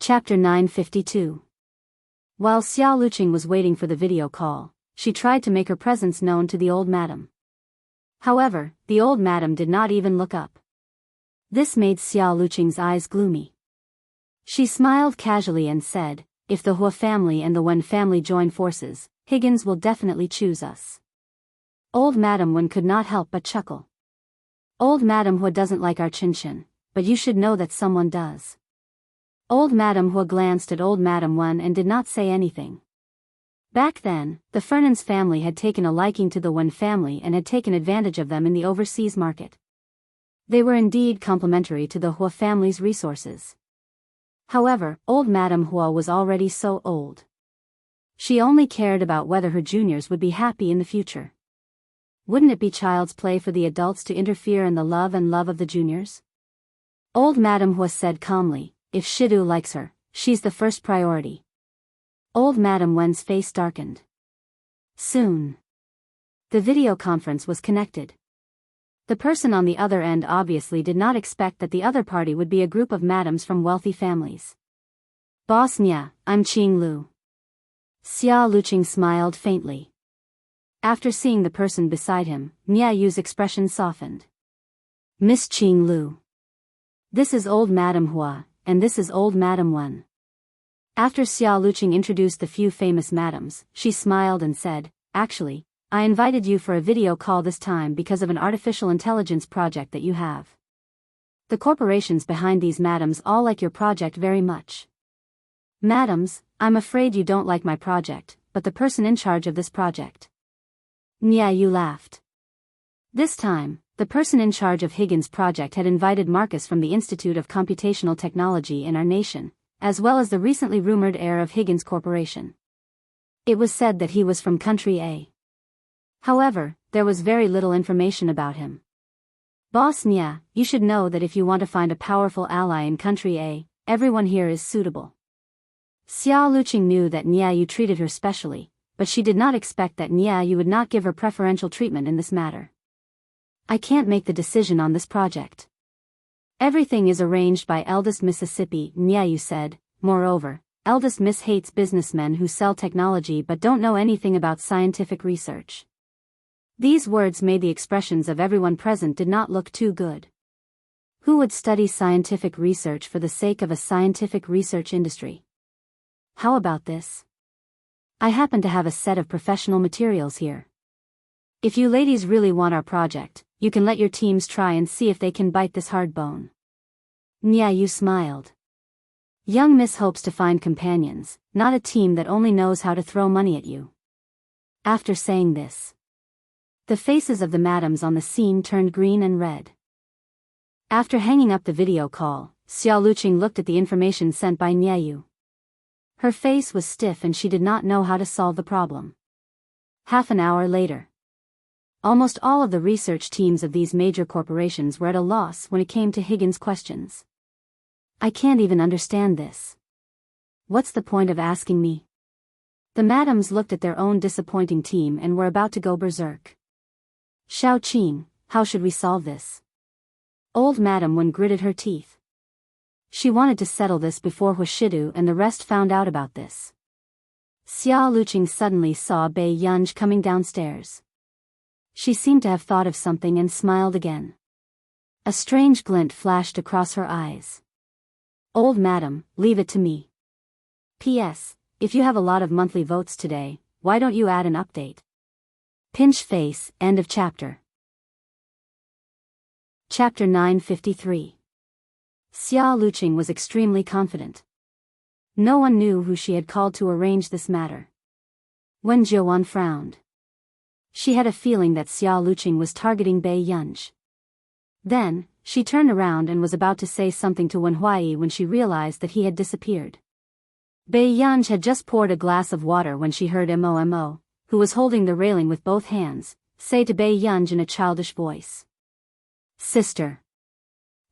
Chapter 952. While Xiao Luqing was waiting for the video call, she tried to make her presence known to the old madam. However, the old madam did not even look up. This made Xiao Luqing's eyes gloomy. She smiled casually and said, "If the Hua family and the Wen family join forces, Higgins will definitely choose us." Old Madam Wen could not help but chuckle. "Old Madam Hua doesn't like our Qinshan, but you should know that someone does." Old Madam Hua glanced at Old Madam Wen and did not say anything. Back then, the Fernan's family had taken a liking to the Wen family and had taken advantage of them in the overseas market. They were indeed complementary to the Hua family's resources. However, Old Madam Hua was already so old. She only cared about whether her juniors would be happy in the future. Wouldn't it be child's play for the adults to interfere in the love of the juniors? Old Madam Hua said calmly, "If Shidu likes her, she's the first priority." Old Madam Wen's face darkened. Soon, the video conference was connected. The person on the other end obviously did not expect that the other party would be a group of madams from wealthy families. "Boss Nya, I'm Qing Lu." Xiao Luqing smiled faintly. After seeing the person beside him, Nya Yu's expression softened. "Miss Qing Lu. This is Old Madam Hua, and this is Old Madam Wen." After Xiao Luqing introduced the few famous madams, she smiled and said, "Actually, I invited you for a video call this time because of an artificial intelligence project that you have. The corporations behind these madams all like your project very much." "Madams, I'm afraid you don't like my project, but the person in charge of this project." Nya Yu laughed. This time, the person in charge of Higgins' project had invited Marcus from the Institute of Computational Technology in our nation, as well as the recently rumored heir of Higgins Corporation. It was said that he was from Country A. However, there was very little information about him. "Boss Nya, you should know that if you want to find a powerful ally in Country A, everyone here is suitable." Xiao Luqing knew that Nya Yu treated her specially, but she did not expect that Nya Yu would not give her preferential treatment in this matter. "I can't make the decision on this project. Everything is arranged by Eldest Mississippi," Nya Yu said. "Moreover, Eldest Miss hates businessmen who sell technology but don't know anything about scientific research." These words made the expressions of everyone present did not look too good. Who would study scientific research for the sake of a scientific research industry? How about this? I happen to have a set of professional materials here. If you ladies really want our project, you can let your teams try and see if they can bite this hard bone. Nya Yu smiled. Young Miss hopes to find companions, not a team that only knows how to throw money at you. After saying this, the faces of the madams on the scene turned green and red. After hanging up the video call, Xiao Luqing looked at the information sent by Nya Yu. Her face was stiff and she did not know how to solve the problem. Half an hour later, almost all of the research teams of these major corporations were at a loss when it came to Higgins' questions. "I can't even understand this. What's the point of asking me?" The madams looked at their own disappointing team and were about to go berserk. "Xiao Qing, how should we solve this?" Old Madam Wen gritted her teeth. She wanted to settle this before Huashidu and the rest found out about this. Xiao Luqing suddenly saw Bei Yunj coming downstairs. She seemed to have thought of something and smiled again. A strange glint flashed across her eyes. "Old Madam, leave it to me. P.S. If you have a lot of monthly votes today, why don't you add an update?" Pinch face. End of chapter. Chapter 953. Xiao Luqing was extremely confident. No one knew who she had called to arrange this matter. Wen Jiuan frowned. She had a feeling that Xiao Luqing was targeting Bei Yunj. Then, she turned around and was about to say something to Wen Huai when she realized that he had disappeared. Bei Yunj had just poured a glass of water when she heard Mo, who was holding the railing with both hands, say to Bei Yunj in a childish voice, "Sister.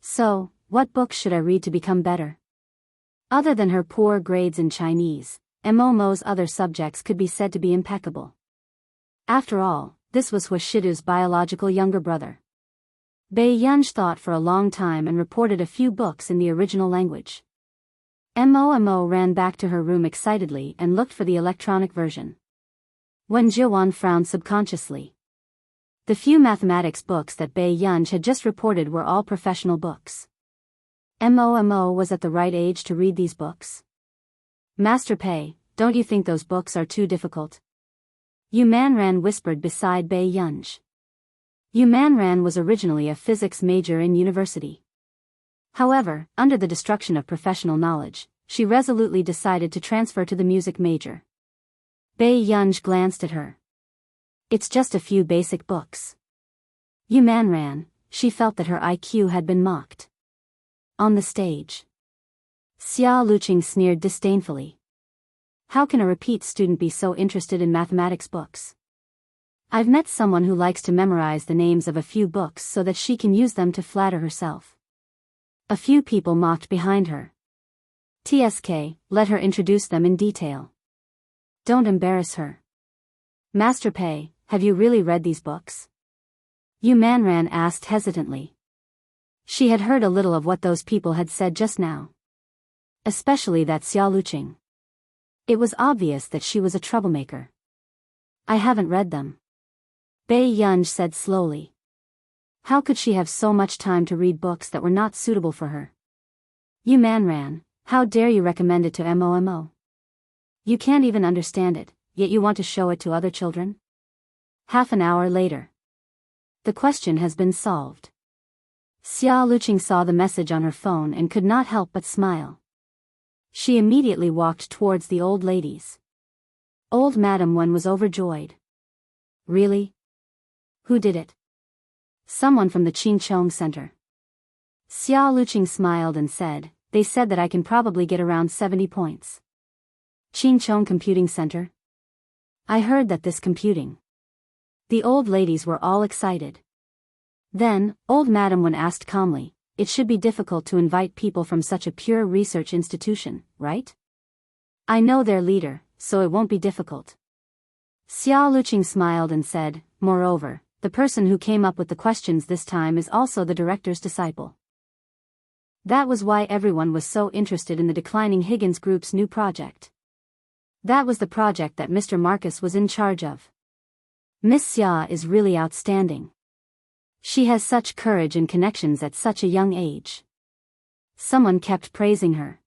So, what books should I read to become better?" Other than her poor grades in Chinese, Mo's other subjects could be said to be impeccable. After all, this was Huashidu's biological younger brother. Bei Yunj thought for a long time and reported a few books in the original language. Mo ran back to her room excitedly and looked for the electronic version. Wen Jiwan frowned subconsciously. The few mathematics books that Bei Yunj had just reported were all professional books. Mo was at the right age to read these books. Master Pei, don't you think those books are too difficult? Yu Manran whispered beside Bei Yunj. Yu Manran was originally a physics major in university. However, under the destruction of professional knowledge, she resolutely decided to transfer to the music major. Bei Yunj glanced at her. It's just a few basic books. Yu Manran, she felt that her IQ had been mocked. On the stage, Xia Luqing sneered disdainfully. How can a repeat student be so interested in mathematics books? I've met someone who likes to memorize the names of a few books so that she can use them to flatter herself. A few people mocked behind her. TSK, let her introduce them in detail. Don't embarrass her. Master Pei, have you really read these books? Yu Manran asked hesitantly. She had heard a little of what those people had said just now. Especially that Xia Luqing. It was obvious that she was a troublemaker. I haven't read them. Bei Yunj said slowly. How could she have so much time to read books that were not suitable for her? Yu Manran, how dare you recommend it to Mo? You can't even understand it, yet you want to show it to other children? Half an hour later. The question has been solved. Xia Luqing saw the message on her phone and could not help but smile. She immediately walked towards the old ladies. Old Madam Wen was overjoyed. Really? Who did it? Someone from the Qingchong Center. Xia Luqing smiled and said, they said that I can probably get around 70 points. Qingchong Computing Center? I heard that this computing. The old ladies were all excited. Then, old Madam Wen asked calmly, it should be difficult to invite people from such a pure research institution, right? I know their leader, so it won't be difficult. Xia Luqing smiled and said, moreover, the person who came up with the questions this time is also the director's disciple. That was why everyone was so interested in the declining Higgins Group's new project. That was the project that Mr. Marcus was in charge of. Miss Xia is really outstanding. She has such courage and connections at such a young age. Someone kept praising her.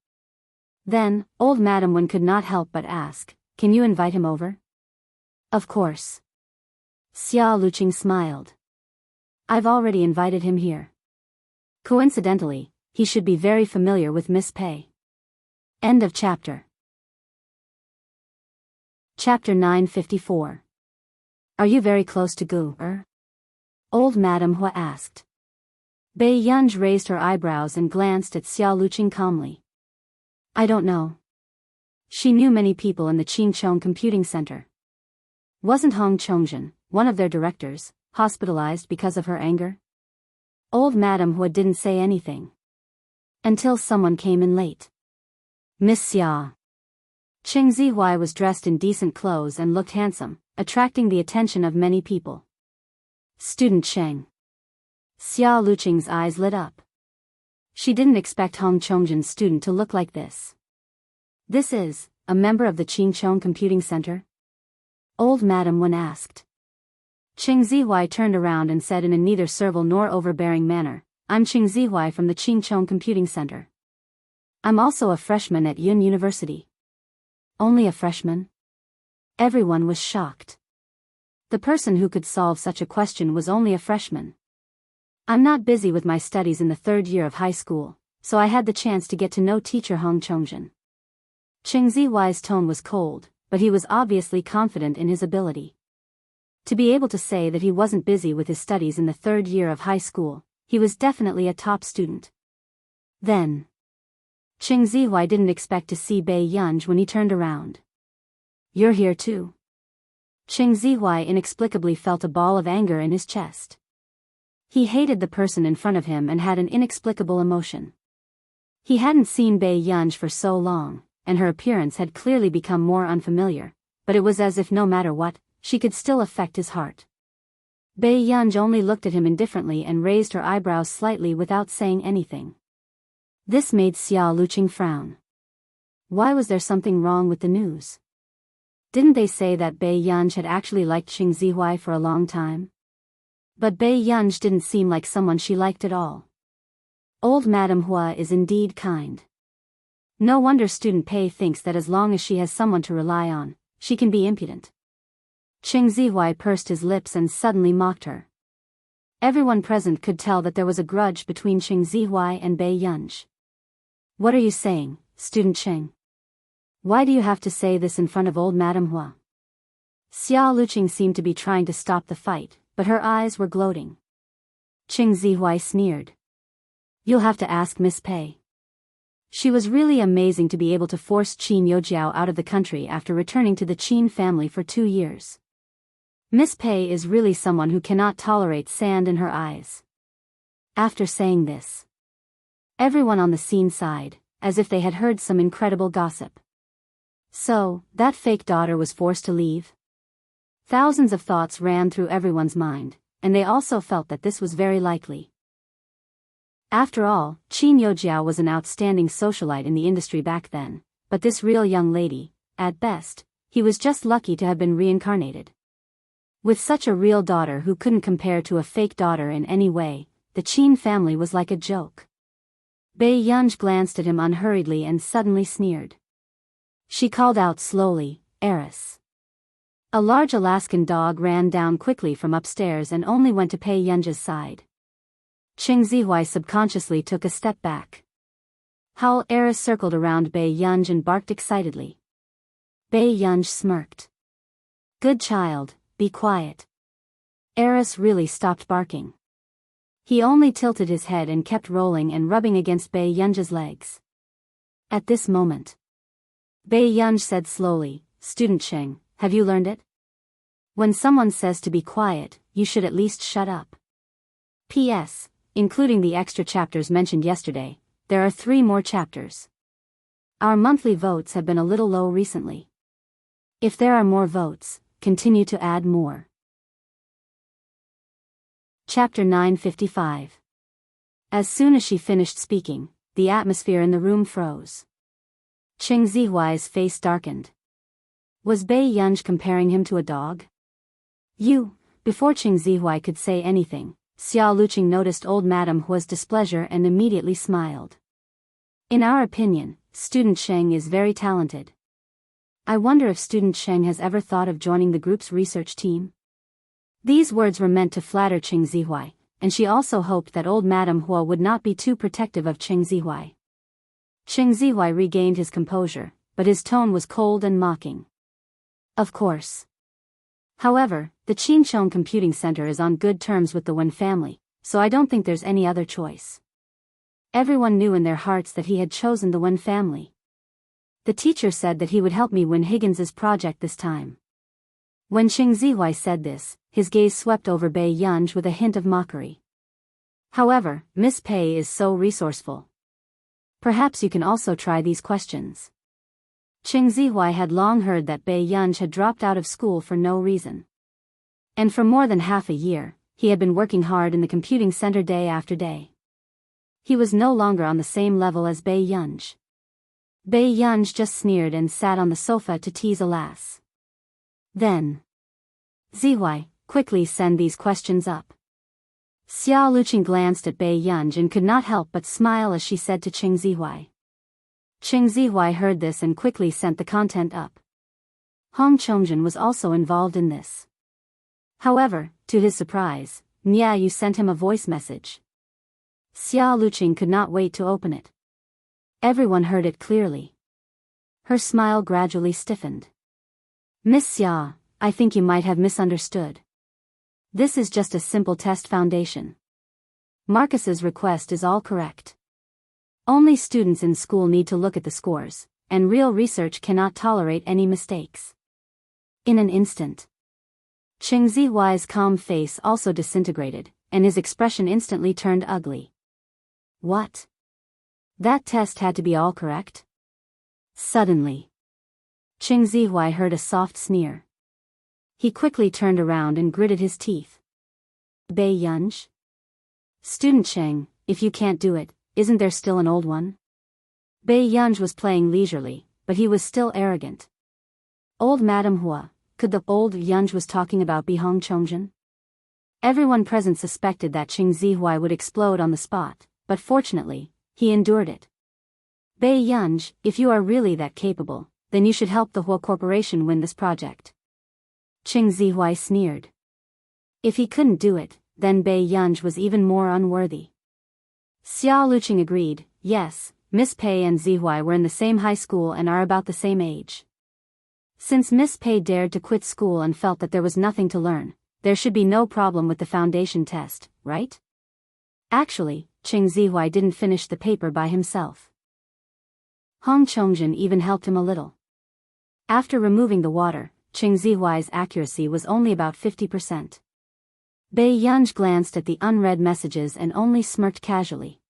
Then, old Madam Wen could not help but ask, can you invite him over? Of course. Xia Luqing smiled. I've already invited him here. Coincidentally, he should be very familiar with Miss Pei. End of chapter. Chapter 954. Are you very close to Gu? Old Madam Hua asked. Bei Yunj raised her eyebrows and glanced at Xia Luqing calmly. I don't know. She knew many people in the Qingchong Computing Center. Wasn't Hong Chongzhen, one of their directors, hospitalized because of her anger? Old Madam Hua didn't say anything. Until someone came in late. Miss Xia. Cheng Zihuai was dressed in decent clothes and looked handsome, attracting the attention of many people. Student Cheng. Xia Luqing's eyes lit up. She didn't expect Hong Chongzhen's student to look like this. This is, a member of the Qingchong Computing Center? Old Madam Wen asked. Cheng Zihuai turned around and said in a neither servile nor overbearing manner, I'm Cheng Zihuai from the Qingchong Computing Center. I'm also a freshman at Yun University. Only a freshman? Everyone was shocked. The person who could solve such a question was only a freshman. I'm not busy with my studies in the third year of high school, so I had the chance to get to know teacher Hong Chongzhen. Cheng Zihuai's tone was cold, but he was obviously confident in his ability. To be able to say that he wasn't busy with his studies in the third year of high school, he was definitely a top student. Then, Cheng Zihuai didn't expect to see Bei Yunj when he turned around. You're here too? Cheng Zihuai inexplicably felt a ball of anger in his chest. He hated the person in front of him and had an inexplicable emotion. He hadn't seen Bei Yunj for so long, and her appearance had clearly become more unfamiliar, but it was as if no matter what, she could still affect his heart. Bei Yunj only looked at him indifferently and raised her eyebrows slightly without saying anything. This made Xia Luqing frown. Why was there something wrong with the news? Didn't they say that Bei Yunj had actually liked Qing Zihuai for a long time? But Bei Yunj didn't seem like someone she liked at all. Old Madame Hua is indeed kind. No wonder student Pei thinks that as long as she has someone to rely on, she can be impudent. Qing Zihuai pursed his lips and suddenly mocked her. Everyone present could tell that there was a grudge between Qing Zihuai and Bei Yunj. What are you saying, student Qing? Why do you have to say this in front of old Madame Hua? Xia Luqing seemed to be trying to stop the fight, but her eyes were gloating. Qing Zihuai sneered. You'll have to ask Miss Pei. She was really amazing to be able to force Qin Youjiao out of the country after returning to the Qin family for 2 years. Miss Pei is really someone who cannot tolerate sand in her eyes. After saying this, everyone on the scene sighed, as if they had heard some incredible gossip. So, that fake daughter was forced to leave? Thousands of thoughts ran through everyone's mind, and they also felt that this was very likely. After all, Qin Youjiao was an outstanding socialite in the industry back then, but this real young lady, at best, he was just lucky to have been reincarnated. With such a real daughter who couldn't compare to a fake daughter in any way, the Qin family was like a joke. Bei Yunj glanced at him unhurriedly and suddenly sneered. She called out slowly, "Eris." A large Alaskan dog ran down quickly from upstairs and only went to Bei Yunj's side. Qing Zihuai subconsciously took a step back. Howl Eris circled around Bei Yunj and barked excitedly. Bei Yunj smirked. Good child, be quiet. Eris really stopped barking. He only tilted his head and kept rolling and rubbing against Bei Yunj's legs. At this moment, Bei Yunj said slowly, Student Qing, have you learned it? When someone says to be quiet, you should at least shut up. P.S. Including the extra chapters mentioned yesterday, there are 3 more chapters. Our monthly votes have been a little low recently. If there are more votes, continue to add more. Chapter 955. As soon as she finished speaking, the atmosphere in the room froze. Qing Zihuai's face darkened. Was Bei Yunj comparing him to a dog? Before Qing Zihuai could say anything, Xia Luqing noticed old Madame Hua's displeasure and immediately smiled. In our opinion, student Sheng is very talented. I wonder if student Sheng has ever thought of joining the group's research team? These words were meant to flatter Qing Zihuai, and she also hoped that old Madame Hua would not be too protective of Qing Zihuai. Qing Zihuai regained his composure, but his tone was cold and mocking. Of course. However, the Qinchong Computing Center is on good terms with the Wen family, so I don't think there's any other choice. Everyone knew in their hearts that he had chosen the Wen family. The teacher said that he would help me win Higgins's project this time. When Qing Zihuai said this, his gaze swept over Bei Yunj with a hint of mockery. However, Miss Pei is so resourceful. Perhaps you can also try these questions. Qing Zihuai had long heard that Bei Yunj had dropped out of school for no reason. And for more than half a year, he had been working hard in the computing center day after day. He was no longer on the same level as Bei Yunj. Bei Yunj just sneered and sat on the sofa to tease a lass. Then, Zihuai, quickly send these questions up. Xia Luqing glanced at Bei Yunj and could not help but smile as she said to Qing Zihuai. Qing Zihuai heard this and quickly sent the content up. Hong Chongjin was also involved in this. However, to his surprise, Nia Yu sent him a voice message. Xia Luqing could not wait to open it. Everyone heard it clearly. Her smile gradually stiffened. Miss Xia, I think you might have misunderstood. This is just a simple test foundation. Marcus's request is all correct. Only students in school need to look at the scores, and real research cannot tolerate any mistakes. In an instant, Qing Zihuai's calm face also disintegrated, and his expression instantly turned ugly. What? That test had to be all correct? Suddenly, Qing Zihuai heard a soft sneer. He quickly turned around and gritted his teeth. Bei Yunj? Student Cheng, if you can't do it, isn't there still an old one? Bei Yunj was playing leisurely, but he was still arrogant. Old Madam Hua, could the old Yunj was talking about be Hong Chongjin? Everyone present suspected that Qing Zihuai would explode on the spot, but fortunately, he endured it. Bei Yunj, if you are really that capable, then you should help the Hua Corporation win this project. Qing Zihuai sneered. If he couldn't do it, then Bei Yunj was even more unworthy. Xiao Luqing agreed, yes, Miss Pei and Zihuai were in the same high school and are about the same age. Since Miss Pei dared to quit school and felt that there was nothing to learn, there should be no problem with the foundation test, right? Actually, Qing Zihuai didn't finish the paper by himself. Hong Chongjin even helped him a little. After removing the water, Qing Zihuai's accuracy was only about 50%. Bei Yunj glanced at the unread messages and only smirked casually.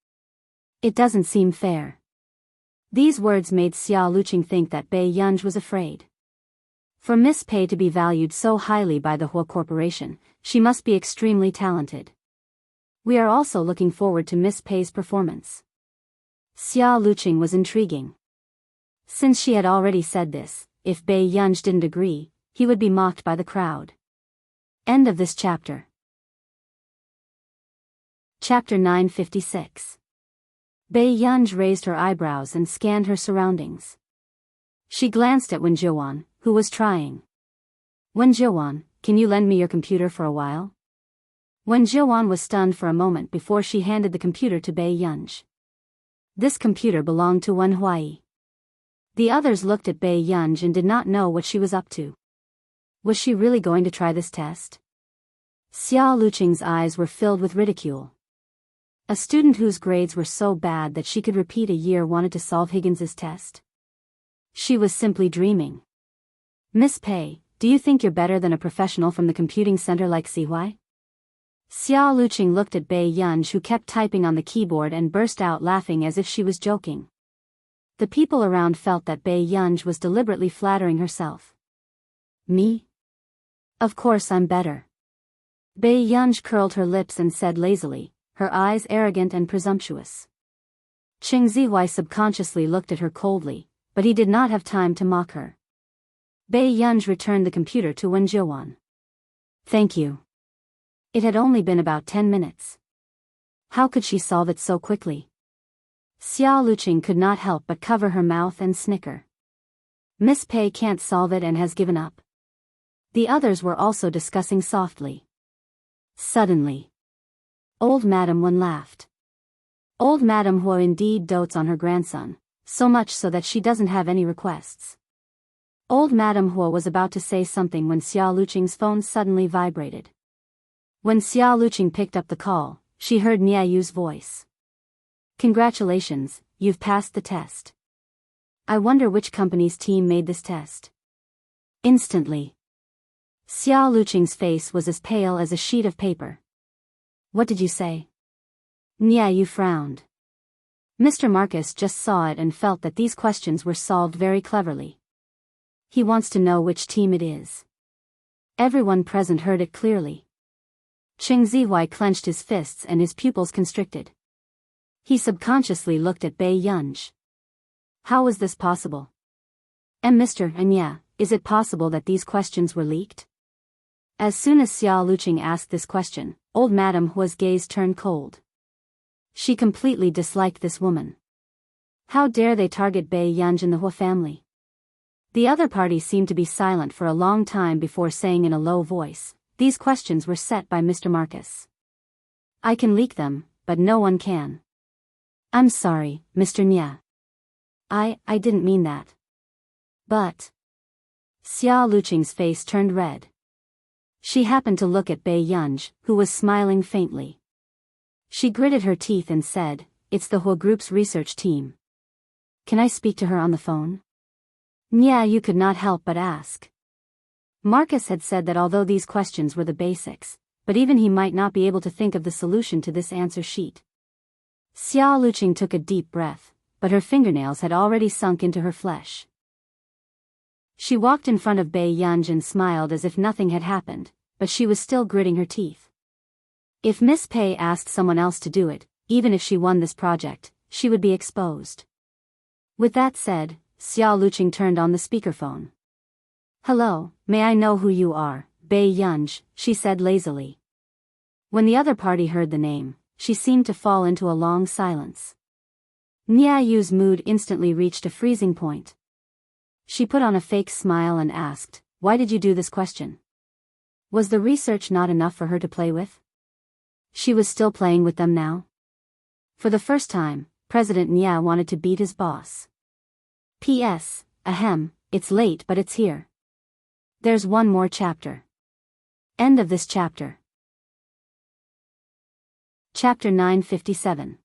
It doesn't seem fair. These words made Xiao Luqing think that Bei Yunj was afraid. For Miss Pei to be valued so highly by the Hua Corporation, she must be extremely talented. We are also looking forward to Miss Pei's performance. Xiao Luqing was intriguing. Since she had already said this, if Bei Yunj didn't agree, he would be mocked by the crowd. End of this chapter. Chapter 956. Bei Yunj raised her eyebrows and scanned her surroundings. She glanced at Wen Zhiwan, who was trying. Wen Zhiwan, can you lend me your computer for a while? Wen Zhiwan was stunned for a moment before she handed the computer to Bei Yunj. This computer belonged to Wen Huai. The others looked at Bei Yunj and did not know what she was up to. Was she really going to try this test? Xiao Luqing's eyes were filled with ridicule. A student whose grades were so bad that she could repeat a year wanted to solve Higgins's test? She was simply dreaming. Miss Pei, do you think you're better than a professional from the computing center like Zihuai? Xiao Luqing looked at Bei Yunj, who kept typing on the keyboard, and burst out laughing as if she was joking. The people around felt that Bei Yunj was deliberately flattering herself. Me? Of course I'm better. Bei Yunj curled her lips and said lazily, her eyes arrogant and presumptuous. Qing Zihuai subconsciously looked at her coldly, but he did not have time to mock her. Bei Yunj returned the computer to Wen Zhiwan. Thank you. It had only been about 10 minutes. How could she solve it so quickly? Xiao Luqing could not help but cover her mouth and snicker. Miss Pei can't solve it and has given up. The others were also discussing softly. Suddenly, Old Madam Wen laughed. Old Madam Hua indeed dotes on her grandson, so much so that she doesn't have any requests. Old Madam Hua was about to say something when Xiao Luqing's phone suddenly vibrated. When Xiao Luqing picked up the call, she heard Niayu's voice. Congratulations, you've passed the test. I wonder which company's team made this test. Instantly, Xiao Luqing's face was as pale as a sheet of paper. What did you say? Niayu frowned. Mr. Marcus just saw it and felt that these questions were solved very cleverly. He wants to know which team it is. Everyone present heard it clearly. Qing Zihuai clenched his fists and his pupils constricted. He subconsciously looked at Bei Yunj. How was this possible? And Mr. Anya, is it possible that these questions were leaked? As soon as Xiao Luqing asked this question, Old Madam Hua's gaze turned cold. She completely disliked this woman. How dare they target Bei Yunj and the Hua family? The other party seemed to be silent for a long time before saying in a low voice, these questions were set by Mr. Marcus. I can leak them, but no one can. I'm sorry, Mr. Nya. I didn't mean that. But... Xiao Luqing's face turned red. She happened to look at Bei Yunj, who was smiling faintly. She gritted her teeth and said, it's the Hua Group's research team. Can I speak to her on the phone? Niayu could not help but ask. Marcus had said that although these questions were the basics, but even he might not be able to think of the solution to this answer sheet. Xiao Luqing took a deep breath, but her fingernails had already sunk into her flesh. She walked in front of Bei Yunj and smiled as if nothing had happened, but she was still gritting her teeth. If Miss Pei asked someone else to do it, even if she won this project, she would be exposed. With that said, Xiao Luqing turned on the speakerphone. "Hello, may I know who you are, Bei Yunj," she said lazily. When the other party heard the name, she seemed to fall into a long silence. Nia Yu's mood instantly reached a freezing point. She put on a fake smile and asked, "Why did you do this question?" Was the research not enough for her to play with? She was still playing with them now. For the first time, President Nia wanted to beat his boss. P.S. Ahem, it's late but it's here. There's one more chapter. End of this chapter. Chapter 957.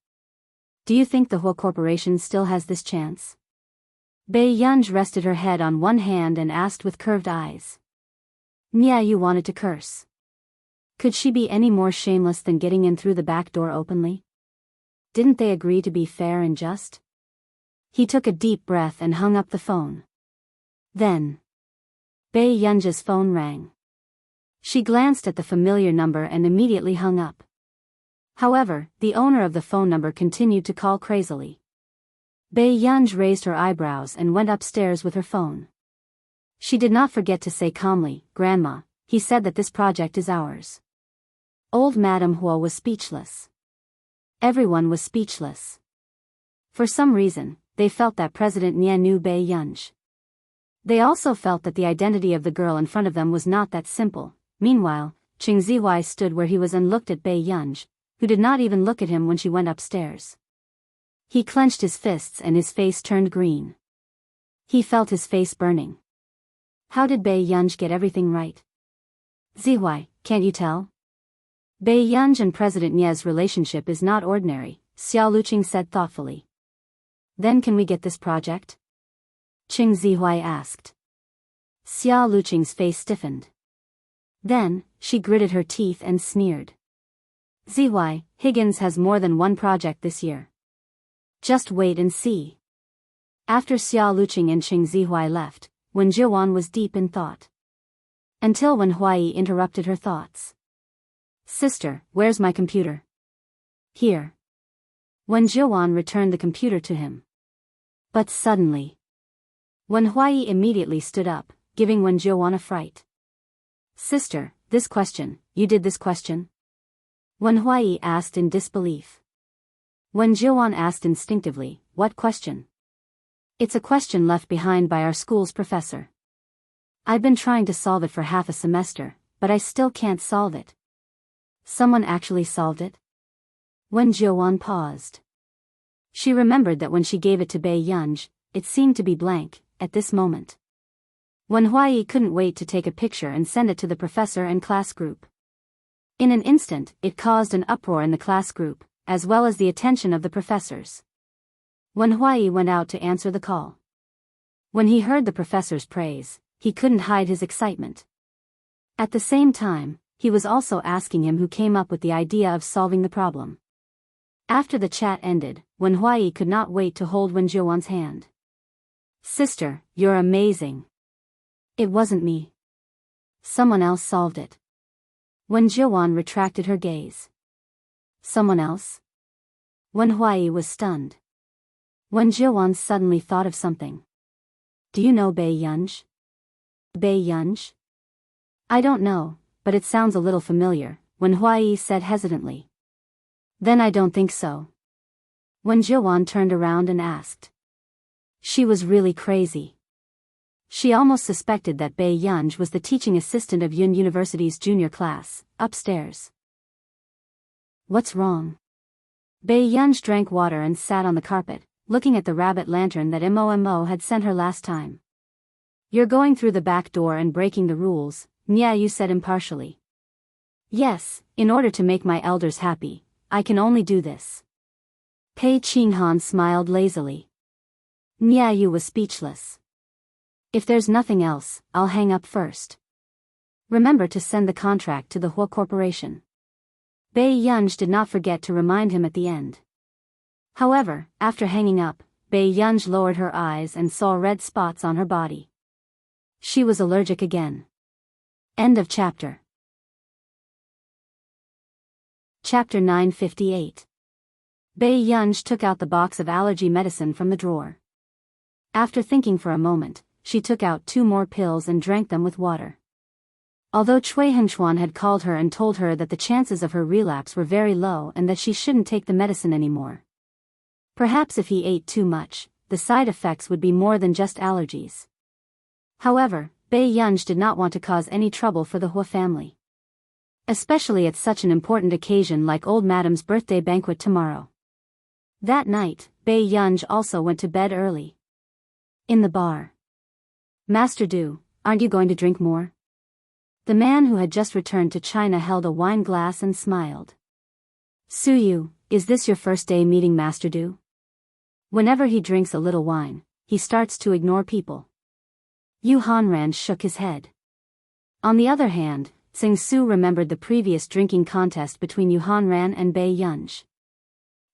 Do you think the Hua Corporation still has this chance? Bei Yunj rested her head on one hand and asked with curved eyes. Nia Yu wanted to curse. Could she be any more shameless than getting in through the back door openly? Didn't they agree to be fair and just? He took a deep breath and hung up the phone. Then, Bei Yunj's phone rang. She glanced at the familiar number and immediately hung up. However, the owner of the phone number continued to call crazily. Bei Yunj raised her eyebrows and went upstairs with her phone. She did not forget to say calmly, "Grandma, he said that this project is ours." Old Madame Hua was speechless. Everyone was speechless. For some reason, they felt that President Nia knew Bei Yunj. They also felt that the identity of the girl in front of them was not that simple. Meanwhile, Qing Zihuai stood where he was and looked at Bei Yunj, who did not even look at him when she went upstairs. He clenched his fists and his face turned green. He felt his face burning. How did Bei Yunj get everything right? Zihuai, can't you tell? Bei Yunj and President Nia's relationship is not ordinary, Xiao Luqing said thoughtfully. Then can we get this project? Qing Zihuai asked. Xiao Luqing's face stiffened. Then, she gritted her teeth and sneered. Zihuai, Higgins has more than one project this year. Just wait and see. After Xiao Luqing and Qing Zihuai left, Wen Jiuan was deep in thought. Until Wen Huai interrupted her thoughts. "Sister, where's my computer?" "Here." Wen Jiuan returned the computer to him. But suddenly, Wen Huai immediately stood up, giving Wen Jiuan a fright. "Sister, this question, you did this question?" Wen Huai asked in disbelief. Wen Jiuan asked instinctively, "What question?" "It's a question left behind by our school's professor. I've been trying to solve it for half a semester, but I still can't solve it." "Someone actually solved it?" Wen Jiuan paused. She remembered that when she gave it to Bei Yunj, it seemed to be blank, at this moment. Wen Huai couldn't wait to take a picture and send it to the professor and class group. In an instant, it caused an uproar in the class group, as well as the attention of the professors. Wen Huai went out to answer the call. When he heard the professor's praise, he couldn't hide his excitement. At the same time, he was also asking him who came up with the idea of solving the problem. After the chat ended, Wen Huai could not wait to hold Wen Jiuan's hand. "Sister, you're amazing." "It wasn't me. Someone else solved it." Wen Jiuan retracted her gaze. "Someone else?" Wen Huai was stunned. Wen Jiuan suddenly thought of something. "Do you know Bei Yunj?" "Bei Yunj? I don't know, but it sounds a little familiar," Wen Huai said hesitantly. "Then I don't think so." Wen Jiuan turned around and asked. She was really crazy. She almost suspected that Bei Yunj was the teaching assistant of Yun University's junior class, upstairs. "What's wrong?" Bei Yunj drank water and sat on the carpet, looking at the rabbit lantern that Mo had sent her last time. "You're going through the back door and breaking the rules," Nia Yu said impartially. "Yes, in order to make my elders happy, I can only do this." Pei Qinghan smiled lazily. Nia Yu was speechless. "If there's nothing else, I'll hang up first. Remember to send the contract to the Hua Corporation." Bei Yunj did not forget to remind him at the end. However, after hanging up, Bei Yunj lowered her eyes and saw red spots on her body. She was allergic again. End of chapter. Chapter 958. Bei Yunj took out the box of allergy medicine from the drawer. After thinking for a moment, she took out 2 more pills and drank them with water. Although Cui Henchuan had called her and told her that the chances of her relapse were very low and that she shouldn't take the medicine anymore. Perhaps if he ate too much, the side effects would be more than just allergies. However, Bai Yunj did not want to cause any trouble for the Hua family. Especially at such an important occasion like old madam's birthday banquet tomorrow. That night, Bai Yunj also went to bed early. In the bar. Master Du, aren't you going to drink more? The man who had just returned to China held a wine glass and smiled. Suyu, is this your first day meeting Master Du? Whenever he drinks a little wine, he starts to ignore people. Yu Hanran shook his head. On the other hand, Tsing Su remembered the previous drinking contest between Yu Hanran and Bai Yunj.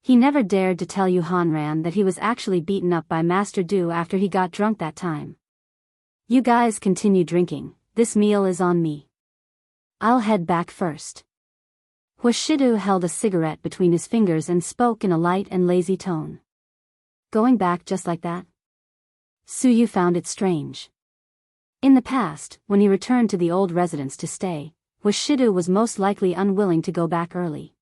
He never dared to tell Yu Hanran that he was actually beaten up by Master Du after he got drunk that time. You guys continue drinking, this meal is on me. I'll head back first. Hua Shidu held a cigarette between his fingers and spoke in a light and lazy tone. Going back just like that? Suyu found it strange. In the past, when he returned to the old residence to stay, Hua Shidu was most likely unwilling to go back early.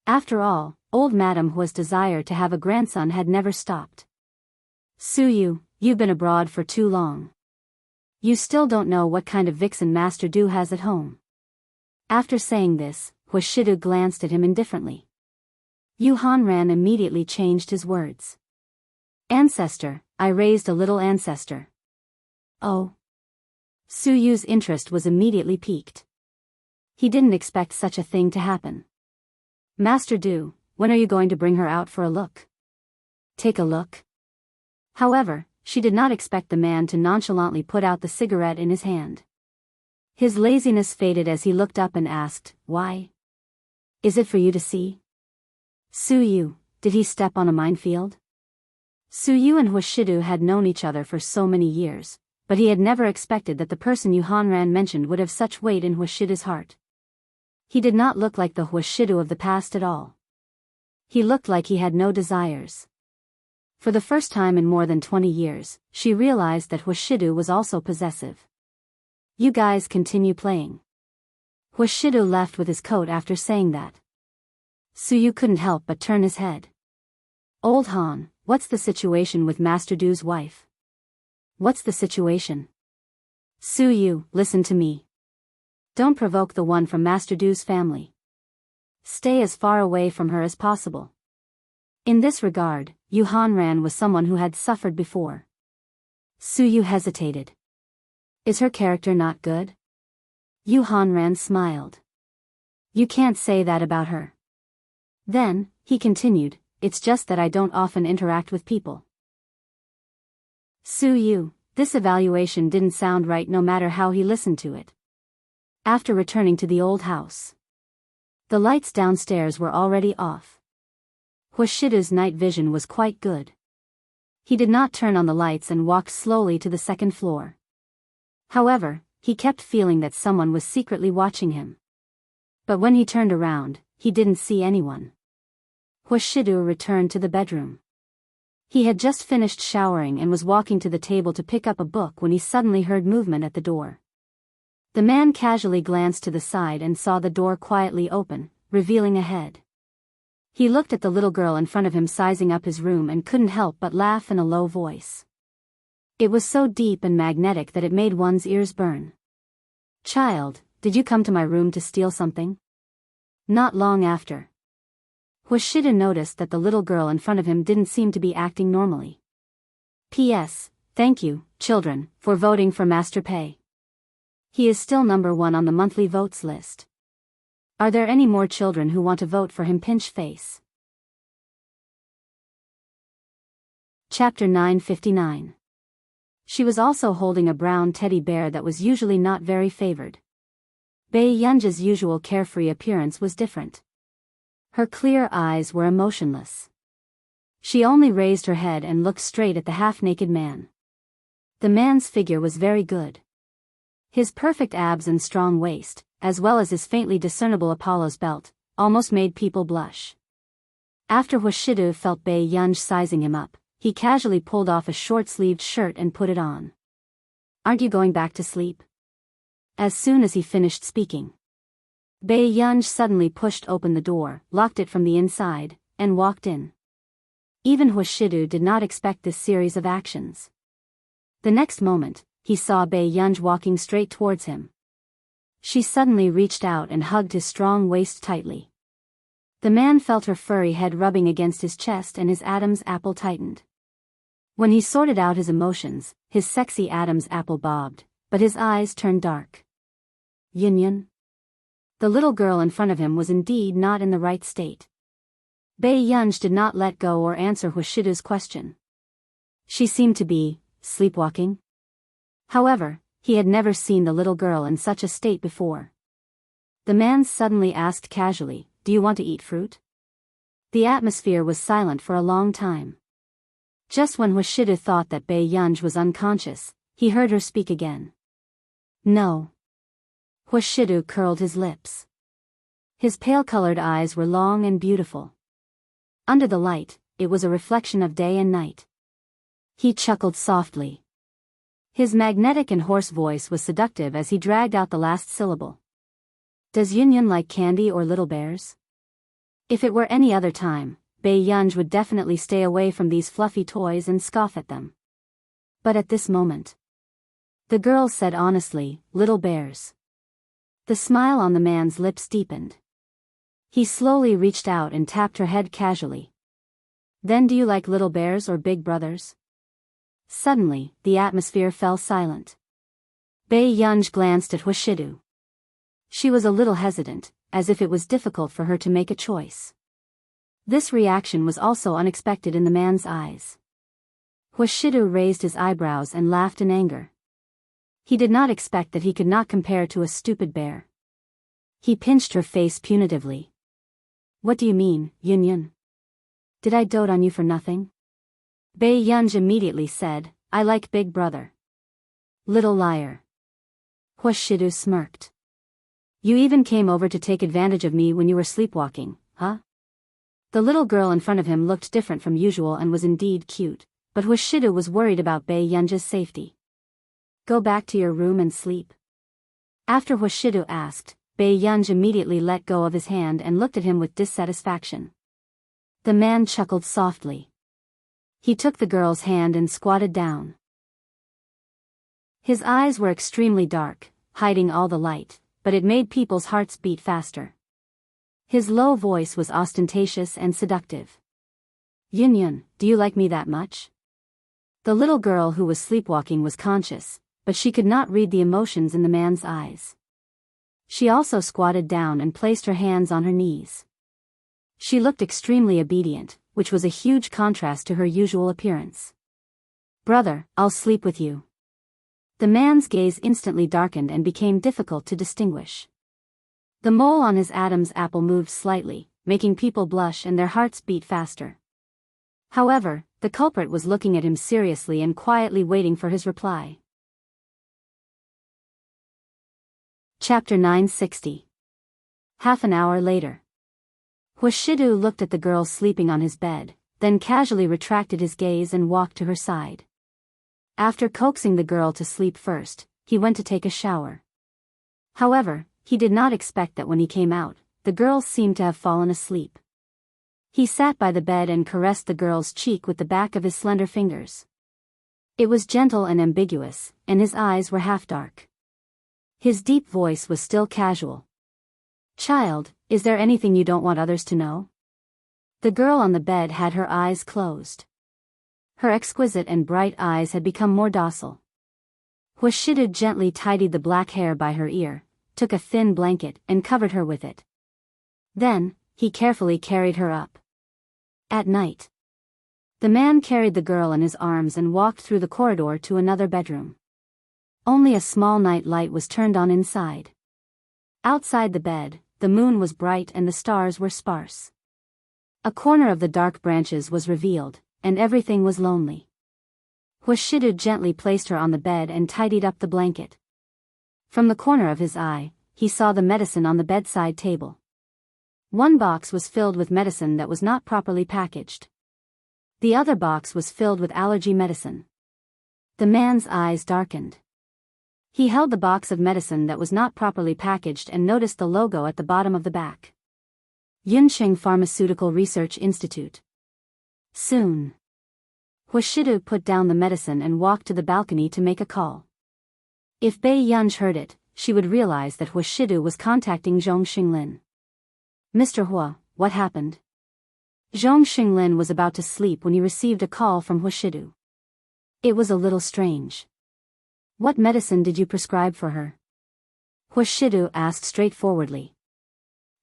After all, old Madam Hua's desire to have a grandson had never stopped. Suyu, you've been abroad for too long. You still don't know what kind of vixen Master Du has at home. After saying this, Hua Shidu glanced at him indifferently. Yu Hanran immediately changed his words. Ancestor, I raised a little ancestor. Oh. Suyu's interest was immediately piqued. He didn't expect such a thing to happen. Master Du, when are you going to bring her out for a look? Take a look? However, she did not expect the man to nonchalantly put out the cigarette in his hand. His laziness faded as he looked up and asked, Why? Is it for you to see? Suyu, did he step on a minefield? Suyu and Hua Shidu had known each other for so many years, but he had never expected that the person Yu Hanran mentioned would have such weight in Hua Shidu's heart. He did not look like the Hua Shidu of the past at all. He looked like he had no desires. For the first time in more than 20 years, she realized that Hua Shidu was also possessive. You guys continue playing. Hua Shidu left with his coat after saying that. Suyu couldn't help but turn his head. Old Han, what's the situation with Master Du's wife? What's the situation? Suyu, listen to me. Don't provoke the one from Master Du's family. Stay as far away from her as possible. In this regard, Yu Hanran was someone who had suffered before. Suyu hesitated. Is her character not good? Yu Hanran smiled. You can't say that about her. Then, he continued, it's just that I don't often interact with people. Suyu, this evaluation didn't sound right no matter how he listened to it. After returning to the old house, the lights downstairs were already off. Hua Shidu's night vision was quite good. He did not turn on the lights and walked slowly to the second floor. However, he kept feeling that someone was secretly watching him. But when he turned around, he didn't see anyone. Hua Shidu returned to the bedroom. He had just finished showering and was walking to the table to pick up a book when he suddenly heard movement at the door. The man casually glanced to the side and saw the door quietly open, revealing a head. He looked at the little girl in front of him sizing up his room and couldn't help but laugh in a low voice. It was so deep and magnetic that it made one's ears burn. Child, did you come to my room to steal something? Not long after. Hua Shidu noticed that the little girl in front of him didn't seem to be acting normally. P.S. Thank you, children, for voting for Master Pei. He is still number 1 on the monthly votes list. Are there any more children who want to vote for him? Pinch face. Chapter 959. She was also holding a brown teddy bear that was usually not very favored. Bai Yunja's usual carefree appearance was different. Her clear eyes were emotionless. She only raised her head and looked straight at the half-naked man. The man's figure was very good. His perfect abs and strong waist, as well as his faintly discernible Apollo's belt, almost made people blush. After Hua Shidu felt Bai Yunj sizing him up, he casually pulled off a short-sleeved shirt and put it on. "Aren't you going back to sleep?" As soon as he finished speaking, Bae-yunj suddenly pushed open the door, locked it from the inside, and walked in. Even Hwashidu did not expect this series of actions. The next moment, he saw Bae-yunj walking straight towards him. She suddenly reached out and hugged his strong waist tightly. The man felt her furry head rubbing against his chest and his Adam's apple tightened. When he sorted out his emotions, his sexy Adam's apple bobbed, but his eyes turned dark. Yunyun. The little girl in front of him was indeed not in the right state. Bae-yunj did not let go or answer Hwashidu's question. She seemed to be sleepwalking. However, he had never seen the little girl in such a state before. The man suddenly asked casually, "Do you want to eat fruit?" The atmosphere was silent for a long time. Just when Hwashidu thought that Bae-yunj was unconscious, he heard her speak again. "No." Hwashidu curled his lips. His pale-colored eyes were long and beautiful. Under the light, it was a reflection of day and night. He chuckled softly. His magnetic and hoarse voice was seductive as he dragged out the last syllable. "Does Yunyun like candy or little bears?" If it were any other time, Bae-yunj would definitely stay away from these fluffy toys and scoff at them. But at this moment, the girl said honestly, "Little bears." The smile on the man's lips deepened. He slowly reached out and tapped her head casually. "Then do you like little bears or big brothers?" Suddenly, the atmosphere fell silent. Bae-yunj glanced at Hwashidu. She was a little hesitant, as if it was difficult for her to make a choice. This reaction was also unexpected in the man's eyes. Hwashidu raised his eyebrows and laughed in anger. He did not expect that he could not compare to a stupid bear. He pinched her face punitively. "What do you mean, Yunyun? Did I dote on you for nothing?" Bae-yunj immediately said, "I like Big Brother." "Little liar." Hwashidu smirked. "You even came over to take advantage of me when you were sleepwalking, huh?" The little girl in front of him looked different from usual and was indeed cute, but Hwashidu was worried about Bae-yunj's safety. "Go back to your room and sleep." After Hwashidu asked, Bae-yunj immediately let go of his hand and looked at him with dissatisfaction. The man chuckled softly. He took the girl's hand and squatted down. His eyes were extremely dark, hiding all the light, but it made people's hearts beat faster. His low voice was ostentatious and seductive. "Yunyun, do you like me that much?" The little girl who was sleepwalking was conscious, but she could not read the emotions in the man's eyes. She also squatted down and placed her hands on her knees. She looked extremely obedient, which was a huge contrast to her usual appearance. "Brother, I'll sleep with you." The man's gaze instantly darkened and became difficult to distinguish. The mole on his Adam's apple moved slightly, making people blush and their hearts beat faster. However, the culprit was looking at him seriously and quietly waiting for his reply. Chapter 960. Half an hour later. Hwashidu looked at the girl sleeping on his bed, then casually retracted his gaze and walked to her side. After coaxing the girl to sleep first, he went to take a shower. However, he did not expect that when he came out, the girl seemed to have fallen asleep. He sat by the bed and caressed the girl's cheek with the back of his slender fingers. It was gentle and ambiguous, and his eyes were half dark. His deep voice was still casual. "Child, is there anything you don't want others to know?" The girl on the bed had her eyes closed. Her exquisite and bright eyes had become more docile. Hwashidu gently tidied the black hair by her ear, took a thin blanket and covered her with it. Then, he carefully carried her up. At night, the man carried the girl in his arms and walked through the corridor to another bedroom. Only a small night light was turned on inside. Outside the bed, the moon was bright and the stars were sparse. A corner of the dark branches was revealed, and everything was lonely. Hwashidu gently placed her on the bed and tidied up the blanket. From the corner of his eye, he saw the medicine on the bedside table. One box was filled with medicine that was not properly packaged. The other box was filled with allergy medicine. The man's eyes darkened. He held the box of medicine that was not properly packaged and noticed the logo at the bottom of the back. Yuncheng Pharmaceutical Research Institute. Soon. Huashidu put down the medicine and walked to the balcony to make a call. If Bei Yunj heard it, she would realize that Huashidu was contacting Zhong Xinglin. Mr. Hua, what happened? Zhong Xinglin was about to sleep when he received a call from Huashidu. It was a little strange. What medicine did you prescribe for her? Huashidu asked straightforwardly.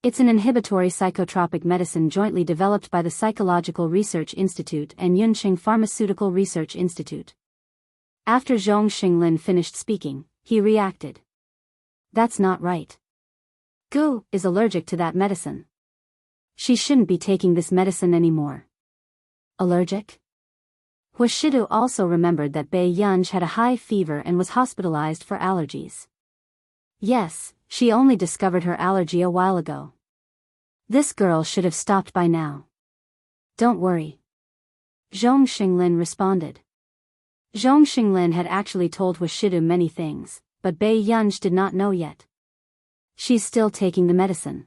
It's an inhibitory psychotropic medicine jointly developed by the Psychological Research Institute and Yuncheng Pharmaceutical Research Institute. After Zhong Xinglin finished speaking, he reacted. That's not right. Gu is allergic to that medicine. She shouldn't be taking this medicine anymore. Allergic? Huashidu also remembered that Bei Yunj had a high fever and was hospitalized for allergies. Yes, she only discovered her allergy a while ago. This girl should have stopped by now. Don't worry. Zhong Xinglin responded. Zhong Xinglin had actually told Huashidu many things, but Bei Yunj did not know yet. She's still taking the medicine.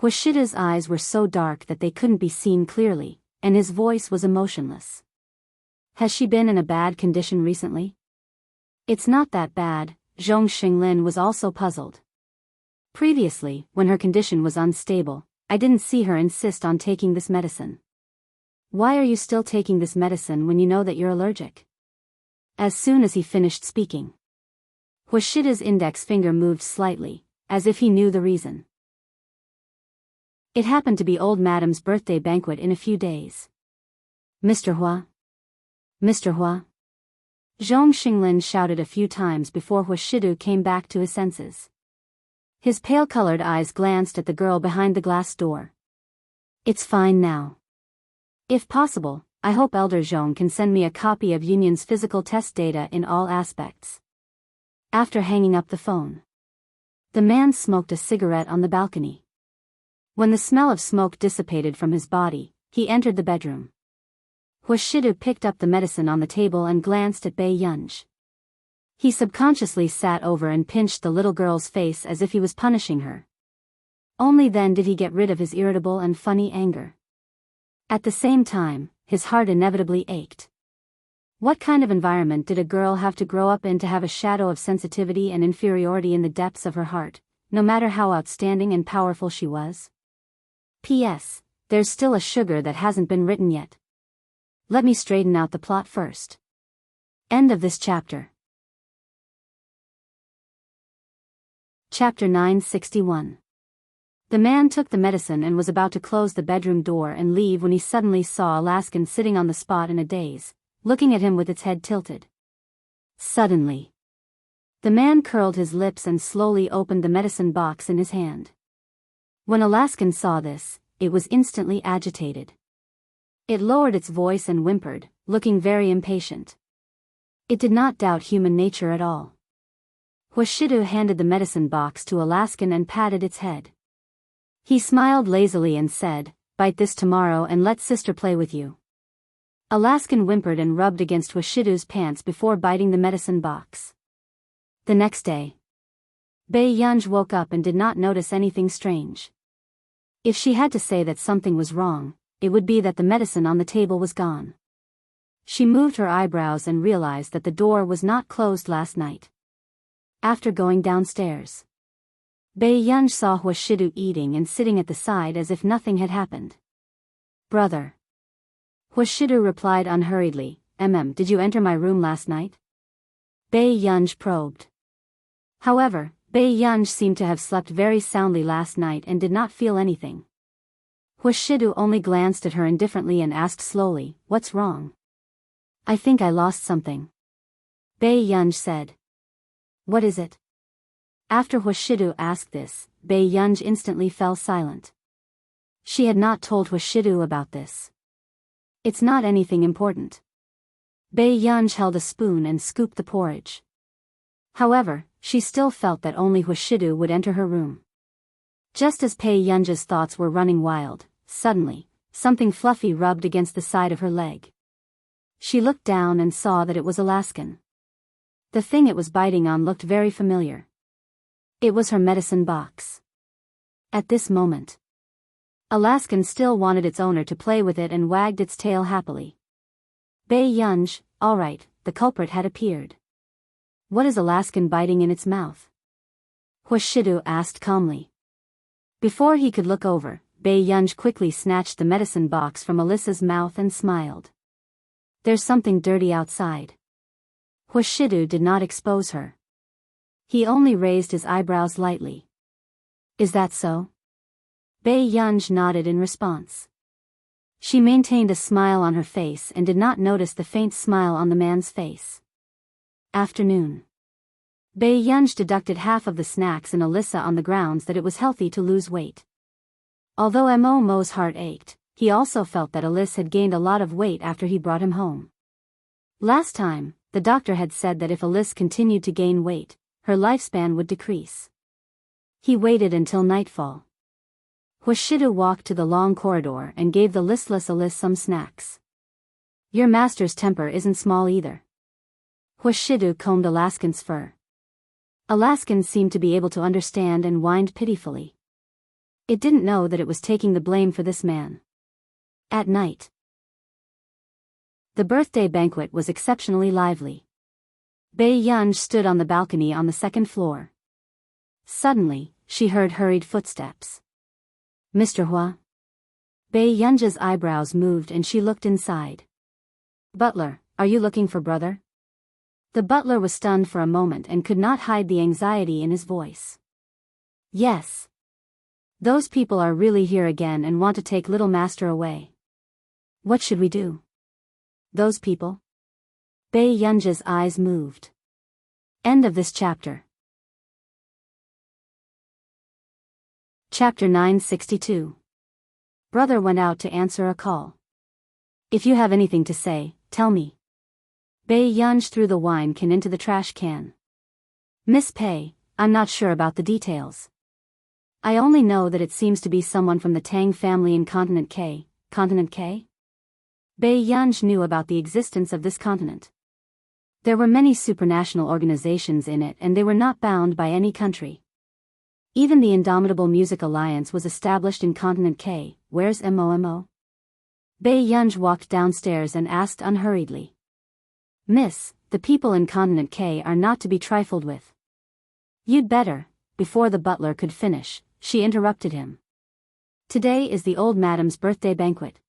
Huashidu's eyes were so dark that they couldn't be seen clearly, and his voice was emotionless. Has she been in a bad condition recently? It's not that bad. Zhong Xinglin was also puzzled. Previously, when her condition was unstable, I didn't see her insist on taking this medicine. Why are you still taking this medicine when you know that you're allergic? As soon as he finished speaking, Huashida's index finger moved slightly, as if he knew the reason. It happened to be old Madam's birthday banquet in a few days. Mr. Hua? Mr. Hua? Zhong Xinglin shouted a few times before Huashidu came back to his senses. His pale-colored eyes glanced at the girl behind the glass door. It's fine now. If possible, I hope Elder Zhong can send me a copy of Union's physical test data in all aspects. After hanging up the phone, the man smoked a cigarette on the balcony. When the smell of smoke dissipated from his body, he entered the bedroom. Huashidu picked up the medicine on the table and glanced at Bei Yunj. He subconsciously sat over and pinched the little girl's face as if he was punishing her. Only then did he get rid of his irritable and funny anger. At the same time, his heart inevitably ached. What kind of environment did a girl have to grow up in to have a shadow of sensitivity and inferiority in the depths of her heart, no matter how outstanding and powerful she was? P.S. There's still a sugar that hasn't been written yet. Let me straighten out the plot first. End of this chapter. Chapter 961. The man took the medicine and was about to close the bedroom door and leave when he suddenly saw Alaskan sitting on the spot in a daze, looking at him with its head tilted. Suddenly, the man curled his lips and slowly opened the medicine box in his hand. When Alaskan saw this, it was instantly agitated. It lowered its voice and whimpered, looking very impatient. It did not doubt human nature at all. Huashidu handed the medicine box to Alaskan and patted its head. He smiled lazily and said, "Bite this tomorrow and let sister play with you." Alaskan whimpered and rubbed against Huashidu's pants before biting the medicine box. The next day, Bei Yunj woke up and did not notice anything strange. If she had to say that something was wrong, it would be that the medicine on the table was gone. She moved her eyebrows and realized that the door was not closed last night. After going downstairs, Bei Yunj saw Huashidu eating and sitting at the side as if nothing had happened. "Brother." Huashidu replied unhurriedly, Did you enter my room last night?" Bei Yunj probed. However, Bei Yunj seemed to have slept very soundly last night and did not feel anything. Huashidu only glanced at her indifferently and asked slowly, "What's wrong?" "I think I lost something," Bei Yunj said. "What is it?" After Huashidu asked this, Bei Yunj instantly fell silent. She had not told Huashidu about this. "It's not anything important." Bei Yunj held a spoon and scooped the porridge. However, she still felt that only Huashidu would enter her room. Just as Bei Yunj's thoughts were running wild, suddenly, Something fluffy rubbed against the side of her leg. She looked down and saw that it was Alaskan. The thing it was biting on looked very familiar. It was her medicine box. At this moment, Alaskan still wanted its owner to play with it and wagged its tail happily. Bei Yunj, all right, the culprit had appeared. What is Alaskan biting in its mouth? Huashidu asked calmly. Before he could look over, Bei Yunj quickly snatched the medicine box from Alyssa's mouth and smiled. There's something dirty outside. Huashidu did not expose her. He only raised his eyebrows lightly. Is that so? Bei Yunj nodded in response. She maintained a smile on her face and did not notice the faint smile on the man's face. Afternoon. Bei Yunj deducted half of the snacks in Alyssa on the grounds that it was healthy to lose weight. Although Mo's heart ached, he also felt that Alyssa had gained a lot of weight after he brought him home. Last time, the doctor had said that if Alyssa continued to gain weight, her lifespan would decrease. He waited until nightfall. Huashidu walked to the long corridor and gave the listless Alyssa some snacks. Your master's temper isn't small either. Huashidu combed Alaskan's fur. Alaskan seemed to be able to understand and whined pitifully. It didn't know that it was taking the blame for this man. At night, the birthday banquet was exceptionally lively. Bei Yunj stood on the balcony on the second floor. Suddenly, she heard hurried footsteps. Mr. Hua? Bei Yunj's eyebrows moved and she looked inside. Butler, are you looking for brother? The butler was stunned for a moment and could not hide the anxiety in his voice. Yes. Those people are really here again and want to take little master away. What should we do? Those people? Bei Yunj's eyes moved. End of this chapter. Chapter 962. Brother went out to answer a call. If you have anything to say, tell me. Bei Yunj threw the wine can into the trash can. Miss Pei, I'm not sure about the details. I only know that it seems to be someone from the Tang family in Continent K. Continent K? Bei Yunj knew about the existence of this continent. There were many supranational organizations in it and they were not bound by any country. Even the Indomitable Music Alliance was established in Continent K. Where's Mo? Bei Yunj walked downstairs and asked unhurriedly. Miss, the people in Continent K are not to be trifled with. You'd better. Before the butler could finish, she interrupted him. Today is the old madam's birthday banquet.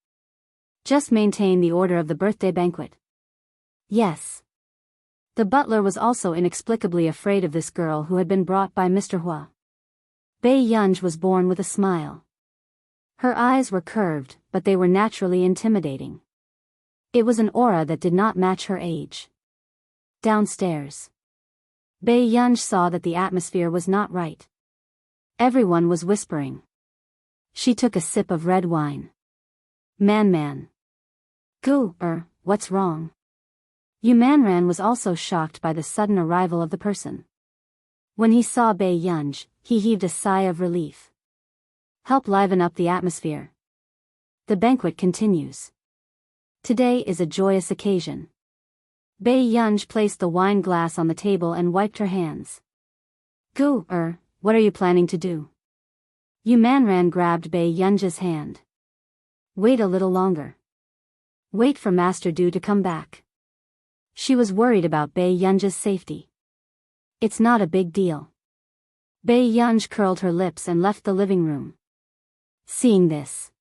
Just maintain the order of the birthday banquet. Yes. The butler was also inexplicably afraid of this girl who had been brought by Mr. Hua. Bei Yunj was born with a smile. Her eyes were curved, but they were naturally intimidating. It was an aura that did not match her age. Downstairs, Bei Yunj saw that the atmosphere was not right. Everyone was whispering. She took a sip of red wine. Man. What's wrong? Yumanran was also shocked by the sudden arrival of the person. When he saw Bei Yunj, he heaved a sigh of relief. Help liven up the atmosphere. The banquet continues. Today is a joyous occasion. Bei Yunj placed the wine glass on the table and wiped her hands. What are you planning to do? Yumanran grabbed Bei Yunj's hand. Wait a little longer. Wait for Master Du to come back. She was worried about Bei Yunj's safety. It's not a big deal. Bei Yunj curled her lips and left the living room. Seeing this,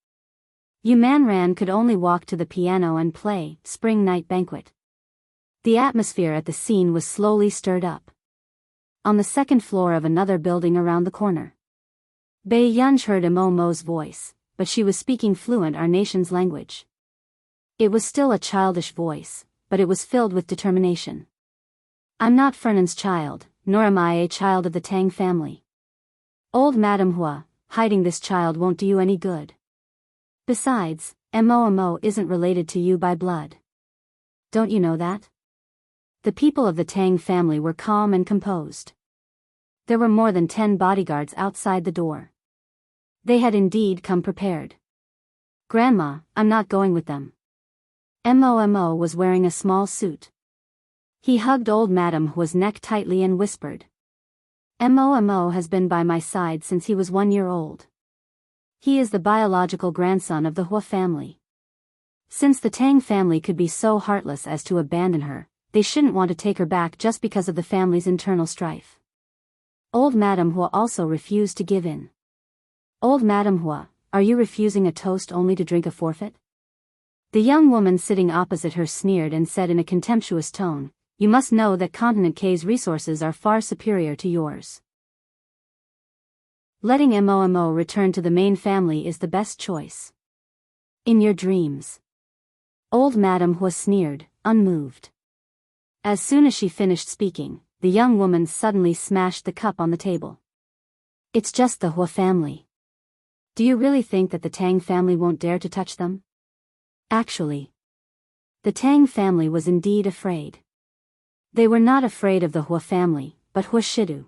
Yumanran could only walk to the piano and play Spring Night Banquet. The atmosphere at the scene was slowly stirred up. On the second floor of another building around the corner, Bei Yunj heard Mo's voice, but she was speaking fluent our nation's language. It was still a childish voice, but it was filled with determination. I'm not Fernan's child, nor am I a child of the Tang family. Old Madame Hua, hiding this child won't do you any good. Besides, Mo isn't related to you by blood. Don't you know that? The people of the Tang family were calm and composed. There were more than 10 bodyguards outside the door. They had indeed come prepared. Grandma, I'm not going with them. Mo was wearing a small suit. He hugged old Madam Hua's neck tightly and whispered. Mo has been by my side since he was 1 year old. He is the biological grandson of the Hua family. Since the Tang family could be so heartless as to abandon her, they shouldn't want to take her back just because of the family's internal strife. Old Madam Hua also refused to give in. Old Madam Hua, are you refusing a toast only to drink a forfeit? The young woman sitting opposite her sneered and said in a contemptuous tone, you must know that Continent K's resources are far superior to yours. Letting Mo return to the main family is the best choice. In your dreams. Old Madam Hua sneered, unmoved. As soon as she finished speaking, the young woman suddenly smashed the cup on the table. It's just the Hua family. Do you really think that the Tang family won't dare to touch them? Actually, the Tang family was indeed afraid. They were not afraid of the Hua family, but Hua Shidu.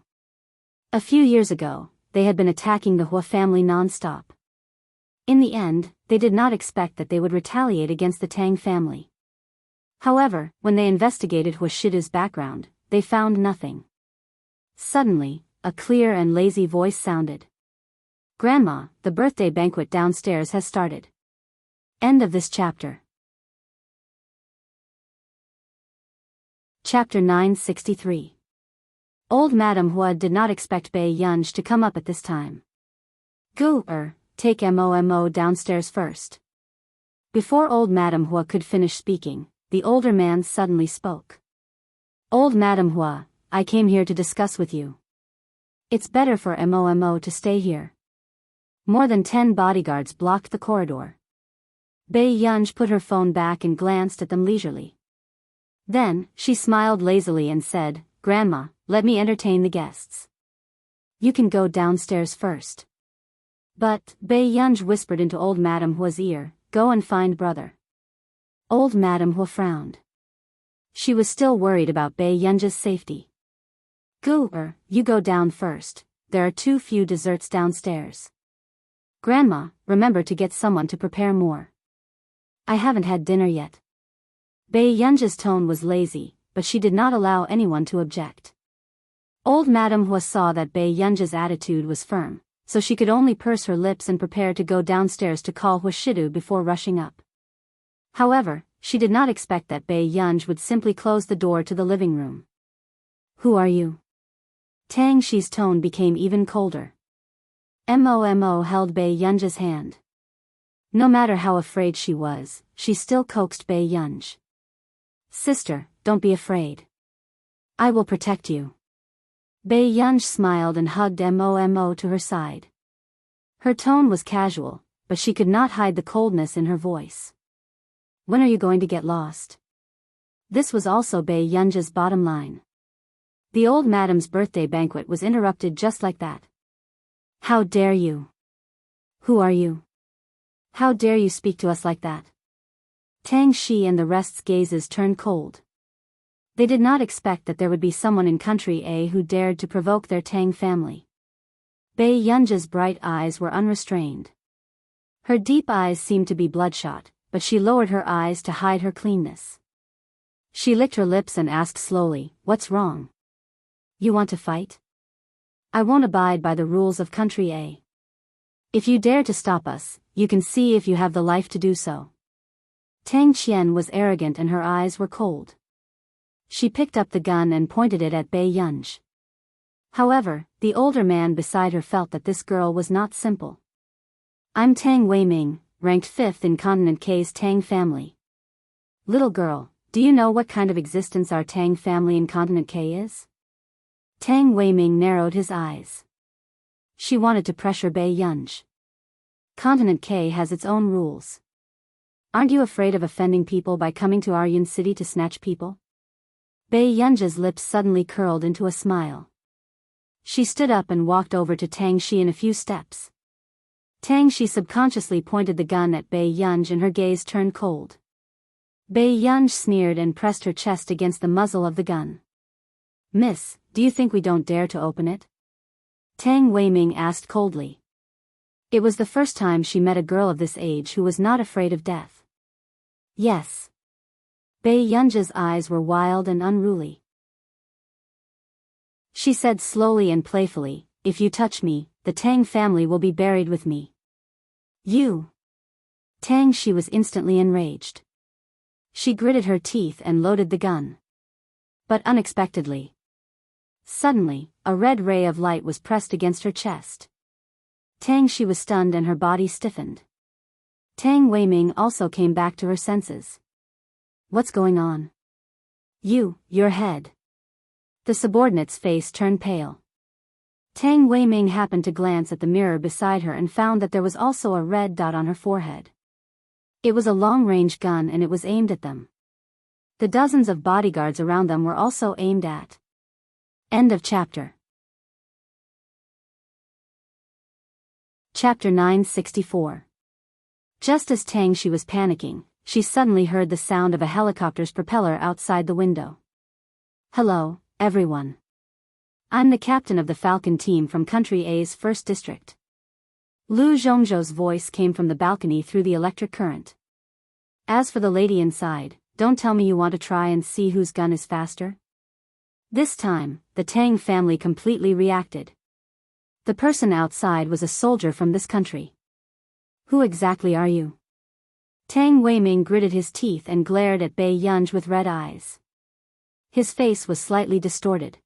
A few years ago, they had been attacking the Hua family non-stop. In the end, they did not expect that they would retaliate against the Tang family. However, when they investigated Hua Shidu's background, they found nothing. Suddenly, a clear and lazy voice sounded. Grandma, the birthday banquet downstairs has started. End of this chapter. Chapter 963. Old Madam Hua did not expect Bai Yunj to come up at this time. Go, take Mo downstairs first. Before old Madam Hua could finish speaking, the older man suddenly spoke. Old Madam Hua, I came here to discuss with you. It's better for Mo to stay here. More than 10 bodyguards blocked the corridor. Bai Yunj put her phone back and glanced at them leisurely. Then, she smiled lazily and said, Grandma, let me entertain the guests. You can go downstairs first. But, Bai Yunj whispered into old Madam Hua's ear, go and find brother. Old Madam Hua frowned. She was still worried about Bai Yunj's safety. Go, you go down first, there are too few desserts downstairs. Grandma, remember to get someone to prepare more. I haven't had dinner yet. Bai Yunj's tone was lazy, but she did not allow anyone to object. Old Madam Hua saw that Bai Yunj's attitude was firm, so she could only purse her lips and prepare to go downstairs to call Hua Shidu before rushing up. However, she did not expect that Bai Yunj would simply close the door to the living room. Who are you? Tang Shi's tone became even colder. Mo held Bai Yunj's hand. No matter how afraid she was, she still coaxed Bai Yunj. Sister, don't be afraid. I will protect you. Bai Yunj smiled and hugged Mo to her side. Her tone was casual, but she could not hide the coldness in her voice. When are you going to get lost? This was also Bai Yunj's bottom line. The old madam's birthday banquet was interrupted just like that. How dare you? Who are you? How dare you speak to us like that? Tang Shi and the rest's gazes turned cold. They did not expect that there would be someone in Country A who dared to provoke their Tang family. Bai Yunj's bright eyes were unrestrained. Her deep eyes seemed to be bloodshot, but she lowered her eyes to hide her cleanness. She licked her lips and asked slowly, what's wrong? You want to fight? I won't abide by the rules of Country A. If you dare to stop us, you can see if you have the life to do so. Tang Qian was arrogant and her eyes were cold. She picked up the gun and pointed it at Bai Yunj. However, the older man beside her felt that this girl was not simple. I'm Tang Weiming, ranked 5th in Continent K's Tang family. Little girl, do you know what kind of existence our Tang family in Continent K is? Tang Weiming narrowed his eyes. She wanted to pressure Bai Yunj. Continent K has its own rules. Aren't you afraid of offending people by coming to Aryun City to snatch people? Bai Yunj's lips suddenly curled into a smile. She stood up and walked over to Tang Shi in a few steps. Tang Shi subconsciously pointed the gun at Bai Yunj and her gaze turned cold. Bai Yunj sneered and pressed her chest against the muzzle of the gun. Miss, do you think we don't dare to open it? Tang Weiming asked coldly. It was the first time she met a girl of this age who was not afraid of death. Yes. Bei Yunja's eyes were wild and unruly. She said slowly and playfully, "If you touch me, the Tang family will be buried with me." "You!" Tang, she was instantly enraged. She gritted her teeth and loaded the gun. But unexpectedly, suddenly, a red ray of light was pressed against her chest. Tang, she was stunned and her body stiffened. Tang Weiming also came back to her senses. "What's going on?" Your head." The subordinate's face turned pale. Tang Weiming happened to glance at the mirror beside her and found that there was also a red dot on her forehead. It was a long-range gun and it was aimed at them. The dozens of bodyguards around them were also aimed at. End of chapter. Chapter 964. Just as Tang, she was panicking, she suddenly heard the sound of a helicopter's propeller outside the window. "Hello, everyone. I'm the captain of the Falcon team from Country A's 1st District." Lu Zhongzhou's voice came from the balcony through the electric current. "As for the lady inside, don't tell me you want to try and see whose gun is faster?" This time, the Tang family completely reacted. The person outside was a soldier from this country. "Who exactly are you?" Tang Weiming gritted his teeth and glared at Bei Yunj with red eyes. His face was slightly distorted.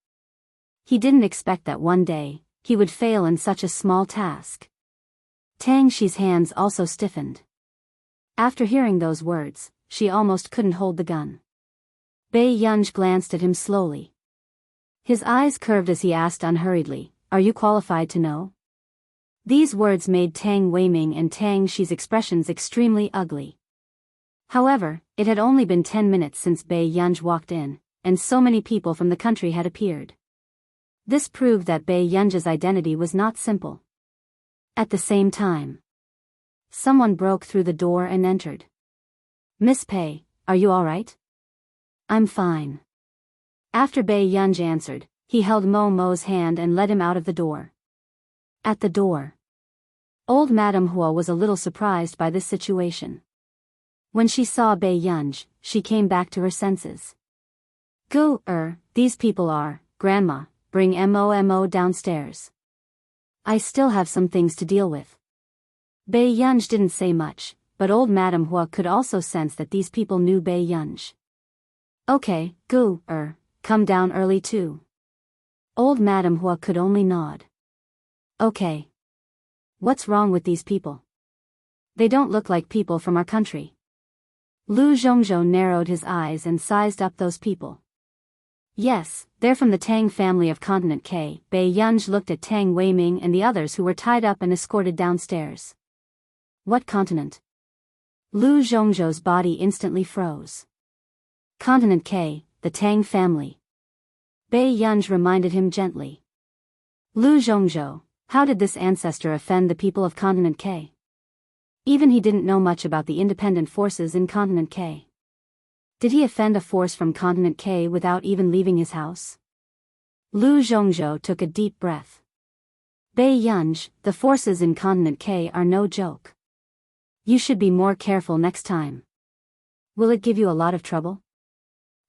He didn't expect that one day, he would fail in such a small task. Tang Shi's hands also stiffened. After hearing those words, she almost couldn't hold the gun. Bei Yunj glanced at him slowly. His eyes curved as he asked unhurriedly, "Are you qualified to know?" These words made Tang Weiming and Tang Shi's expressions extremely ugly. However, it had only been 10 minutes since Bei Yunj walked in, and so many people from the country had appeared. This proved that Bei Yunj's identity was not simple. At the same time, someone broke through the door and entered. "Miss Pei, are you all right?" "I'm fine." After Bei Yunj answered, he held Mo's hand and led him out of the door. At the door, old Madame Hua was a little surprised by this situation. When she saw Bei Yunj, she came back to her senses. These people are, Grandma, bring Mo downstairs. I still have some things to deal with." Bei Yunj didn't say much, but old Madame Hua could also sense that these people knew Bei Yunj. "Okay, come down early too." Old Madame Hua could only nod. "Okay. What's wrong with these people? They don't look like people from our country." Lu Zhongzhou narrowed his eyes and sized up those people. "Yes, they're from the Tang family of Continent K." Bei Yunj looked at Tang Weiming and the others who were tied up and escorted downstairs. "What continent?" Lu Zhongzhou's body instantly froze. "Continent K, the Tang family." Bei Yunj reminded him gently. "Lu Zhongzhou, how did this ancestor offend the people of Continent K?" Even he didn't know much about the independent forces in Continent K. Did he offend a force from Continent K without even leaving his house? Lu Zhongzhou took a deep breath. "Bei Yunj, the forces in Continent K are no joke. You should be more careful next time." "Will it give you a lot of trouble?"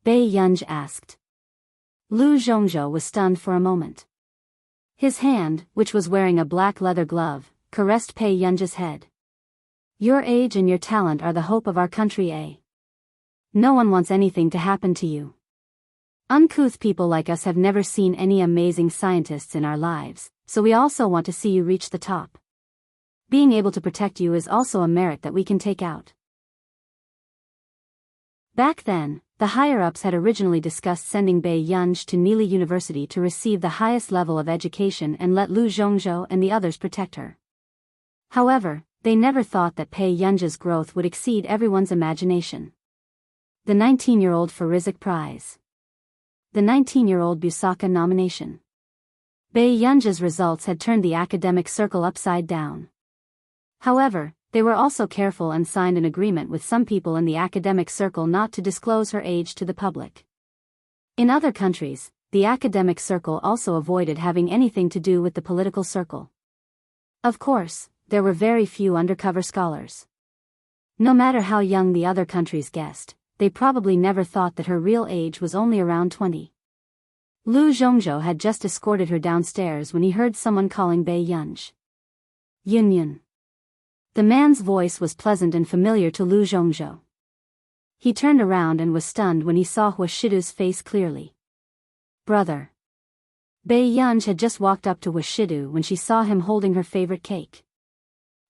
Bei Yunj asked. Lu Zhongzhou was stunned for a moment. His hand, which was wearing a black leather glove, caressed Bei Yunj's head. "Your age and your talent are the hope of our country, eh? No one wants anything to happen to you. Uncouth people like us have never seen any amazing scientists in our lives, so we also want to see you reach the top. Being able to protect you is also a merit that we can take out." Back then, the higher-ups had originally discussed sending Bei Yunj to Nili University to receive the highest level of education and let Lu Zhongzhou and the others protect her. However, they never thought that Bei Yunj's growth would exceed everyone's imagination. The 19-year-old Farizik Prize. The 19-year-old Busaka nomination. Bei Yunj's results had turned the academic circle upside down. However, they were also careful and signed an agreement with some people in the academic circle not to disclose her age to the public. In other countries, the academic circle also avoided having anything to do with the political circle. Of course, there were very few undercover scholars. No matter how young the other countries guessed, they probably never thought that her real age was only around 20. Lu Zhongzhou had just escorted her downstairs when he heard someone calling Bei Yunj. Yun. The man's voice was pleasant and familiar to Lu Zhongzhou. He turned around and was stunned when he saw Hua Shidu's face clearly. Brother. Bei Yunj had just walked up to Hua Shidu when she saw him holding her favorite cake.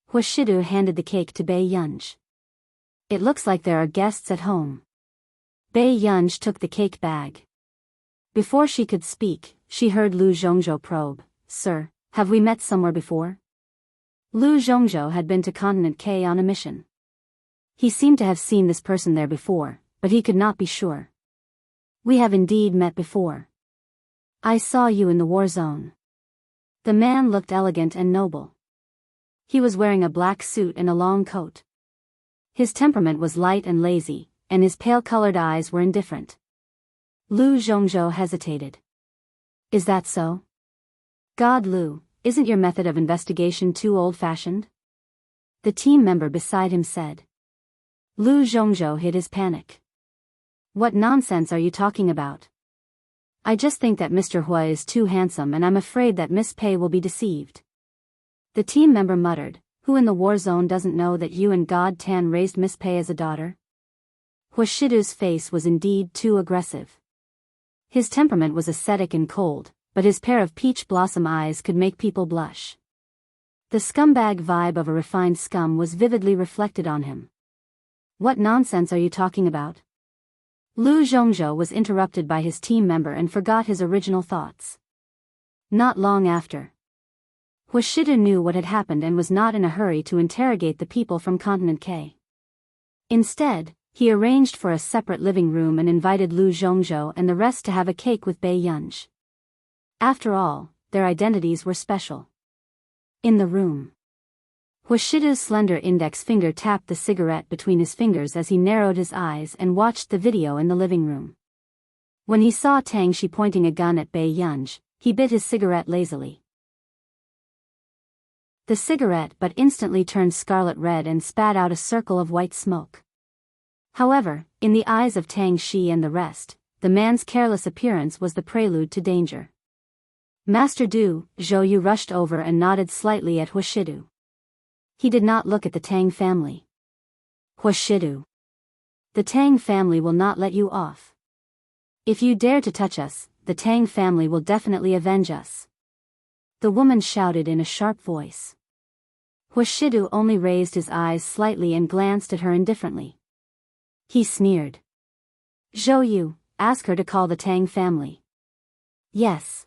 Hua Shidu handed the cake to Bei Yunj. It looks like there are guests at home. Bei Yunj took the cake bag. Before she could speak, she heard Lu Zhongzhou probe, Sir, have we met somewhere before? Lu Zhongzhou had been to Continent K on a mission. He seemed to have seen this person there before, but he could not be sure. We have indeed met before. I saw you in the war zone. The man looked elegant and noble. He was wearing a black suit and a long coat. His temperament was light and lazy, and his pale-colored eyes were indifferent. Lu Zhongzhou hesitated. Is that so? God Lu, isn't your method of investigation too old-fashioned? The team member beside him said. Lu Zhongzhou hid his panic. What nonsense are you talking about? I just think that Mr. Hua is too handsome and I'm afraid that Miss Pei will be deceived. The team member muttered, who in the war zone doesn't know that you and God Tan raised Miss Pei as a daughter? Hua Shidu's face was indeed too aggressive. His temperament was ascetic and cold, but his pair of peach blossom eyes could make people blush. The scumbag vibe of a refined scum was vividly reflected on him. What nonsense are you talking about? Lu Zhongzhou was interrupted by his team member and forgot his original thoughts. Not long after. Hua Shidu knew what had happened and was not in a hurry to interrogate the people from Continent K. Instead, he arranged for a separate living room and invited Lu Zhongzhou and the rest to have a cake with Bei Yunj. After all, their identities were special. In the room. Hua Shidu's slender index finger tapped the cigarette between his fingers as he narrowed his eyes and watched the video in the living room. When he saw Tang Shi pointing a gun at Bei Yunj, he bit his cigarette lazily. The cigarette but instantly turned scarlet red and spat out a circle of white smoke. However, in the eyes of Tang Shi and the rest, the man's careless appearance was the prelude to danger. Master Du, Zhou Yu rushed over and nodded slightly at Hua Shidu. He did not look at the Tang family. Hua Shidu. The Tang family will not let you off. If you dare to touch us, the Tang family will definitely avenge us. The woman shouted in a sharp voice. Hua Shidu only raised his eyes slightly and glanced at her indifferently. He sneered. Zhou Yu, ask her to call the Tang family. Yes.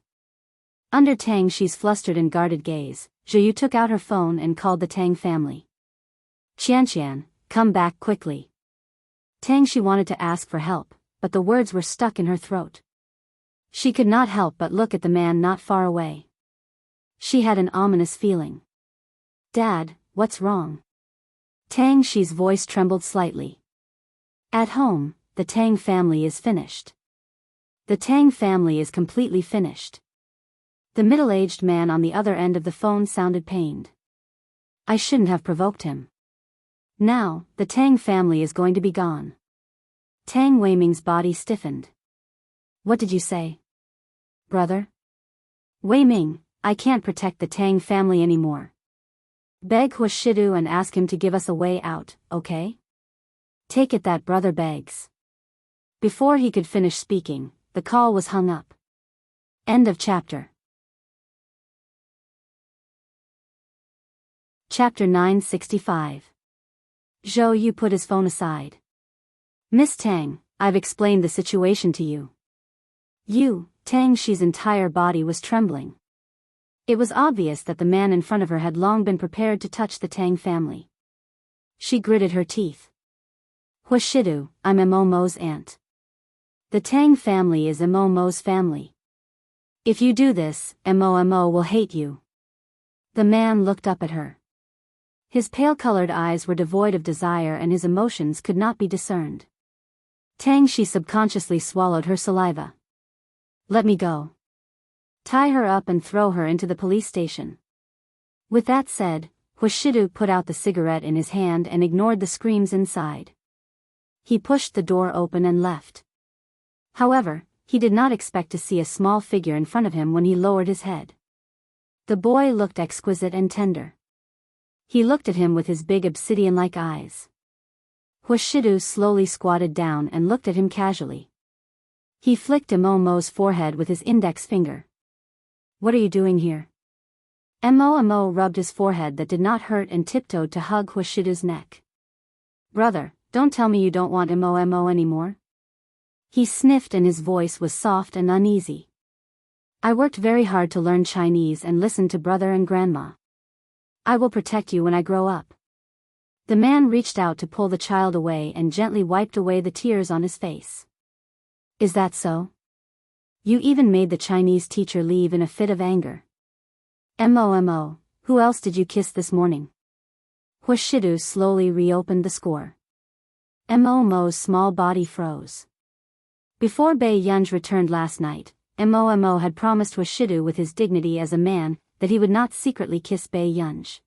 Under Tang Shi's flustered and guarded gaze, Zhou Yu took out her phone and called the Tang family. Qianqian, come back quickly. Tang Shi wanted to ask for help, but the words were stuck in her throat. She could not help but look at the man not far away. She had an ominous feeling. Dad, what's wrong? Tang Shi's voice trembled slightly. At home, the Tang family is finished. The Tang family is completely finished. The middle-aged man on the other end of the phone sounded pained. I shouldn't have provoked him. Now, the Tang family is going to be gone. Tang Weiming's body stiffened. What did you say? Brother? Weiming, I can't protect the Tang family anymore. Beg Hua Shidu and ask him to give us a way out, okay? Take it that brother begs. Before he could finish speaking, the call was hung up. End of chapter. Chapter 965. Zhou Yu put his phone aside. Miss Tang, I've explained the situation to you. Tang Shi's entire body was trembling. It was obvious that the man in front of her had long been prepared to touch the Tang family. She gritted her teeth. Hua Shidu, I'm Mo's aunt. The Tang family is Mo's family. If you do this, Mo will hate you. The man looked up at her. His pale-colored eyes were devoid of desire and his emotions could not be discerned. Tang Shi subconsciously swallowed her saliva. Let me go. Tie her up and throw her into the police station. With that said, Hoshidu put out the cigarette in his hand and ignored the screams inside. He pushed the door open and left. However, he did not expect to see a small figure in front of him when he lowered his head. The boy looked exquisite and tender. He looked at him with his big obsidian-like eyes. Hoshidu slowly squatted down and looked at him casually. He flicked Momo's forehead with his index finger. "What are you doing here?" Mo rubbed his forehead that did not hurt and tiptoed to hug Hoshidu's neck. "Brother, don't tell me you don't want Mo anymore." He sniffed and his voice was soft and uneasy. "I worked very hard to learn Chinese and listen to brother and grandma. I will protect you when I grow up." The man reached out to pull the child away and gently wiped away the tears on his face. "Is that so? You even made the Chinese teacher leave in a fit of anger. Mo, who else did you kiss this morning?" Hoshidu slowly reopened the score. Mo's small body froze. Before Bei Yunj returned last night, Mo had promised Hoshidu with his dignity as a man that he would not secretly kiss Bei Yunj.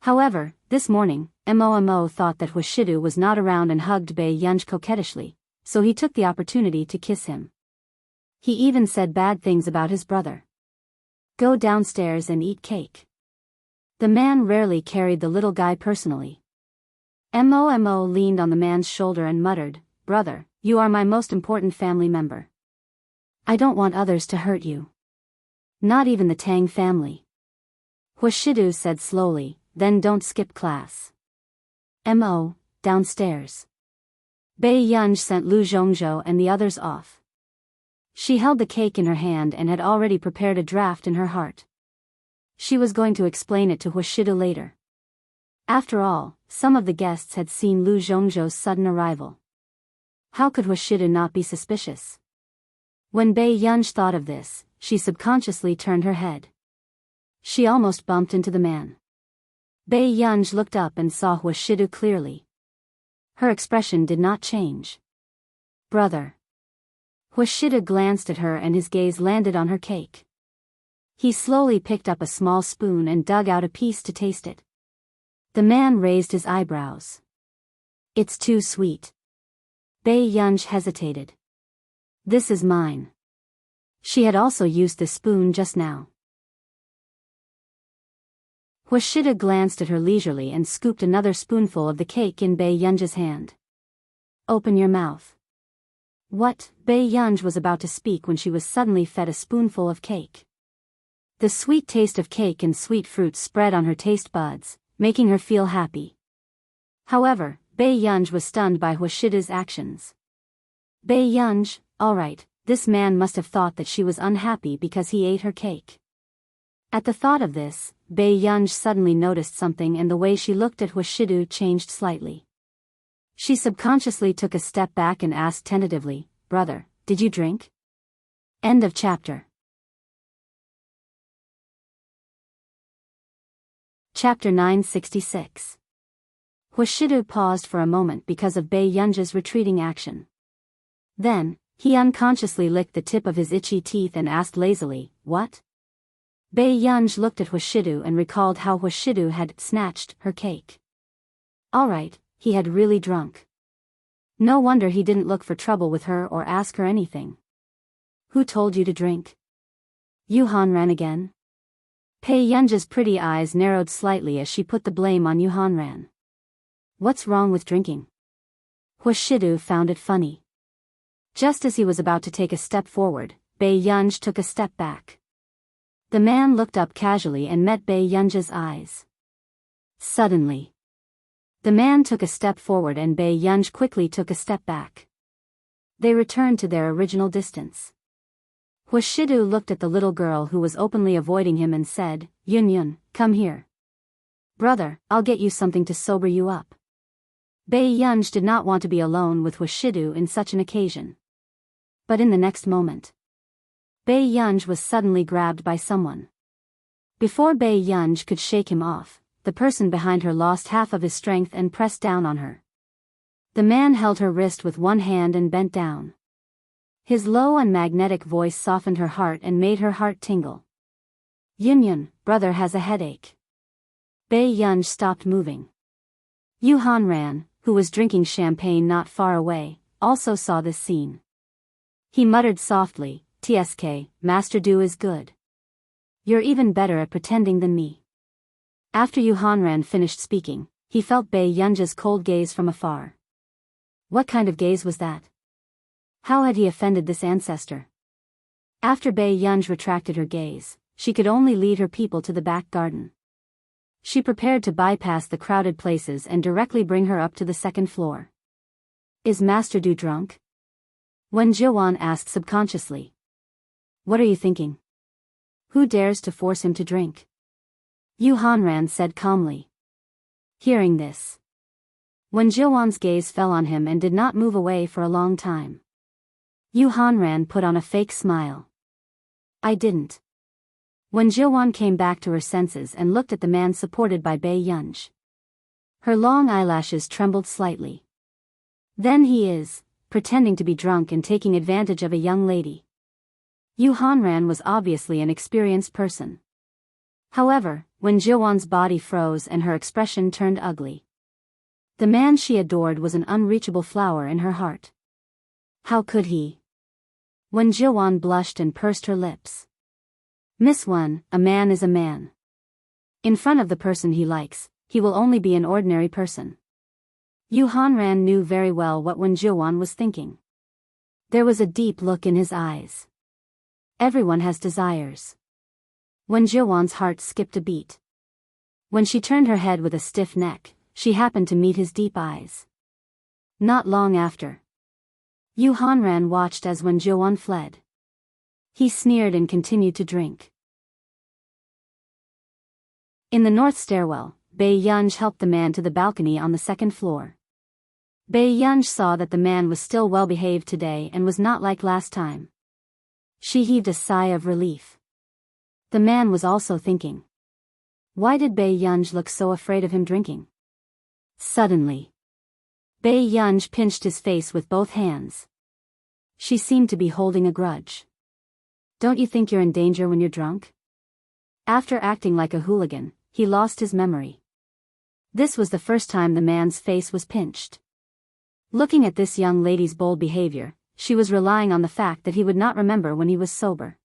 However, this morning, Mo thought that Hoshidu was not around and hugged Bei Yunj coquettishly, so he took the opportunity to kiss him. He even said bad things about his brother. "Go downstairs and eat cake." The man rarely carried the little guy personally. Mo leaned on the man's shoulder and muttered, "Brother, you are my most important family member. I don't want others to hurt you. Not even the Tang family." Hoshidu said slowly, "Then don't skip class." Mo, downstairs." Bei Yunj sent Lu Zhongzhou and the others off. She held the cake in her hand and had already prepared a draft in her heart. She was going to explain it to Hoshidu later. After all, some of the guests had seen Lu Zhongzhou's sudden arrival. How could Hoshidu not be suspicious? When Bei Yunj thought of this, she subconsciously turned her head. She almost bumped into the man. Bei Yunj looked up and saw Hoshidu clearly. Her expression did not change. "Brother." Hoshidu glanced at her and his gaze landed on her cake. He slowly picked up a small spoon and dug out a piece to taste it. The man raised his eyebrows. "It's too sweet." Bei Yunj hesitated. "This is mine." She had also used the spoon just now. Hoshidu glanced at her leisurely and scooped another spoonful of the cake in Bei Yunj's hand. "Open your mouth." What? Bei Yunj was about to speak when she was suddenly fed a spoonful of cake. The sweet taste of cake and sweet fruit spread on her taste buds, making her feel happy. However, Bei Yunj was stunned by Hoshidu's actions. Bei Yunj, alright, this man must have thought that she was unhappy because he ate her cake. At the thought of this, Bei Yunj suddenly noticed something and the way she looked at Hoshidu changed slightly. She subconsciously took a step back and asked tentatively, "Brother, did you drink?" End of chapter. Chapter 966. Hoshidu paused for a moment because of Bei Yunj's retreating action. Then, he unconsciously licked the tip of his itchy teeth and asked lazily, "What?" Bei Yunj looked at Hoshidu and recalled how Hoshidu had snatched her cake. Alright, he had really drunk. No wonder he didn't look for trouble with her or ask her anything. "Who told you to drink?" Yuhan ran again. Bei Yunj's pretty eyes narrowed slightly as she put the blame on Yuhan Ran. "What's wrong with drinking?" Hoshidu found it funny. Just as he was about to take a step forward, Bei Yunj took a step back. The man looked up casually and met Bei Yunj's eyes. Suddenly, the man took a step forward and Bei Yunj quickly took a step back. They returned to their original distance. Hoshidu looked at the little girl who was openly avoiding him and said, "Yun, come here. Brother, I'll get you something to sober you up." Bei Yunj did not want to be alone with Hoshidu in such an occasion. But in the next moment, Bei Yunj was suddenly grabbed by someone. Before Bei Yunj could shake him off, the person behind her lost half of his strength and pressed down on her. The man held her wrist with one hand and bent down. His low and magnetic voice softened her heart and made her heart tingle. "Yun, brother has a headache." Bei Yunj stopped moving. Yu Hanran, who was drinking champagne not far away, also saw this scene. He muttered softly, "Tsk, Master Du is good. You're even better at pretending than me." After Yu Hanran finished speaking, he felt Bei Yunj's cold gaze from afar. What kind of gaze was that? How had he offended this ancestor? After Bei Yunj retracted her gaze, she could only lead her people to the back garden. She prepared to bypass the crowded places and directly bring her up to the second floor. Is Master Du drunk? Wen Zhiwan asked subconsciously. What are you thinking? Who dares to force him to drink? Yu Hanran said calmly. Hearing this, Wen Zhiwan's gaze fell on him and did not move away for a long time. Yu Hanran put on a fake smile. I didn't. When Zhiwan came back to her senses and looked at the man supported by Bei Yunj, her long eyelashes trembled slightly. Then he is pretending to be drunk and taking advantage of a young lady. Yu Hanran was obviously an experienced person. However, when Zhiwan's body froze and her expression turned ugly, the man she adored was an unreachable flower in her heart. How could he? When Zhiwan blushed and pursed her lips. Miss Wen, a man is a man. In front of the person he likes, he will only be an ordinary person. Yu Hanran knew very well what Wen Zhiwan was thinking. There was a deep look in his eyes. Everyone has desires. Wen Zhiwan's heart skipped a beat. When she turned her head with a stiff neck, she happened to meet his deep eyes. Not long after, Yu Hanran watched as Wen Zhiwan fled. He sneered and continued to drink. In the north stairwell, Bei Yunj helped the man to the balcony on the second floor. Bei Yunj saw that the man was still well behaved today and was not like last time. She heaved a sigh of relief. The man was also thinking. Why did Bei Yunj look so afraid of him drinking? Suddenly, Bei Yunj pinched his face with both hands. She seemed to be holding a grudge. Don't you think you're in danger when you're drunk? After acting like a hooligan, he lost his memory. This was the first time the man's face was pinched. Looking at this young lady's bold behavior, she was relying on the fact that he would not remember when he was sober.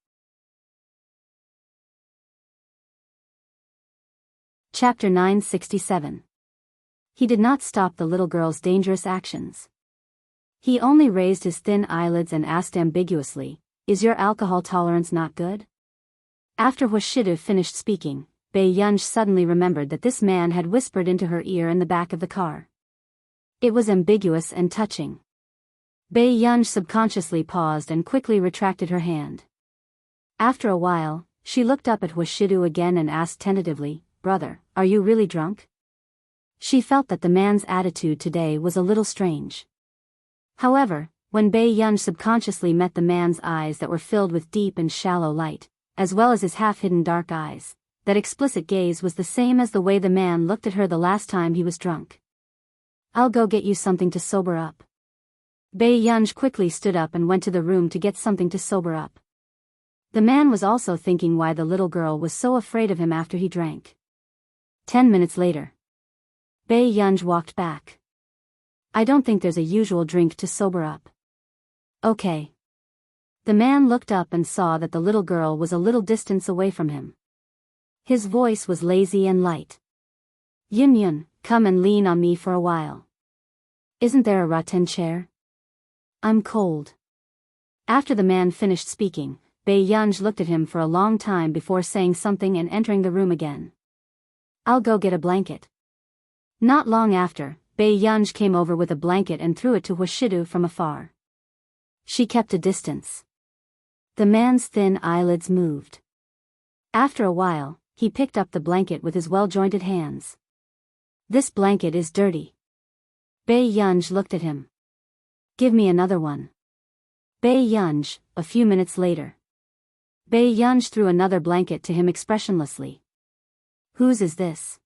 Chapter 967. He did not stop the little girl's dangerous actions. He only raised his thin eyelids and asked ambiguously, "Is your alcohol tolerance not good?" After Huashidu finished speaking, Bei Yunj suddenly remembered that this man had whispered into her ear in the back of the car. It was ambiguous and touching. Bei Yunj subconsciously paused and quickly retracted her hand. After a while, she looked up at Huashidu again and asked tentatively, "Brother, are you really drunk?" She felt that the man's attitude today was a little strange. However, when Bei Yunj subconsciously met the man's eyes that were filled with deep and shallow light, as well as his half-hidden dark eyes, that explicit gaze was the same as the way the man looked at her the last time he was drunk. "I'll go get you something to sober up." Bei Yunj quickly stood up and went to the room to get something to sober up. The man was also thinking why the little girl was so afraid of him after he drank. 10 minutes later, Bei Yunj walked back. "I don't think there's a usual drink to sober up." "Okay." The man looked up and saw that the little girl was a little distance away from him. His voice was lazy and light. "Yun Yun, come and lean on me for a while. Isn't there a rattan chair? I'm cold." After the man finished speaking, Bei Yunj looked at him for a long time before saying something and entering the room again. "I'll go get a blanket." Not long after, Bei Yunj came over with a blanket and threw it to Huashidu from afar. She kept a distance. The man's thin eyelids moved. After a while, he picked up the blanket with his well-jointed hands. "This blanket is dirty." Bei Yunj looked at him. "Give me another one." Bei Yunj, a few minutes later. Bei Yunj threw another blanket to him expressionlessly. "Whose is this?"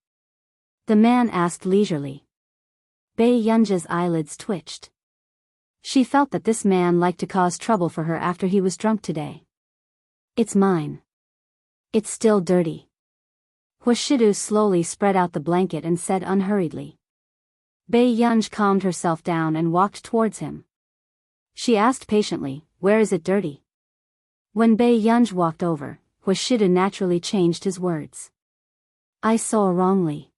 the man asked leisurely. Bei Yunj's eyelids twitched. She felt that this man liked to cause trouble for her after he was drunk today. "It's mine. It's still dirty." Huashidu slowly spread out the blanket and said unhurriedly. Bei Yunj calmed herself down and walked towards him. She asked patiently, "Where is it dirty?" When Bei Yunj walked over, Huashidu naturally changed his words. "I saw wrongly."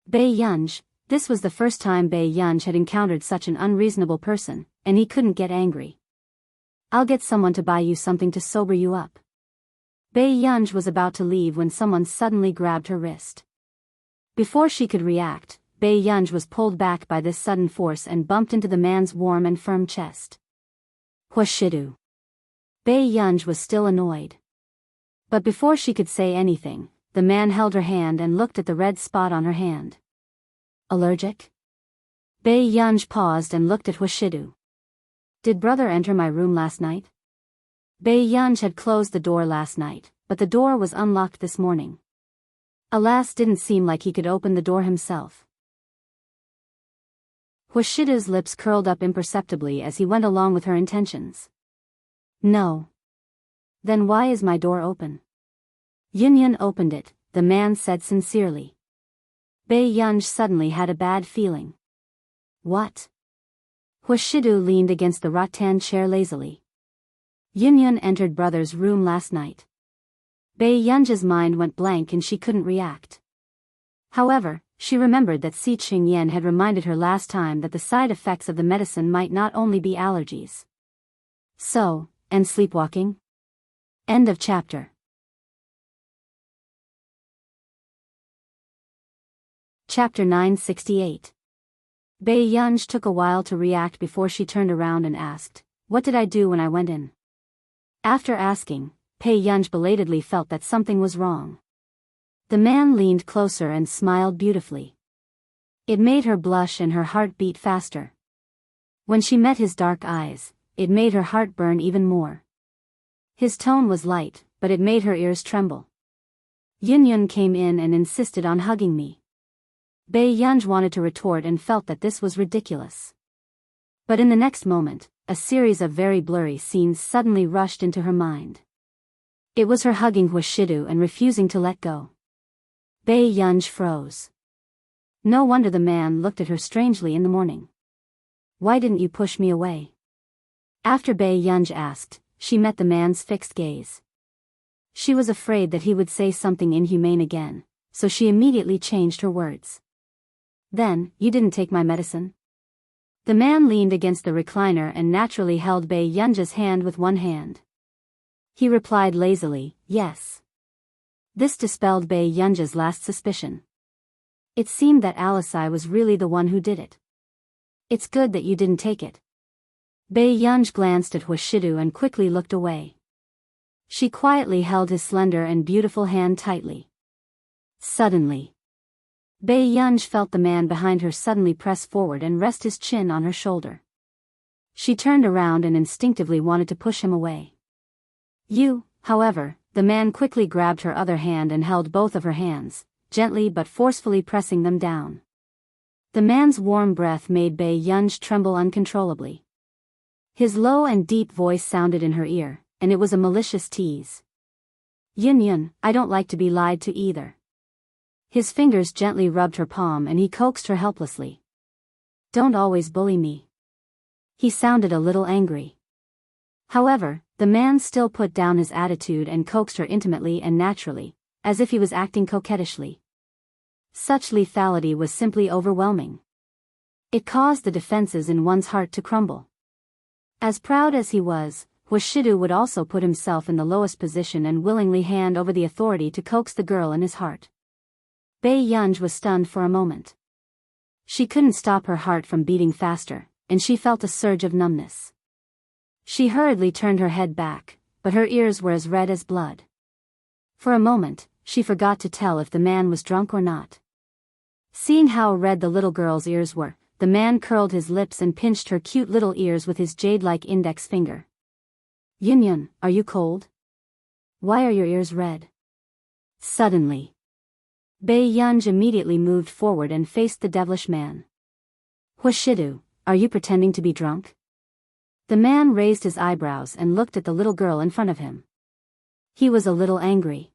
Bei Yunj, this was the first time Bei Yunj had encountered such an unreasonable person, and he couldn't get angry. "I'll get someone to buy you something to sober you up." Bei Yunj was about to leave when someone suddenly grabbed her wrist. Before she could react, Bei Yunj was pulled back by this sudden force and bumped into the man's warm and firm chest. Huashidu. Bei Yunj was still annoyed. But before she could say anything, the man held her hand and looked at the red spot on her hand. "Allergic?" Bei Yunj paused and looked at Huashidu. "Did brother enter my room last night?" Bei Yunj had closed the door last night, but the door was unlocked this morning. Alas, didn't seem like he could open the door himself. Huashidu's lips curled up imperceptibly as he went along with her intentions. "No." "Then why is my door open?" "Yunyun opened it," the man said sincerely. Bei Yunj suddenly had a bad feeling. "What?" Huashidu leaned against the rattan chair lazily. "Yunyun entered brother's room last night." Bei Yunj's mind went blank and she couldn't react. However, she remembered that Si Qingyan had reminded her last time that the side effects of the medicine might not only be allergies. So, and sleepwalking? End of chapter. Chapter 968. Bei Yunj took a while to react before she turned around and asked, "What did I do when I went in?" After asking, Bei Yunj belatedly felt that something was wrong. The man leaned closer and smiled beautifully. It made her blush and her heart beat faster. When she met his dark eyes, it made her heart burn even more. His tone was light, but it made her ears tremble. "Yunyun came in and insisted on hugging me." Bei Yunj wanted to retort and felt that this was ridiculous. But in the next moment, a series of very blurry scenes suddenly rushed into her mind. It was her hugging Huashidu and refusing to let go. Bei Yunj froze. No wonder the man looked at her strangely in the morning. "Why didn't you push me away?" After Bei Yunj asked, she met the man's fixed gaze. She was afraid that he would say something inhumane again, so she immediately changed her words. "Then, you didn't take my medicine?" The man leaned against the recliner and naturally held Bei Yunj's hand with one hand. He replied lazily, "Yes." This dispelled Bei Yunj's last suspicion. It seemed that Alisai was really the one who did it. "It's good that you didn't take it." Bei Yunj glanced at Huashidu and quickly looked away. She quietly held his slender and beautiful hand tightly. Suddenly, Bei Yunj felt the man behind her suddenly press forward and rest his chin on her shoulder. She turned around and instinctively wanted to push him away. However, the man quickly grabbed her other hand and held both of her hands, gently but forcefully pressing them down. The man's warm breath made Bei Yunj tremble uncontrollably. His low and deep voice sounded in her ear, and it was a malicious tease. "Yunyun, I don't like to be lied to either." His fingers gently rubbed her palm and he coaxed her helplessly. "Don't always bully me." He sounded a little angry. However, the man still put down his attitude and coaxed her intimately and naturally, as if he was acting coquettishly. Such lethality was simply overwhelming. It caused the defenses in one's heart to crumble. As proud as he was, Huashidu would also put himself in the lowest position and willingly hand over the authority to coax the girl in his heart. Bei Yunj was stunned for a moment. She couldn't stop her heart from beating faster, and she felt a surge of numbness. She hurriedly turned her head back, but her ears were as red as blood. For a moment, she forgot to tell if the man was drunk or not. Seeing how red the little girl's ears were, the man curled his lips and pinched her cute little ears with his jade-like index finger. "Yunyun, are you cold? Why are your ears red?" Suddenly, Bei Yunj immediately moved forward and faced the devilish man. "Huashidu, are you pretending to be drunk?" The man raised his eyebrows and looked at the little girl in front of him. He was a little angry.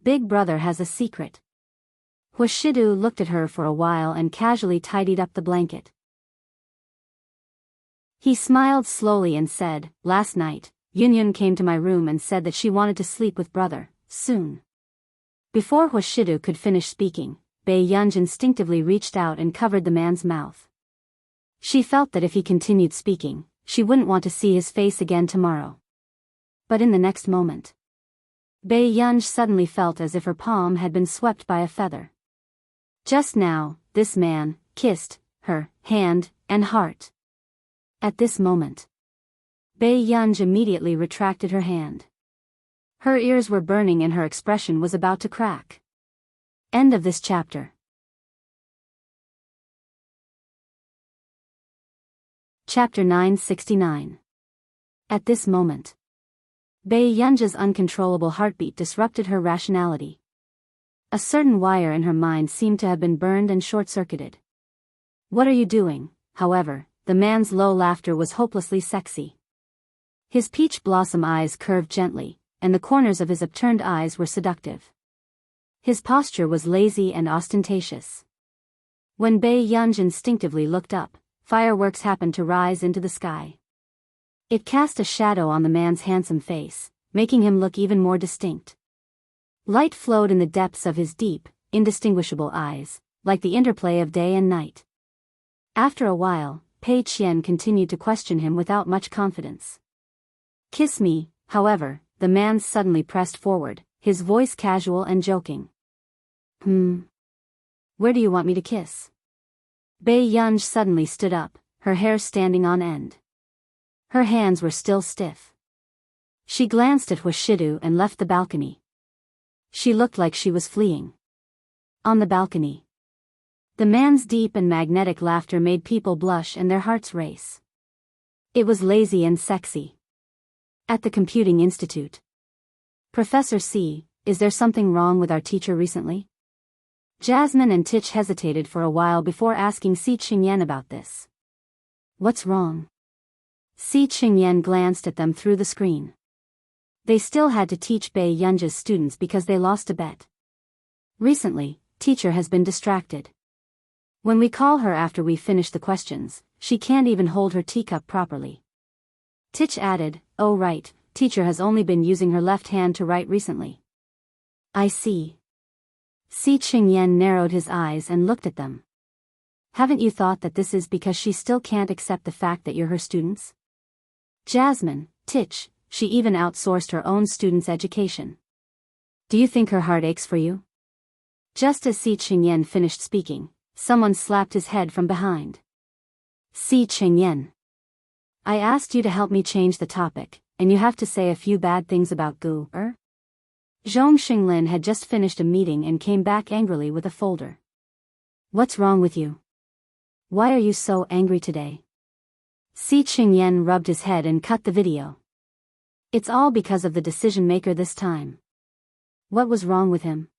Big brother has a secret. Hushidu looked at her for a while and casually tidied up the blanket. He smiled slowly and said, "Last night, Yunyun came to my room and said that she wanted to sleep with brother, soon." Before Hushidu could finish speaking, Bei Yunj instinctively reached out and covered the man's mouth. She felt that if he continued speaking, she wouldn't want to see his face again tomorrow. But in the next moment, Bei Yunj suddenly felt as if her palm had been swept by a feather. Just now, this man kissed her hand and heart. At this moment, Bei Yunj immediately retracted her hand. Her ears were burning and her expression was about to crack. End of this chapter. Chapter 969. At this moment, Bei Yunja's uncontrollable heartbeat disrupted her rationality. A certain wire in her mind seemed to have been burned and short-circuited. "What are you doing?" However, the man's low laughter was hopelessly sexy. His peach blossom eyes curved gently, and the corners of his upturned eyes were seductive. His posture was lazy and ostentatious. When Bei Yunj instinctively looked up, fireworks happened to rise into the sky. It cast a shadow on the man's handsome face, making him look even more distinct. Light flowed in the depths of his deep, indistinguishable eyes, like the interplay of day and night. After a while, Pei Qian continued to question him without much confidence. "Kiss me," however, the man suddenly pressed forward, his voice casual and joking. Where do you want me to kiss?" Bei Yunj suddenly stood up, her hair standing on end. Her hands were still stiff. She glanced at Hushidu and left the balcony. She looked like she was fleeing. On the balcony, the man's deep and magnetic laughter made people blush and their hearts race. It was lazy and sexy. At the Computing Institute. "Professor C, is there something wrong with our teacher recently?" Jasmine and Tich hesitated for a while before asking Si Qingyan about this. "What's wrong?" Si Qingyan glanced at them through the screen. They still had to teach Bei Yunja's students because they lost a bet. "Recently, teacher has been distracted. When we call her after we finish the questions, she can't even hold her teacup properly." Tich added, "Oh right, teacher has only been using her left hand to write recently." "I see." Si Qingyan narrowed his eyes and looked at them. "Haven't you thought that this is because she still can't accept the fact that you're her students?" Jasmine, Tich, she even outsourced her own students' education. "Do you think her heart aches for you?" Just as Si Qingyan finished speaking, someone slapped his head from behind. "Si Qingyan, I asked you to help me change the topic, and you have to say a few bad things about Gu, Zhong Xinglin had just finished a meeting and came back angrily with a folder. "What's wrong with you? Why are you so angry today?" Si Qingyan rubbed his head and cut the video. "It's all because of the decision maker this time." "What was wrong with him?"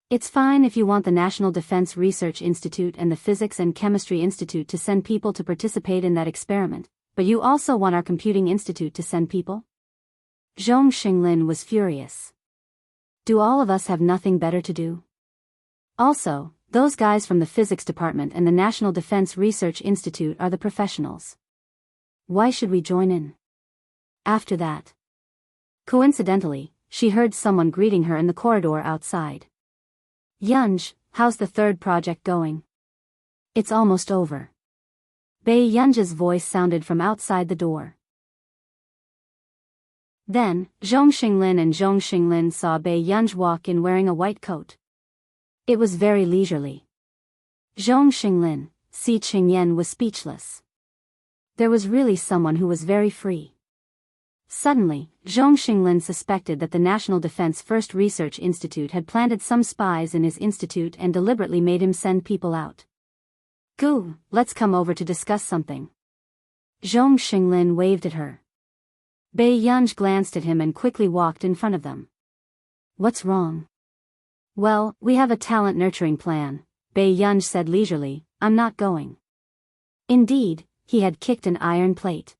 "It's fine if you want the National Defense Research Institute and the Physics and Chemistry Institute to send people to participate in that experiment, but you also want our Computing Institute to send people?" Zhong Xinglin was furious. "Do all of us have nothing better to do? Also, those guys from the Physics Department and the National Defense Research Institute are the professionals. Why should we join in?" After that, coincidentally, she heard someone greeting her in the corridor outside. "Yunj, how's the third project going?" "It's almost over." Bei Yunja's voice sounded from outside the door. Then, Zhong Xinglin and Zhong Xinglin saw Bei Yunj walk in wearing a white coat. It was very leisurely. Zhong Xinglin, Si Qingyan was speechless. There was really someone who was very free. Suddenly, Zhong Xinglin suspected that the National Defense First Research Institute had planted some spies in his institute and deliberately made him send people out. "Gu, let's come over to discuss something." Zhong Xinglin waved at her. Bei Yunj glanced at him and quickly walked in front of them. "What's wrong?" "Well, we have a talent nurturing plan," Bei Yunj said leisurely. "I'm not going." Indeed, he had kicked an iron plate.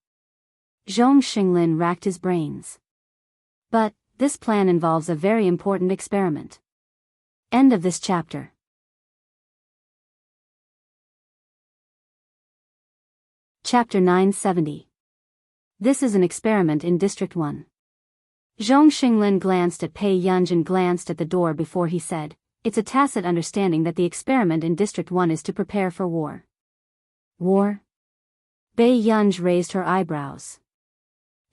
Zhong Xinglin racked his brains. "But, this plan involves a very important experiment. End of this chapter. Chapter 970. This is an experiment in District 1. Zhong Xinglin glanced at Pei Yunj and glanced at the door before he said, "It's a tacit understanding that the experiment in District 1 is to prepare for war." War? Pei Yunj raised her eyebrows.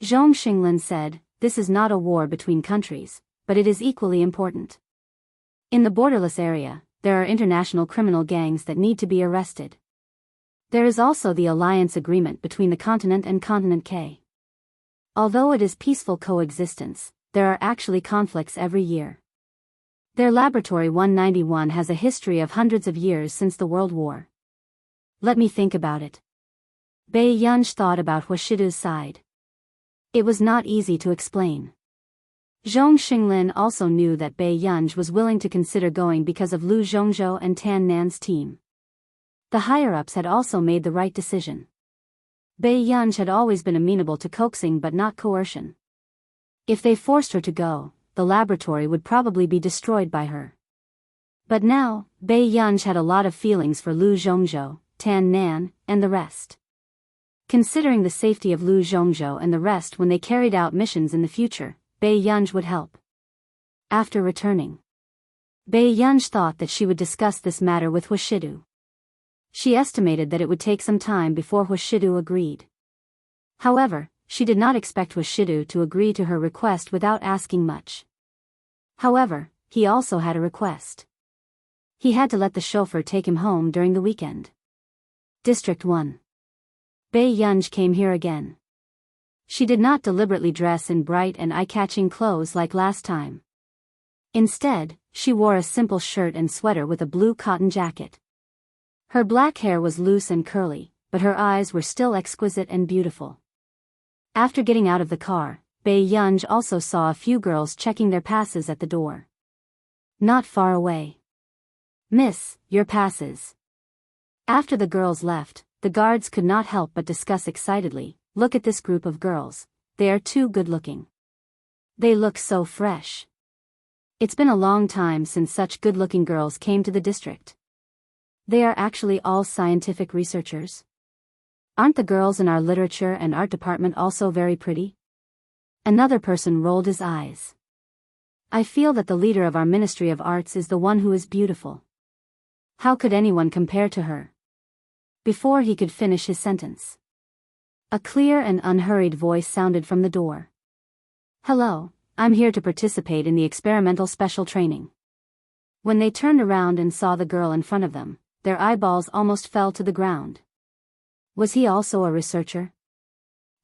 Zhong Xinglin said, "This is not a war between countries, but it is equally important. In the borderless area, there are international criminal gangs that need to be arrested. There is also the alliance agreement between the continent and Continent K. Although it is peaceful coexistence, there are actually conflicts every year. Their Laboratory 191 has a history of hundreds of years since the World War." "Let me think about it." Pei Yunj thought about Huashidu's side. It was not easy to explain. Zhong Xinglin also knew that Pei Yunj was willing to consider going because of Lu Zhongzhou and Tan Nan's team. The higher-ups had also made the right decision. Pei Yunj had always been amenable to coaxing but not coercion. If they forced her to go, the laboratory would probably be destroyed by her. But now, Pei Yunj had a lot of feelings for Lu Zhongzhou, Tan Nan, and the rest. Considering the safety of Lu Zhongzhou and the rest when they carried out missions in the future, Pei Yunj would help. After returning, Pei Yunj thought that she would discuss this matter with Huashidu. She estimated that it would take some time before Huashidu agreed. However, she did not expect Huashidu to agree to her request without asking much. However, he also had a request. He had to let the chauffeur take him home during the weekend. District 1. Pei Yunj came here again. She did not deliberately dress in bright and eye-catching clothes like last time. Instead, she wore a simple shirt and sweater with a blue cotton jacket. Her black hair was loose and curly, but her eyes were still exquisite and beautiful. After getting out of the car, Pei Yunj also saw a few girls checking their passes at the door. Not far away. "Miss, your passes." After the girls left, the guards could not help but discuss excitedly, "Look at this group of girls, they are too good-looking. They look so fresh. It's been a long time since such good-looking girls came to the district. They are actually all scientific researchers. Aren't the girls in our literature and art department also very pretty?" Another person rolled his eyes. "I feel that the leader of our Ministry of Arts is the one who is beautiful. How could anyone compare to her?" Before he could finish his sentence, a clear and unhurried voice sounded from the door. "Hello, I'm here to participate in the experimental special training." When they turned around and saw the girl in front of them, their eyeballs almost fell to the ground. Was he also a researcher?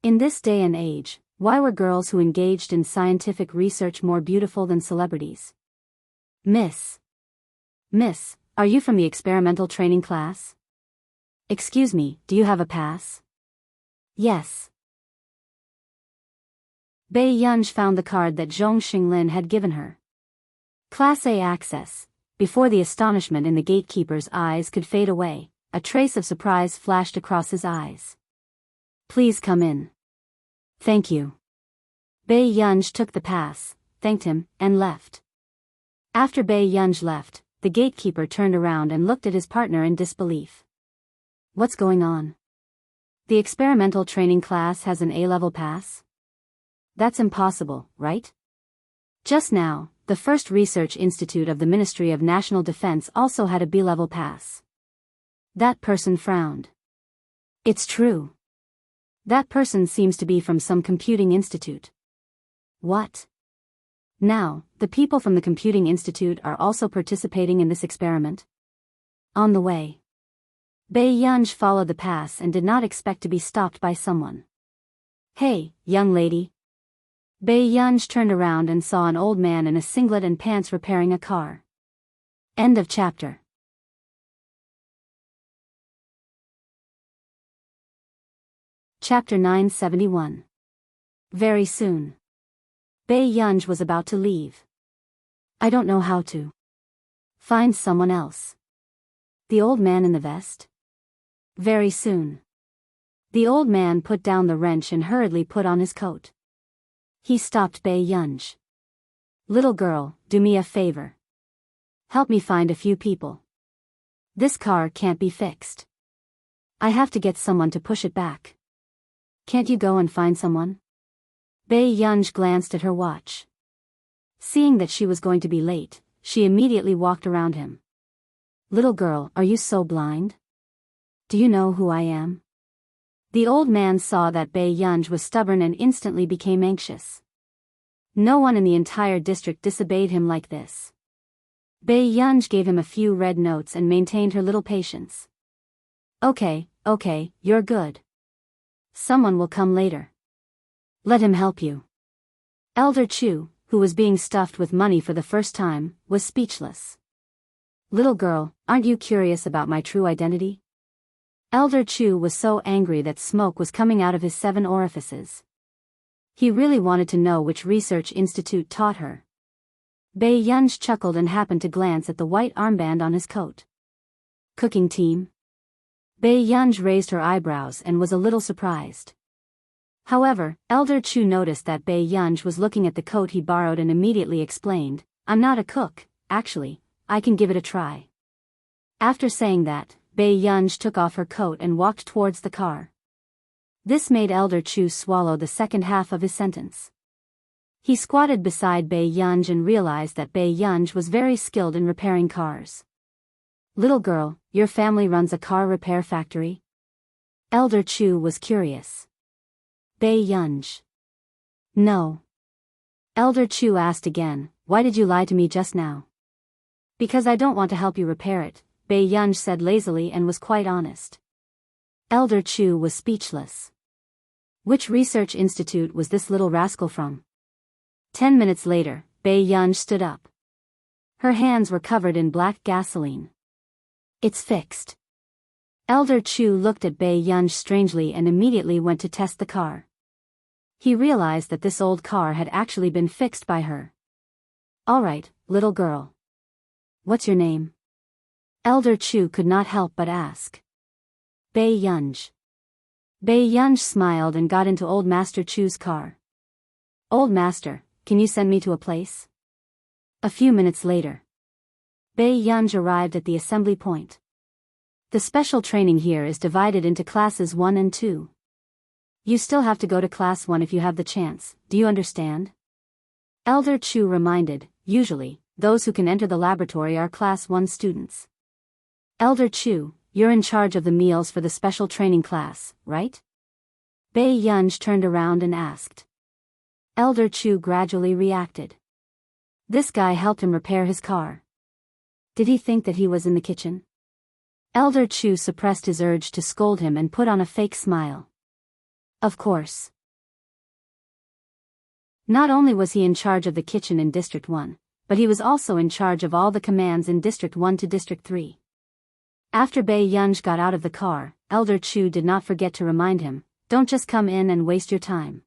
In this day and age, why were girls who engaged in scientific research more beautiful than celebrities? Miss, are you from the experimental training class? Excuse me, do you have a pass?" "Yes." Pei Yunj found the card that Zhong Xinglin had given her. Class A access. Before the astonishment in the gatekeeper's eyes could fade away, a trace of surprise flashed across his eyes. "Please come in." "Thank you." Pei Yunj took the pass, thanked him, and left. After Pei Yunj left, the gatekeeper turned around and looked at his partner in disbelief. "What's going on? The experimental training class has an A-level pass? That's impossible, right? Just now, the first research institute of the Ministry of National Defense also had a B-level pass." That person frowned. "It's true. That person seems to be from some computing institute." "What? Now, the people from the computing institute are also participating in this experiment?" On the way, Pei Yunj followed the pass and did not expect to be stopped by someone. "Hey, young lady." Pei Yunj turned around and saw an old man in a singlet and pants repairing a car. End of chapter. Chapter 971. Very soon. Pei Yunj was about to leave. "I don't know how to." "Find someone else." "The old man in the vest?" "Very soon." The old man put down the wrench and hurriedly put on his coat. He stopped Pei Yunj. Little girl, do me a favor. Help me find a few people. This car can't be fixed. I have to get someone to push it back. Can't you go and find someone? Bei Yunj glanced at her watch. Seeing that she was going to be late, she immediately walked around him. Little girl, are you so blind? Do you know who I am? The old man saw that Bei Yunj was stubborn and instantly became anxious. No one in the entire district disobeyed him like this. Bei Yunj gave him a few red notes and maintained her little patience. Okay, you're good. Someone will come later. Let him help you. Elder Chu, who was being stuffed with money for the first time, was speechless. Little girl, aren't you curious about my true identity? Elder Chu was so angry that smoke was coming out of his 7 orifices. He really wanted to know which research institute taught her. Bei Yunj chuckled and happened to glance at the white armband on his coat. Cooking team? Bei Yunj raised her eyebrows and was a little surprised. However, Elder Chu noticed that Bei Yunj was looking at the coat he borrowed and immediately explained, I'm not a cook, actually, I can give it a try. After saying that, Bei Yunj took off her coat and walked towards the car. This made Elder Chu swallow the second half of his sentence. He squatted beside Bei Yunj and realized that Bei Yunj was very skilled in repairing cars. Little girl, your family runs a car repair factory? Elder Chu was curious. Bei Yunj. No. Elder Chu asked again, why did you lie to me just now? Because I don't want to help you repair it, Bei Yunj said lazily and was quite honest. Elder Chu was speechless. Which research institute was this little rascal from? 10 minutes later, Bei Yunj stood up. Her hands were covered in black gasoline. It's fixed. Elder Chu looked at Bei Yunj strangely and immediately went to test the car. He realized that this old car had actually been fixed by her. Alright, little girl. What's your name? Elder Chu could not help but ask. Bei Yunj. Bei Yunj smiled and got into Old Master Chu's car. Old Master, can you send me to a place? A few minutes later. Bei Yunj arrived at the assembly point. The special training here is divided into classes 1 and 2. You still have to go to class 1 if you have the chance, do you understand? Elder Chu reminded, usually, those who can enter the laboratory are class 1 students. Elder Chu, you're in charge of the meals for the special training class, right? Bei Yunj turned around and asked. Elder Chu gradually reacted. This guy helped him repair his car. Did he think that he was in the kitchen? Elder Chu suppressed his urge to scold him and put on a fake smile. Of course. Not only was he in charge of the kitchen in District 1, but he was also in charge of all the commands in District 1 to District 3. After Bei Yunj got out of the car, Elder Chu did not forget to remind him, don't just come in and waste your time.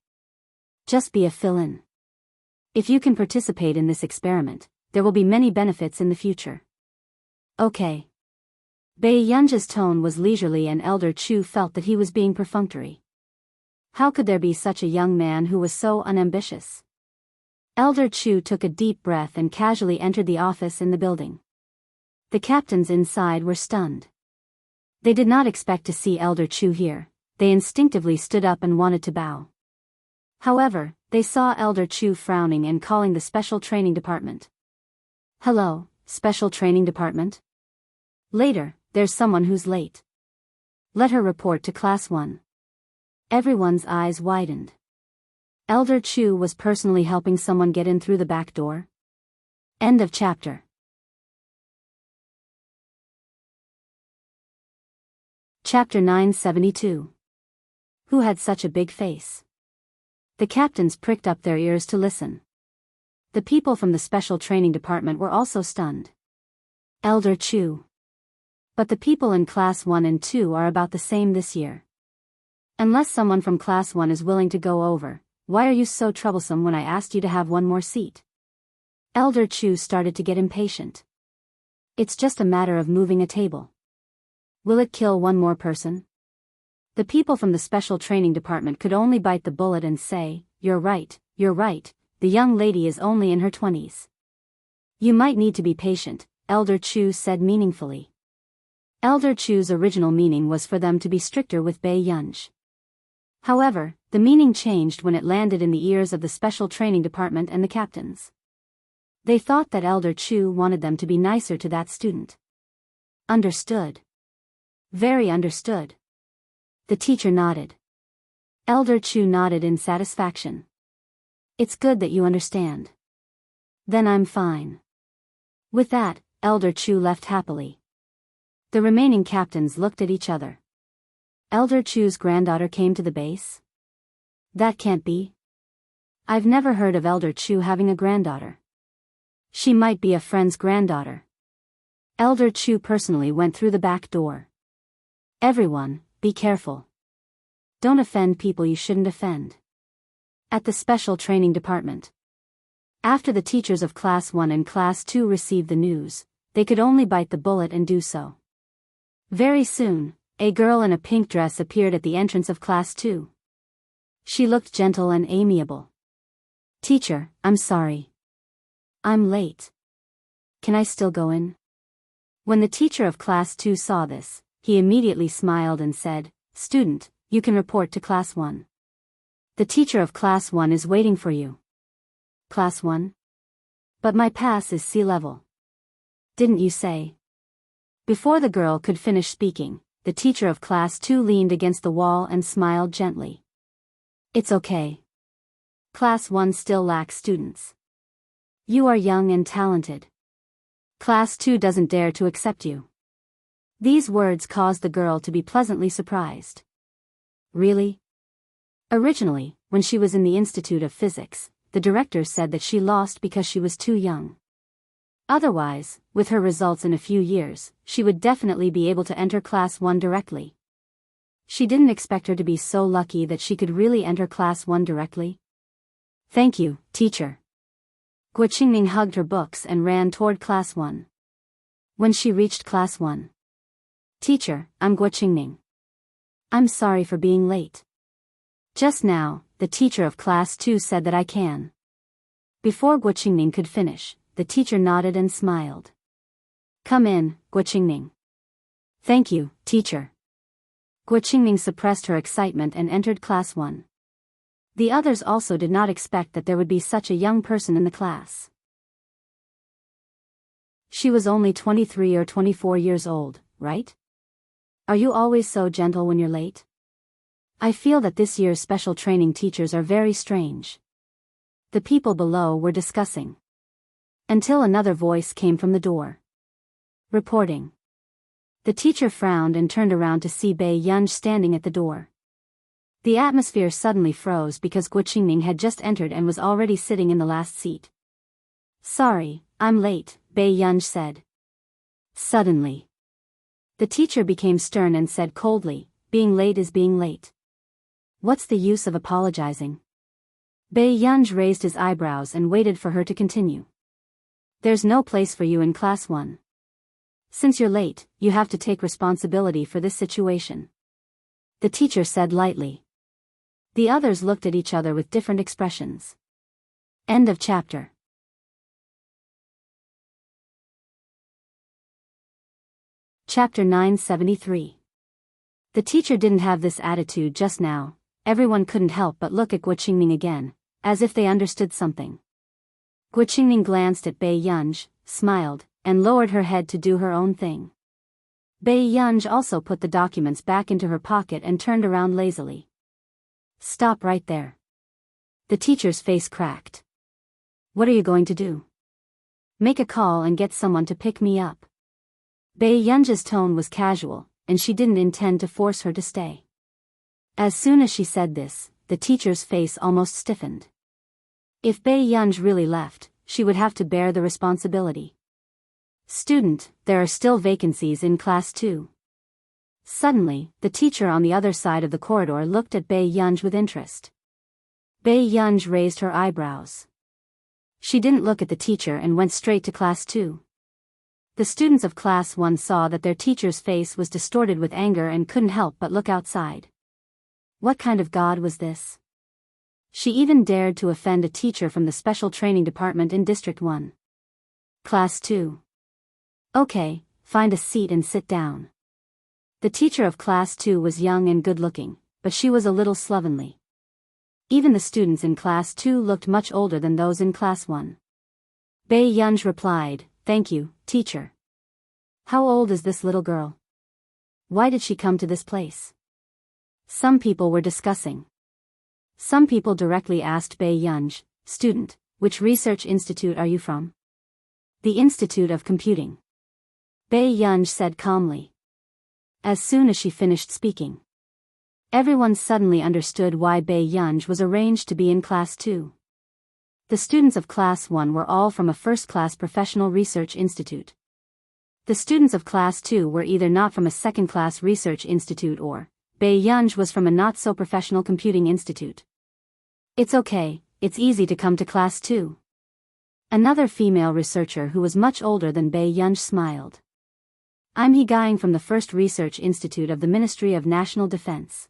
Just be a fill-in. If you can participate in this experiment, there will be many benefits in the future. Okay. Bei Yunj's tone was leisurely and Elder Chu felt that he was being perfunctory. How could there be such a young man who was so unambitious? Elder Chu took a deep breath and casually entered the office in the building. The captains inside were stunned. They did not expect to see Elder Chu here. They instinctively stood up and wanted to bow. However, they saw Elder Chu frowning and calling the Special Training Department. Hello, Special Training Department? Later, there's someone who's late. Let her report to Class 1. Everyone's eyes widened. Elder Chu was personally helping someone get in through the back door. End of chapter. Chapter 972. Who had such a big face? The captains pricked up their ears to listen. The people from the Special Training Department were also stunned. Elder Chu. But the people in Class 1 and 2 are about the same this year. Unless someone from Class 1 is willing to go over, why are you so troublesome when I asked you to have one more seat? Elder Chu started to get impatient. It's just a matter of moving a table. Will it kill one more person? The people from the Special Training Department could only bite the bullet and say, you're right, the young lady is only in her 20s. You might need to be patient, Elder Chu said meaningfully. Elder Chu's original meaning was for them to be stricter with Bei Yunj. However, the meaning changed when it landed in the ears of the special training department and the captains. They thought that Elder Chu wanted them to be nicer to that student. Understood. Very understood. The teacher nodded. Elder Chu nodded in satisfaction. It's good that you understand. Then I'm fine. With that, Elder Chu left happily. The remaining captains looked at each other. Elder Chu's granddaughter came to the base? That can't be. I've never heard of Elder Chu having a granddaughter. She might be a friend's granddaughter. Elder Chu personally went through the back door. Everyone, be careful. Don't offend people you shouldn't offend. At the special training department. After the teachers of Class 1 and Class 2 received the news, they could only bite the bullet and do so. Very soon, a girl in a pink dress appeared at the entrance of Class 2. She looked gentle and amiable. Teacher, I'm sorry. I'm late. Can I still go in? When the teacher of Class 2 saw this, he immediately smiled and said, Student, you can report to Class 1. The teacher of Class 1 is waiting for you. Class 1? But my pass is sea level. Didn't you say? Before the girl could finish speaking, the teacher of Class 2 leaned against the wall and smiled gently. It's okay. Class 1 still lacks students. You are young and talented. Class 2 doesn't dare to accept you. These words caused the girl to be pleasantly surprised. Really? Originally, when she was in the Institute of Physics, the director said that she lost because she was too young. Otherwise, with her results in a few years, she would definitely be able to enter Class 1 directly. She didn't expect her to be so lucky that she could really enter Class 1 directly. Thank you, teacher. Guo Qingning hugged her books and ran toward Class 1. When she reached Class 1. Teacher, I'm Guo Qingning. I'm sorry for being late. Just now, the teacher of Class 2 said that I can. Before Guo Qingning could finish, the teacher nodded and smiled. Come in, Guo Qingning. Thank you, teacher. Guo Qingning suppressed her excitement and entered Class 1. The others also did not expect that there would be such a young person in the class. She was only 23 or 24 years old, right? Are you always so gentle when you're late? I feel that this year's special training teachers are very strange. The people below were discussing. Until another voice came from the door. Reporting. The teacher frowned and turned around to see Bei Yunj standing at the door. The atmosphere suddenly froze because Guo Qingning had just entered and was already sitting in the last seat. Sorry, I'm late, Bei Yunj said. Suddenly. The teacher became stern and said coldly, being late is being late. What's the use of apologizing? Bei Yunj raised his eyebrows and waited for her to continue. There's no place for you in Class 1. Since you're late, you have to take responsibility for this situation. The teacher said lightly. The others looked at each other with different expressions. End of chapter. Chapter 973. The teacher didn't have this attitude just now. Everyone couldn't help but look at Guo Qingning again, as if they understood something. Guo Qingning glanced at Bei Yunj, smiled, and lowered her head to do her own thing. Bei Yunj also put the documents back into her pocket and turned around lazily. Stop right there. The teacher's face cracked. What are you going to do? Make a call and get someone to pick me up. Bei Yunj's tone was casual, and she didn't intend to force her to stay. As soon as she said this, the teacher's face almost stiffened. If Bei Yunj really left, she would have to bear the responsibility. Student, there are still vacancies in Class 2. Suddenly, the teacher on the other side of the corridor looked at Bei Yunj with interest. Bei Yunj raised her eyebrows. She didn't look at the teacher and went straight to Class 2. The students of Class 1 saw that their teacher's face was distorted with anger and couldn't help but look outside. What kind of god was this? She even dared to offend a teacher from the special training department in District 1. Class 2. Okay, find a seat and sit down. The teacher of Class 2 was young and good-looking, but she was a little slovenly. Even the students in Class 2 looked much older than those in Class 1. Bei Yunj replied, "Thank you, teacher." "How old is this little girl? Why did she come to this place?" Some people were discussing. Some people directly asked Bei Yunj, "Student, which research institute are you from?" "The Institute of Computing." Bei Yunj said calmly. As soon as she finished speaking, everyone suddenly understood why Bei Yunj was arranged to be in Class 2. The students of Class 1 were all from a first-class professional research institute. The students of Class 2 were either not from a second-class research institute or Bei Yunj was from a not-so-professional computing institute. "It's okay, it's easy to come to Class 2. Another female researcher who was much older than Bei Yunj smiled. "I'm Hegaing from the First Research Institute of the Ministry of National Defense."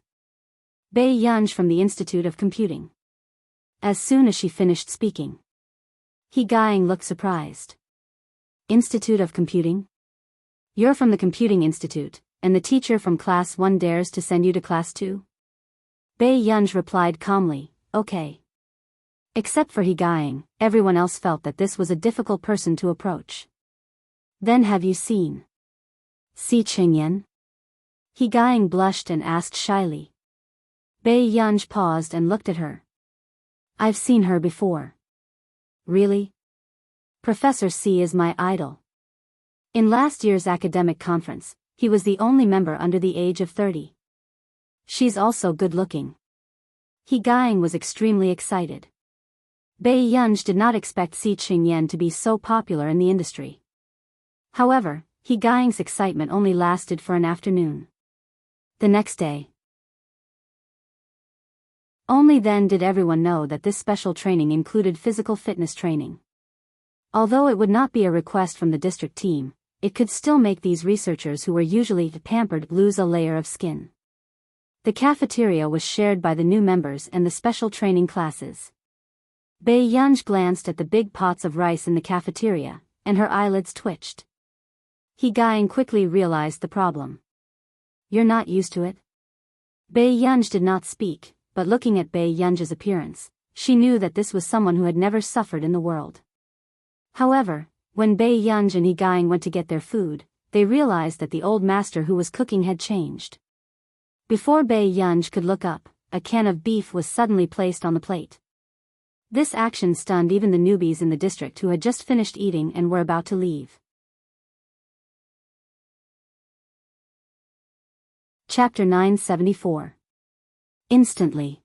Bei Yunj from the Institute of Computing. As soon as she finished speaking, Hegaing looked surprised. "Institute of Computing? You're from the Computing Institute, and the teacher from Class 1 dares to send you to Class 2? Bei Yunj replied calmly, "Okay." Except for Hegaing, everyone else felt that this was a difficult person to approach. "Then have you seen Si Qingyan?" Hegaing blushed and asked shyly. Bei Yunj paused and looked at her. "I've seen her before." "Really? Professor Si is my idol. In last year's academic conference, he was the only member under the age of 30. She's also good-looking." Hegaing was extremely excited. Bei Yunj did not expect Si Qingyan to be so popular in the industry. However, Hegaing's excitement only lasted for an afternoon. The next day. Only then did everyone know that this special training included physical fitness training. Although it would not be a request from the district team, it could still make these researchers who were usually pampered lose a layer of skin. The cafeteria was shared by the new members and the special training classes. Bei Yunj glanced at the big pots of rice in the cafeteria, and her eyelids twitched. Hegaing quickly realized the problem. "You're not used to it?" Bei Yunj did not speak, but looking at Bei Yunj's appearance, she knew that this was someone who had never suffered in the world. However, when Bei Yunj and Hegaing went to get their food, they realized that the old master who was cooking had changed. Before Bei Yunj could look up, a can of beef was suddenly placed on the plate. This action stunned even the newbies in the district who had just finished eating and were about to leave. Chapter 974. Instantly.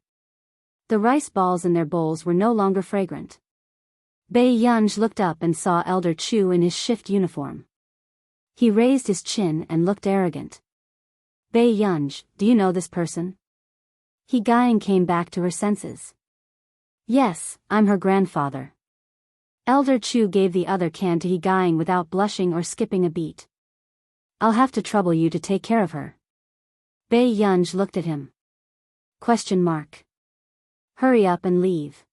The rice balls in their bowls were no longer fragrant. Bei Yunj looked up and saw Elder Chu in his shift uniform. He raised his chin and looked arrogant. "Bei Yunj, do you know this person?" Hegaing came back to her senses. "Yes, I'm her grandfather." Elder Chu gave the other can to Hegaing without blushing or skipping a beat. "I'll have to trouble you to take care of her." Bei Yunj looked at him. Question mark. "Hurry up and leave.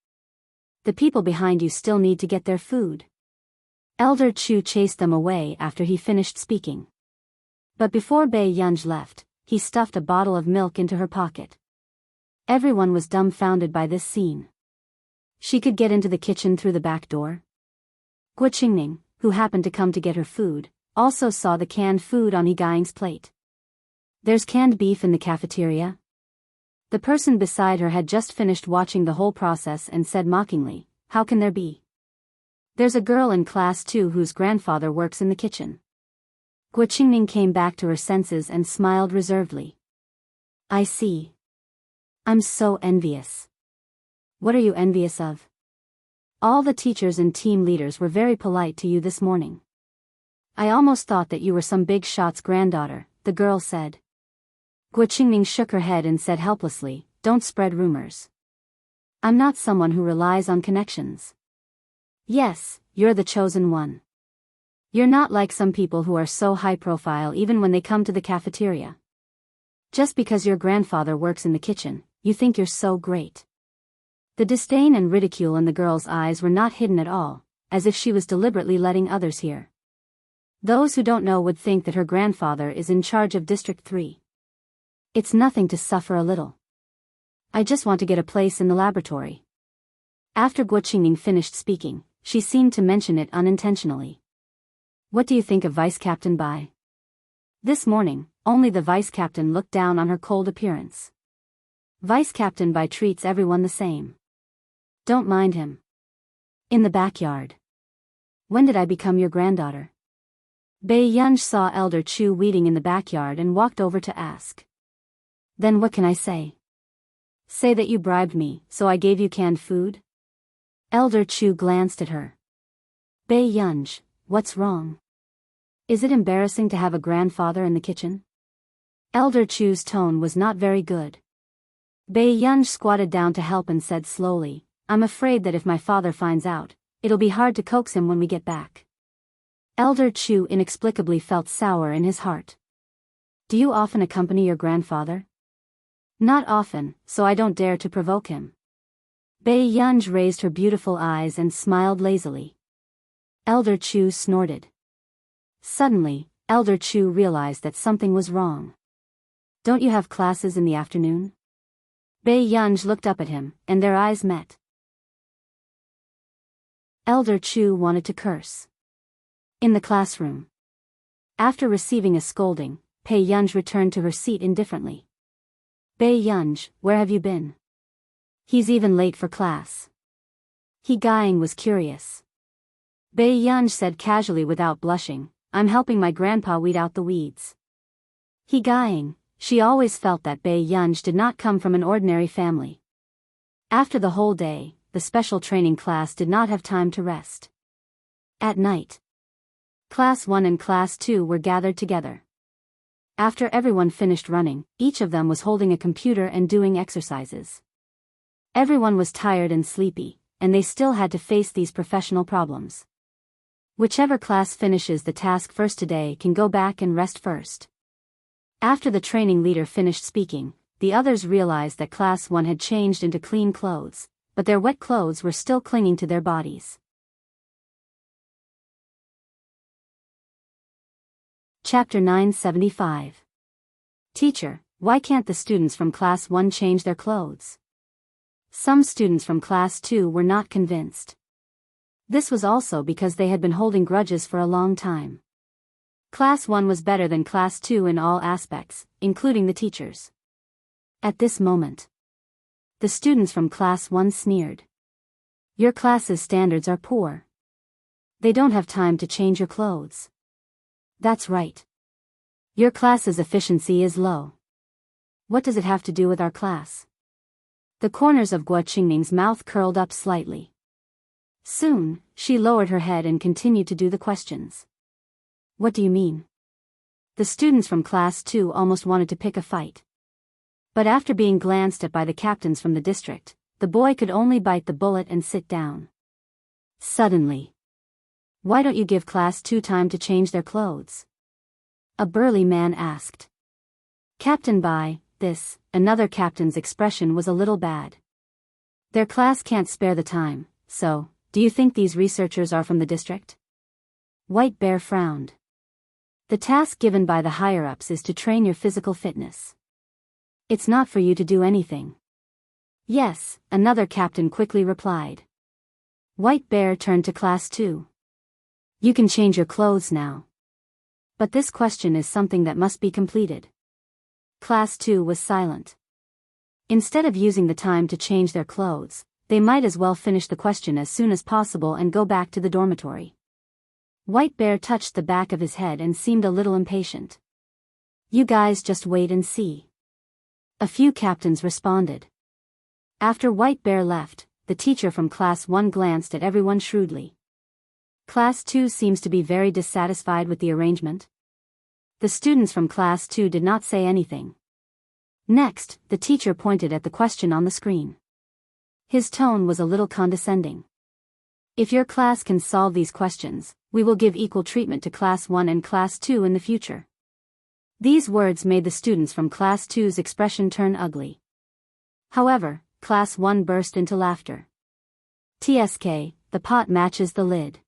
The people behind you still need to get their food." Elder Chu chased them away after he finished speaking. But before Bei Yunj left, he stuffed a bottle of milk into her pocket. Everyone was dumbfounded by this scene. She could get into the kitchen through the back door? Guo Qingning, who happened to come to get her food, also saw the canned food on Hegaing's plate. "There's canned beef in the cafeteria?" The person beside her had just finished watching the whole process and said mockingly, "How can there be? There's a girl in Class 2 whose grandfather works in the kitchen." Guo Qingning came back to her senses and smiled reservedly. "I see. I'm so envious." "What are you envious of?" "All the teachers and team leaders were very polite to you this morning." "I almost thought that you were some big shot's granddaughter," the girl said. Guo Qingning shook her head and said helplessly, "Don't spread rumors. I'm not someone who relies on connections." "Yes, you're the chosen one. You're not like some people who are so high profile even when they come to the cafeteria. Just because your grandfather works in the kitchen, you think you're so great." The disdain and ridicule in the girl's eyes were not hidden at all, as if she was deliberately letting others hear. Those who don't know would think that her grandfather is in charge of District 3. It's nothing to suffer a little. I just want to get a place in the laboratory. After Guo Qingning finished speaking, she seemed to mention it unintentionally. What do you think of Vice Captain Bai? This morning, only the Vice Captain looked down on her cold appearance. Vice Captain Bai treats everyone the same. Don't mind him. In the backyard. When did I become your granddaughter? Bai Yunj saw Elder Chu weeding in the backyard and walked over to ask. Then what can I say? Say that you bribed me, so I gave you canned food? Elder Chu glanced at her. Bai Yunj, what's wrong? Is it embarrassing to have a grandfather in the kitchen? Elder Chu's tone was not very good. Bai Yunj squatted down to help and said slowly, I'm afraid that if my father finds out, it'll be hard to coax him when we get back. Elder Chu inexplicably felt sour in his heart. Do you often accompany your grandfather? Not often, so I don't dare to provoke him. Bai Yunj raised her beautiful eyes and smiled lazily. Elder Chu snorted. Suddenly, Elder Chu realized that something was wrong. Don't you have classes in the afternoon? Bai Yunj looked up at him, and their eyes met. Elder Chu wanted to curse. In the classroom. After receiving a scolding, Bai Yunj returned to her seat indifferently. Bai Yunj, where have you been? He's even late for class. He Guying was curious. Bai Yunj said casually without blushing, I'm helping my grandpa weed out the weeds. He Guying, she always felt that Bai Yunj did not come from an ordinary family. After the whole day, the special training class did not have time to rest. At night, Class 1 and Class 2 were gathered together. After everyone finished running, each of them was holding a computer and doing exercises. Everyone was tired and sleepy, and they still had to face these professional problems. Whichever class finishes the task first today can go back and rest first. After the training leader finished speaking, the others realized that Class 1 had changed into clean clothes, but their wet clothes were still clinging to their bodies. Chapter 975. Teacher, why can't the students from Class 1 change their clothes? Some students from Class 2 were not convinced. This was also because they had been holding grudges for a long time. Class 1 was better than Class 2 in all aspects, including the teachers. At this moment, the students from Class 1 sneered. Your class's standards are poor. They don't have time to change your clothes. That's right. Your class's efficiency is low. What does it have to do with our class? The corners of Guo Qingning's mouth curled up slightly. Soon, she lowered her head and continued to do the questions. What do you mean? The students from Class 2 almost wanted to pick a fight. But after being glanced at by the captains from the district, the boy could only bite the bullet and sit down. Suddenly. Why don't you give Class 2 time to change their clothes? A burly man asked. Captain Bai, another captain's expression was a little bad. Their class can't spare the time, so, do you think these researchers are from the district? White Bear frowned. The task given by the higher-ups is to train your physical fitness. It's not for you to do anything. Yes, another captain quickly replied. White Bear turned to Class 2. You can change your clothes now. But this question is something that must be completed. Class 2 was silent. Instead of using the time to change their clothes, they might as well finish the question as soon as possible and go back to the dormitory. White Bear touched the back of his head and seemed a little impatient. You guys just wait and see. A few captains responded. After White Bear left, the teacher from Class 1 glanced at everyone shrewdly. Class 2 seems to be very dissatisfied with the arrangement. The students from Class 2 did not say anything. Next, the teacher pointed at the question on the screen. His tone was a little condescending. If your class can solve these questions, we will give equal treatment to Class 1 and Class 2 in the future. These words made the students from Class 2's expression turn ugly. However, Class 1 burst into laughter. TSK, the pot matches the lid.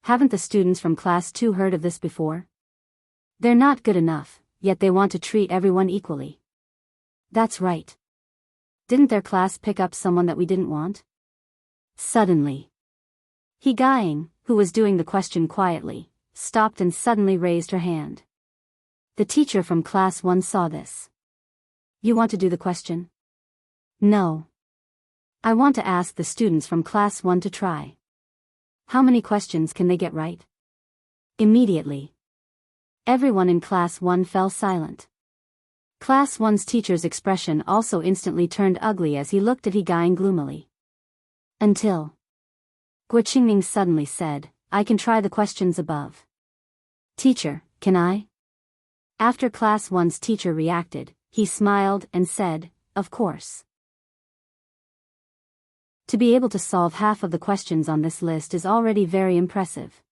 Haven't the students from Class 2 heard of this before? They're not good enough, yet they want to treat everyone equally. That's right. Didn't their class pick up someone that we didn't want? Suddenly, Higaing, who was doing the question quietly, stopped and suddenly raised her hand. The teacher from Class 1 saw this. You want to do the question? No. I want to ask the students from Class 1 to try. How many questions can they get right? Immediately, everyone in Class 1 fell silent. Class 1's teacher's expression also instantly turned ugly as he looked at Higaing gloomily. Until Guo Qingming suddenly said, I can try the questions above. Teacher, can I? After Class 1's teacher reacted, he smiled and said, of course. To be able to solve half of the questions on this list is already very impressive.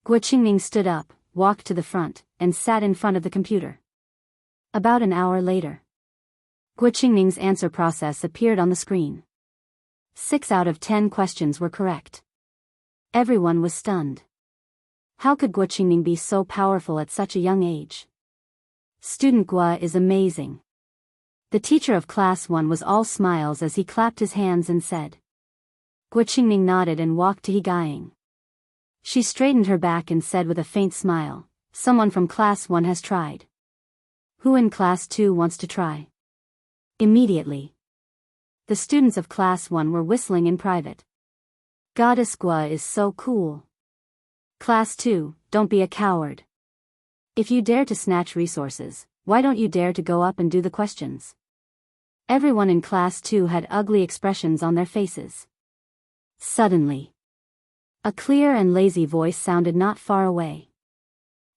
Guo Qingming stood up, walked to the front, and sat in front of the computer. About an hour later, Guo Qingming's answer process appeared on the screen. 6 out of 10 questions were correct. Everyone was stunned. How could Guo Qingming be so powerful at such a young age? Student Guo is amazing. The teacher of Class 1 was all smiles as he clapped his hands and said. Guo Qingming nodded and walked to Higaing. She straightened her back and said with a faint smile, someone from Class 1 has tried. Who in Class 2 wants to try? Immediately, the students of Class 1 were whistling in private. Goddess Guo is so cool. Class 2, don't be a coward. If you dare to snatch resources, why don't you dare to go up and do the questions? Everyone in Class 2 had ugly expressions on their faces. Suddenly, a clear and lazy voice sounded not far away.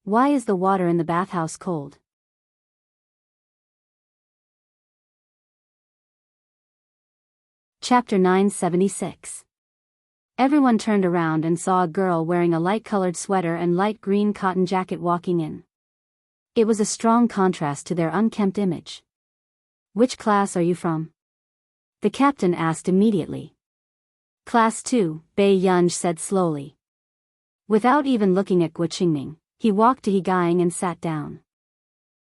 Why is the water in the bathhouse cold? Chapter 976. Everyone turned around and saw a girl wearing a light-colored sweater and light green cotton jacket walking in. It was a strong contrast to their unkempt image. Which class are you from? The captain asked immediately. Class 2, Bei Yunj said slowly. Without even looking at Guo Qingming, he walked to Higaing and sat down.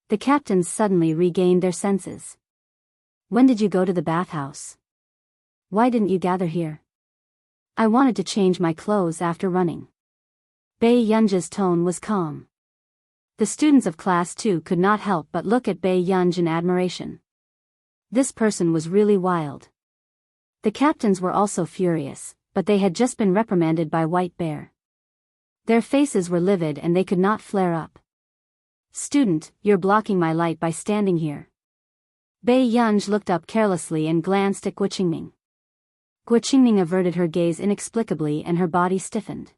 The captains suddenly regained their senses. When did you go to the bathhouse? Why didn't you gather here? I wanted to change my clothes after running. Bei Yunj's tone was calm. The students of Class 2 could not help but look at Bei Yunj in admiration. This person was really wild. The captains were also furious, but they had just been reprimanded by White Bear. Their faces were livid and they could not flare up. Student, you're blocking my light by standing here. Bei Yunj looked up carelessly and glanced at Guo Qingming. Guo Qingming averted her gaze inexplicably and her body stiffened.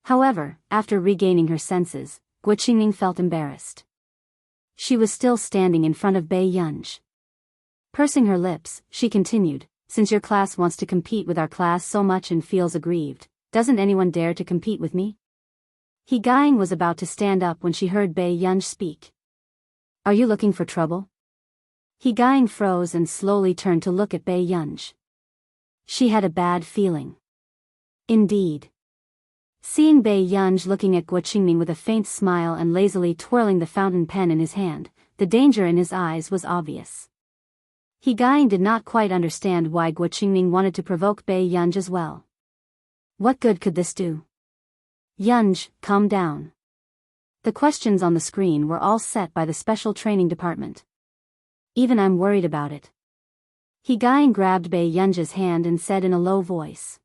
However, after regaining her senses, Guo Qingming felt embarrassed. She was still standing in front of Bei Yunj. Pursing her lips, she continued, since your class wants to compete with our class so much and feels aggrieved, doesn't anyone dare to compete with me? Higaing was about to stand up when she heard Bei Yunj speak. Are you looking for trouble? Higaing froze and slowly turned to look at Bei Yunj. She had a bad feeling. Indeed. Seeing Bei Yunj looking at Guo Qingming with a faint smile and lazily twirling the fountain pen in his hand, the danger in his eyes was obvious. Higaing did not quite understand why Guo Qingming wanted to provoke Bei Yunj as well. What good could this do? Yunj, calm down. The questions on the screen were all set by the special training department. Even I'm worried about it. Higaing grabbed Bei Yunj's hand and said in a low voice.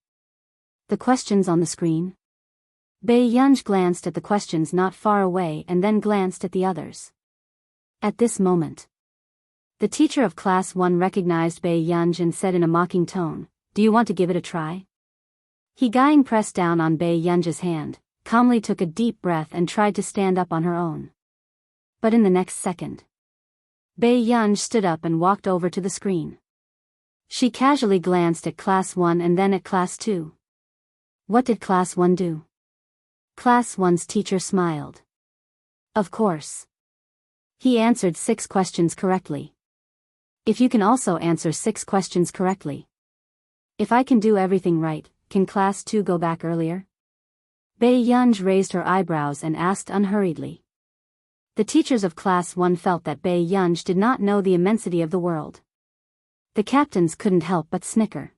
The questions on the screen? Bei Yunj glanced at the questions not far away and then glanced at the others. At this moment, the teacher of Class 1 recognized Bei Yunj and said in a mocking tone, do you want to give it a try? Higaing pressed down on Bei Yunj's hand, calmly took a deep breath and tried to stand up on her own. But in the next second, Bei Yunj stood up and walked over to the screen. She casually glanced at Class 1 and then at Class 2. What did Class 1 do? Class 1's teacher smiled. Of course. He answered 6 questions correctly. If you can also answer 6 questions correctly. If I can do everything right, can class 2 go back earlier? Bei Yunj raised her eyebrows and asked unhurriedly. The teachers of class 1 felt that Bei Yunj did not know the immensity of the world. The captains couldn't help but snicker.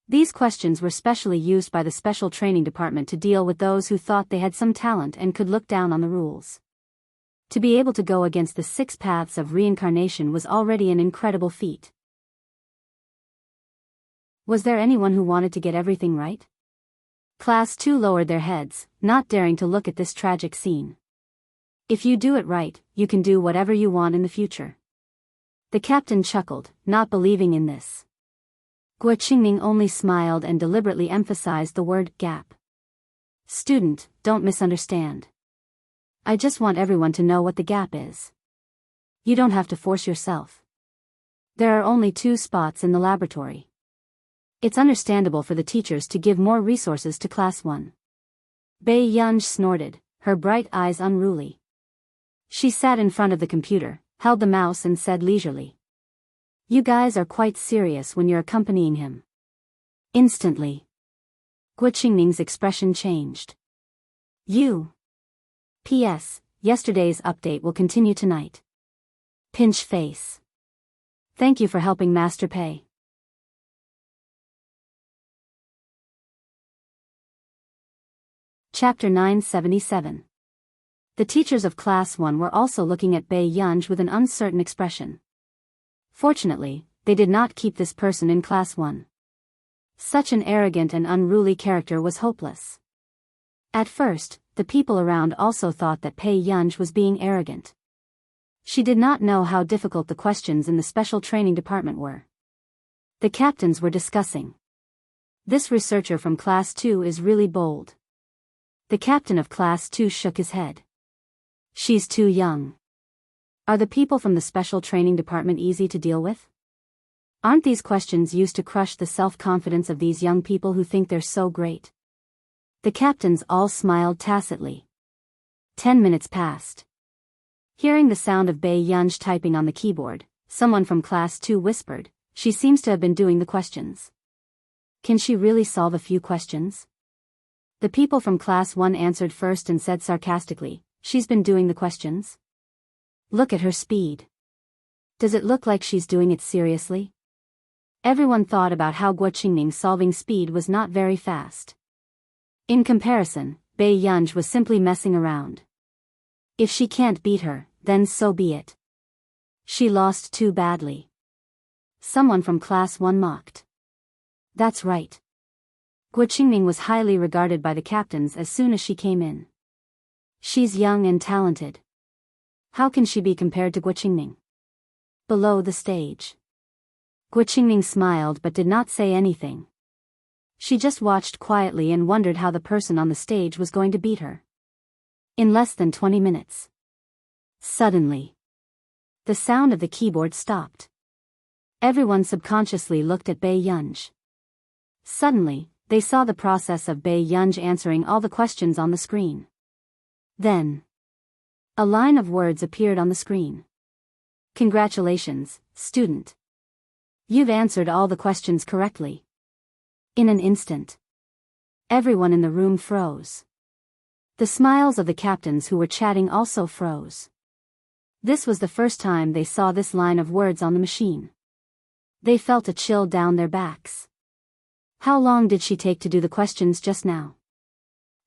These questions were specially used by the special training department to deal with those who thought they had some talent and could look down on the rules. To be able to go against the 6 paths of reincarnation was already an incredible feat. Was there anyone who wanted to get everything right? Class 2 lowered their heads, not daring to look at this tragic scene. If you do it right, you can do whatever you want in the future. The captain chuckled, not believing in this. Guo Qingning only smiled and deliberately emphasized the word gap. Student, don't misunderstand. I just want everyone to know what the gap is. You don't have to force yourself. There are only 2 spots in the laboratory. It's understandable for the teachers to give more resources to class 1. Bei Yunj snorted, her bright eyes unruly. She sat in front of the computer, held the mouse and said leisurely. You guys are quite serious when you're accompanying him. Instantly, Guo Qingning's expression changed. P.S. Yesterday's update will continue tonight. Pinch face. Thank you for helping Master Pei. Chapter 977. The teachers of Class 1 were also looking at Bei Yunj with an uncertain expression. Fortunately, they did not keep this person in Class 1. Such an arrogant and unruly character was hopeless. At first, the people around also thought that Bei Yunj was being arrogant. She did not know how difficult the questions in the special training department were. The captains were discussing. This researcher from Class 2 is really bold. The captain of Class 2 shook his head. She's too young. Are the people from the special training department easy to deal with? Aren't these questions used to crush the self-confidence of these young people who think they're so great? The captains all smiled tacitly. 10 minutes passed. Hearing the sound of Bei Yunj typing on the keyboard, someone from Class 2 whispered, she seems to have been doing the questions. Can she really solve a few questions? The people from Class 1 answered first and said sarcastically, she's been doing the questions? Look at her speed. Does it look like she's doing it seriously? Everyone thought about how Guo Qingning's solving speed was not very fast. In comparison, Bei Yunj was simply messing around. If she can't beat her, then so be it. She lost too badly. Someone from Class 1 mocked. That's right. Guo Qingning was highly regarded by the captains as soon as she came in. She's young and talented. How can she be compared to Guo Qingning? Below the stage. Guo Qingning smiled but did not say anything. She just watched quietly and wondered how the person on the stage was going to beat her. In less than 20 minutes. Suddenly, the sound of the keyboard stopped. Everyone subconsciously looked at Bei Yunj. Suddenly, they saw the process of Bei Yunj answering all the questions on the screen. Then, a line of words appeared on the screen. Congratulations, student. You've answered all the questions correctly. In an instant, everyone in the room froze. The smiles of the captains who were chatting also froze. This was the first time they saw this line of words on the machine. They felt a chill down their backs. How long did she take to do the questions just now?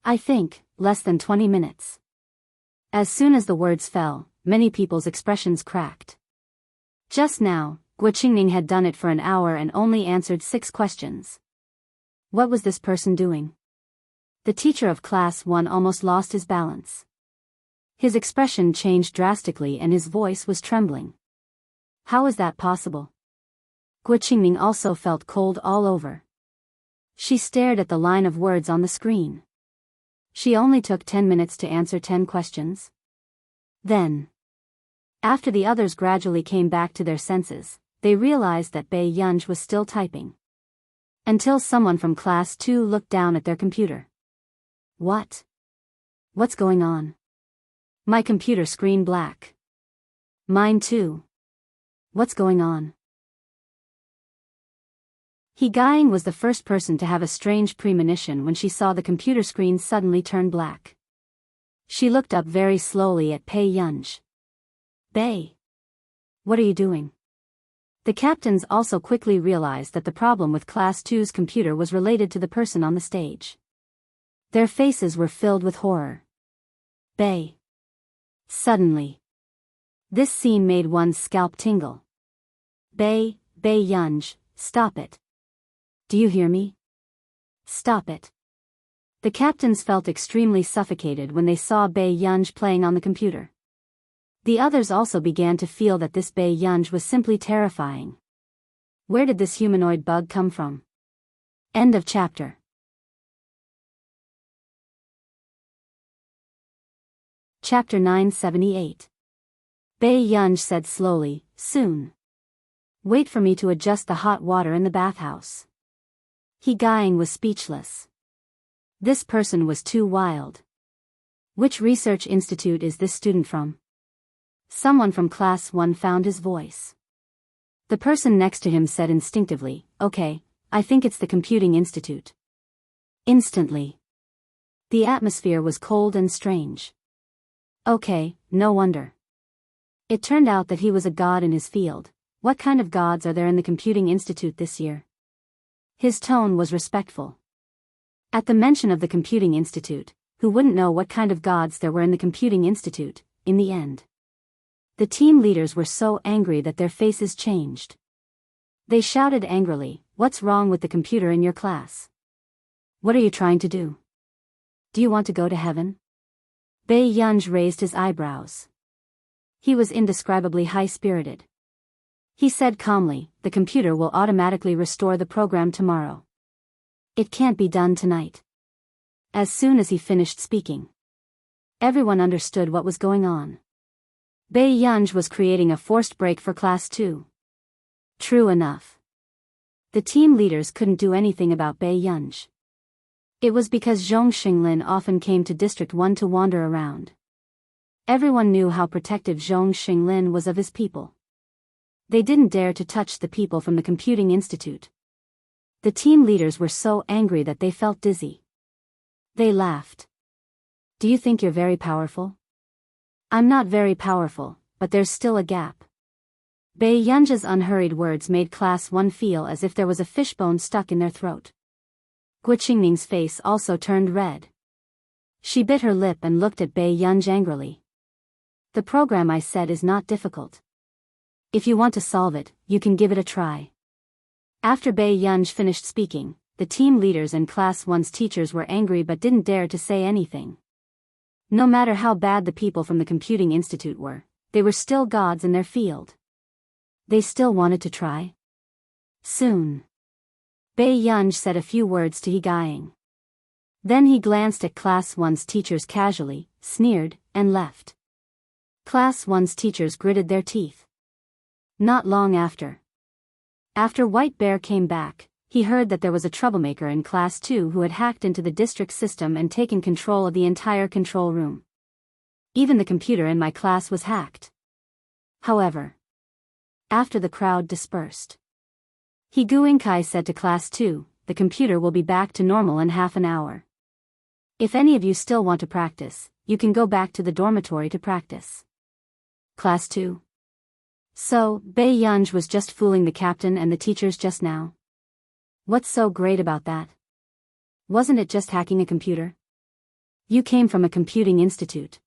I think, less than 20 minutes. As soon as the words fell, many people's expressions cracked. Just now, Guo Qingning had done it for an hour and only answered 6 questions. What was this person doing? The teacher of Class 1 almost lost his balance. His expression changed drastically and his voice was trembling. How is that possible? Guo Qingning also felt cold all over. She stared at the line of words on the screen. She only took 10 minutes to answer 10 questions. Then, after the others gradually came back to their senses, they realized that Bei Yunj was still typing. Until someone from Class 2 looked down at their computer. What? What's going on? My computer screen black. Mine too. What's going on? He Gying was the first person to have a strange premonition when she saw the computer screen suddenly turn black. She looked up very slowly at Pei Yunj. Bei. What are you doing? The captains also quickly realized that the problem with Class 2's computer was related to the person on the stage. Their faces were filled with horror. Bei. Suddenly. This scene made one's scalp tingle. Bei Yunj, stop it. Do you hear me? Stop it. The captains felt extremely suffocated when they saw Bei Yunj playing on the computer. The others also began to feel that this Bei Yunj was simply terrifying. Where did this humanoid bug come from? End of chapter. Chapter 978. Bei Yunj said slowly, soon. Wait for me to adjust the hot water in the bathhouse. He Gying was speechless. This person was too wild. Which research institute is this student from? Someone from Class 1 found his voice. The person next to him said instinctively, okay, I think it's the Computing Institute. Instantly. The atmosphere was cold and strange. Okay, no wonder. It turned out that he was a god in his field. What kind of gods are there in the Computing Institute this year? His tone was respectful. At the mention of the Computing Institute, who wouldn't know what kind of gods there were in the Computing Institute, in the end? The team leaders were so angry that their faces changed. They shouted angrily, what's wrong with the computer in your class? What are you trying to do? Do you want to go to heaven? Bei Yunj raised his eyebrows. He was indescribably high-spirited. He said calmly, the computer will automatically restore the program tomorrow. It can't be done tonight. As soon as he finished speaking, everyone understood what was going on. Bei Yunj was creating a forced break for Class 2. True enough. The team leaders couldn't do anything about Bei Yunj. It was because Zhong Xinglin often came to District 1 to wander around. Everyone knew how protective Zhong Xinglin was of his people. They didn't dare to touch the people from the Computing Institute. The team leaders were so angry that they felt dizzy. They laughed. Do you think you're very powerful? I'm not very powerful, but there's still a gap. Bei Yunj's unhurried words made Class 1 feel as if there was a fishbone stuck in their throat. Guo Qingning's face also turned red. She bit her lip and looked at Bei Yunj angrily. The program I said is not difficult. If you want to solve it, you can give it a try. After Bei Yunj finished speaking, the team leaders and Class 1's teachers were angry but didn't dare to say anything. No matter how bad the people from the Computing Institute were, they were still gods in their field. They still wanted to try. Soon. Bei Yunj said a few words to He Gying. Then he glanced at Class 1's teachers casually, sneered, and left. Class 1's teachers gritted their teeth. Not long after. After White Bear came back, he heard that there was a troublemaker in Class 2 who had hacked into the district system and taken control of the entire control room. Even the computer in my class was hacked. However, after the crowd dispersed, He Guingkai said to Class 2, the computer will be back to normal in half an hour. If any of you still want to practice, you can go back to the dormitory to practice. Class 2. So, Bei Yunj was just fooling the captain and the teachers just now. What's so great about that? Wasn't it just hacking a computer? You came from a computing institute.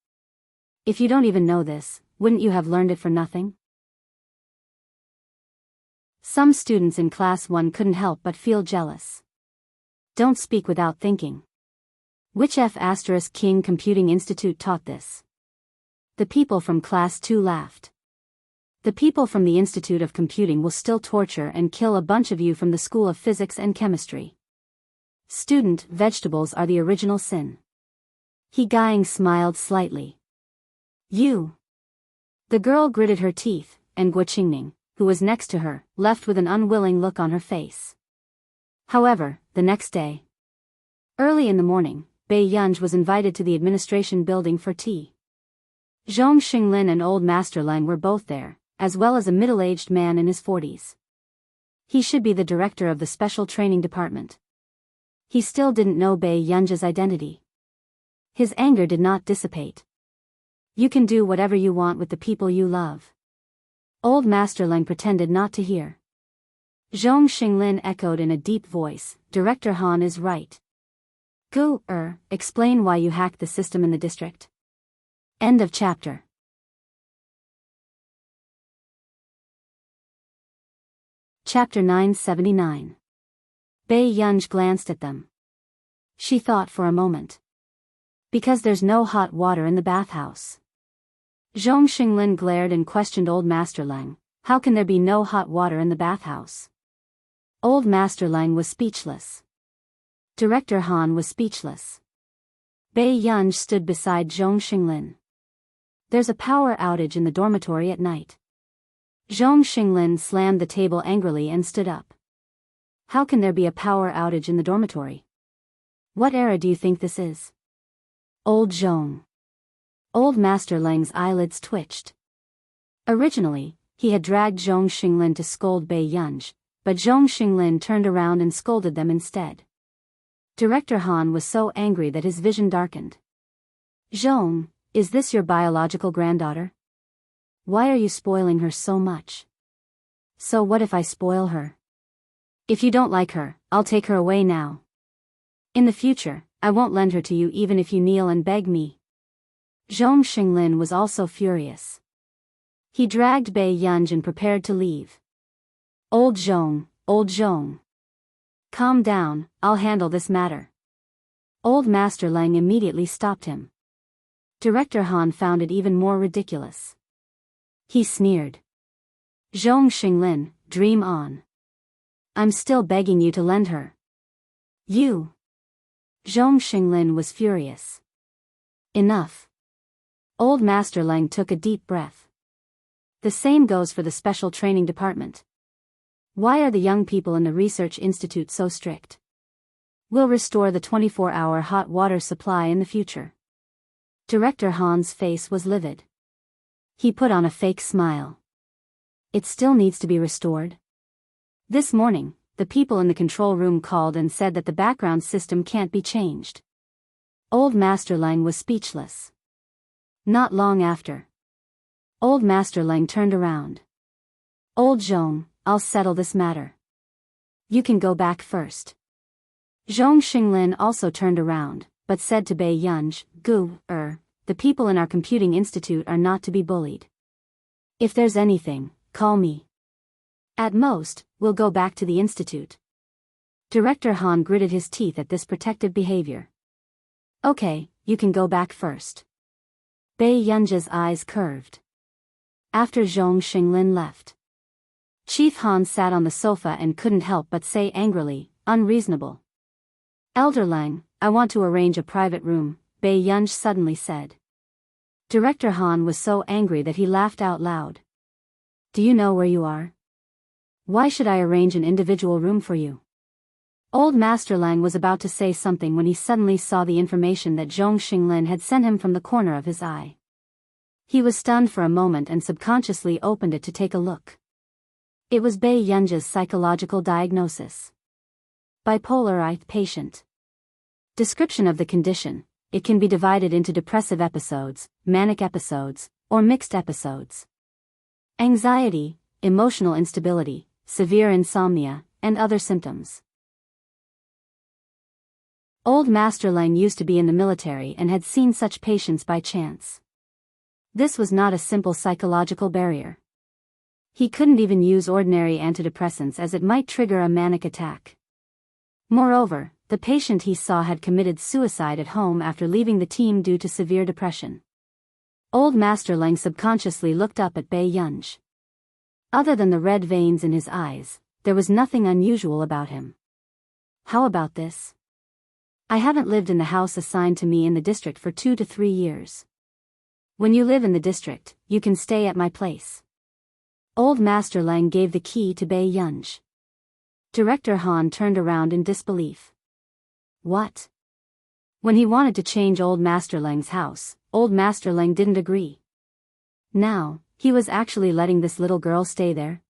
If you don't even know this, wouldn't you have learned it for nothing? Some students in Class 1 couldn't help but feel jealous. Don't speak without thinking. Which King Computing Institute taught this? The people from Class 2 laughed. The people from the Institute of Computing will still torture and kill a bunch of you from the School of Physics and Chemistry. Student, vegetables are the original sin. He Gying smiled slightly. You. The girl gritted her teeth, and Guo Qingning, who was next to her, left with an unwilling look on her face. However, the next day, early in the morning, Bei Yunj was invited to the administration building for tea. Zhong Xinglin and Old Master Leng were both there, as well as a middle-aged man in his 40s. He should be the director of the special training department. He still didn't know Bei Yunja's identity. His anger did not dissipate. You can do whatever you want with the people you love. Old Master Lang pretended not to hear. Zhong Xinglin echoed in a deep voice, Director Han is right. Go, explain why you hacked the system in the district. End of chapter. Chapter 979. Bei Yunj glanced at them. She thought for a moment. Because there's no hot water in the bathhouse. Zhong Xinglin glared and questioned Old Master Lang, how can there be no hot water in the bathhouse? Old Master Lang was speechless. Director Han was speechless. Bei Yunj stood beside Zhong Xinglin. There's a power outage in the dormitory at night. Zhong Xinglin slammed the table angrily and stood up. How can there be a power outage in the dormitory? What era do you think this is? Old Zhong. Old Master Lang's eyelids twitched. Originally, he had dragged Zhong Xinglin to scold Bei Yunj, but Zhong Xinglin turned around and scolded them instead. Director Han was so angry that his vision darkened. Zhong, is this your biological granddaughter? Why are you spoiling her so much? So what if I spoil her? If you don't like her, I'll take her away now. In the future, I won't lend her to you even if you kneel and beg me. Zhong Xinglin was also furious. He dragged Bei Yunj and prepared to leave. Old Zhong, Old Zhong. Calm down, I'll handle this matter. Old Master Lang immediately stopped him. Director Han found it even more ridiculous. He sneered. Zhong Xinglin, dream on. I'm still begging you to lend her. You. Zhong Xinglin was furious. Enough. Old Master Lang took a deep breath. The same goes for the special training department. Why are the young people in the research institute so strict? We'll restore the 24-hour hot water supply in the future. Director Han's face was livid. He put on a fake smile. It still needs to be restored. This morning, the people in the control room called and said that the background system can't be changed. Old Master Lang was speechless. Not long after. Old Master Lang turned around. Old Zhong, I'll settle this matter. You can go back first. Zhong Xinglin also turned around, but said to Bei Yunj, the people in our computing institute are not to be bullied. If there's anything, call me. At most, we'll go back to the institute. Director Han gritted his teeth at this protective behavior. Okay, you can go back first. Bei Yunja's eyes curved. After Zhong Xinglin left, Chief Han sat on the sofa and couldn't help but say angrily, unreasonable. Elder Lang, I want to arrange a private room, Bei Yunj suddenly said. Director Han was so angry that he laughed out loud. Do you know where you are? Why should I arrange an individual room for you? Old Master Lang was about to say something when he suddenly saw the information that Zhong Xinglin had sent him from the corner of his eye. He was stunned for a moment and subconsciously opened it to take a look. It was Bei Yunja's psychological diagnosis. Bipolar I patient. Description of the condition: it can be divided into depressive episodes, manic episodes, or mixed episodes. Anxiety, emotional instability, severe insomnia, and other symptoms. Old Master Lang used to be in the military and had seen such patients by chance. This was not a simple psychological barrier. He couldn't even use ordinary antidepressants as it might trigger a manic attack. Moreover, the patient he saw had committed suicide at home after leaving the team due to severe depression. Old Master Lang subconsciously looked up at Bei Yunj. Other than the red veins in his eyes, there was nothing unusual about him. How about this? I haven't lived in the house assigned to me in the district for 2 to 3 years. When you live in the district, you can stay at my place. Old Master Lang gave the key to Bei Yunj. Director Han turned around in disbelief. What? When he wanted to change Old Master Lang's house, Old Master Lang didn't agree. Now, He was actually letting this little girl stay there?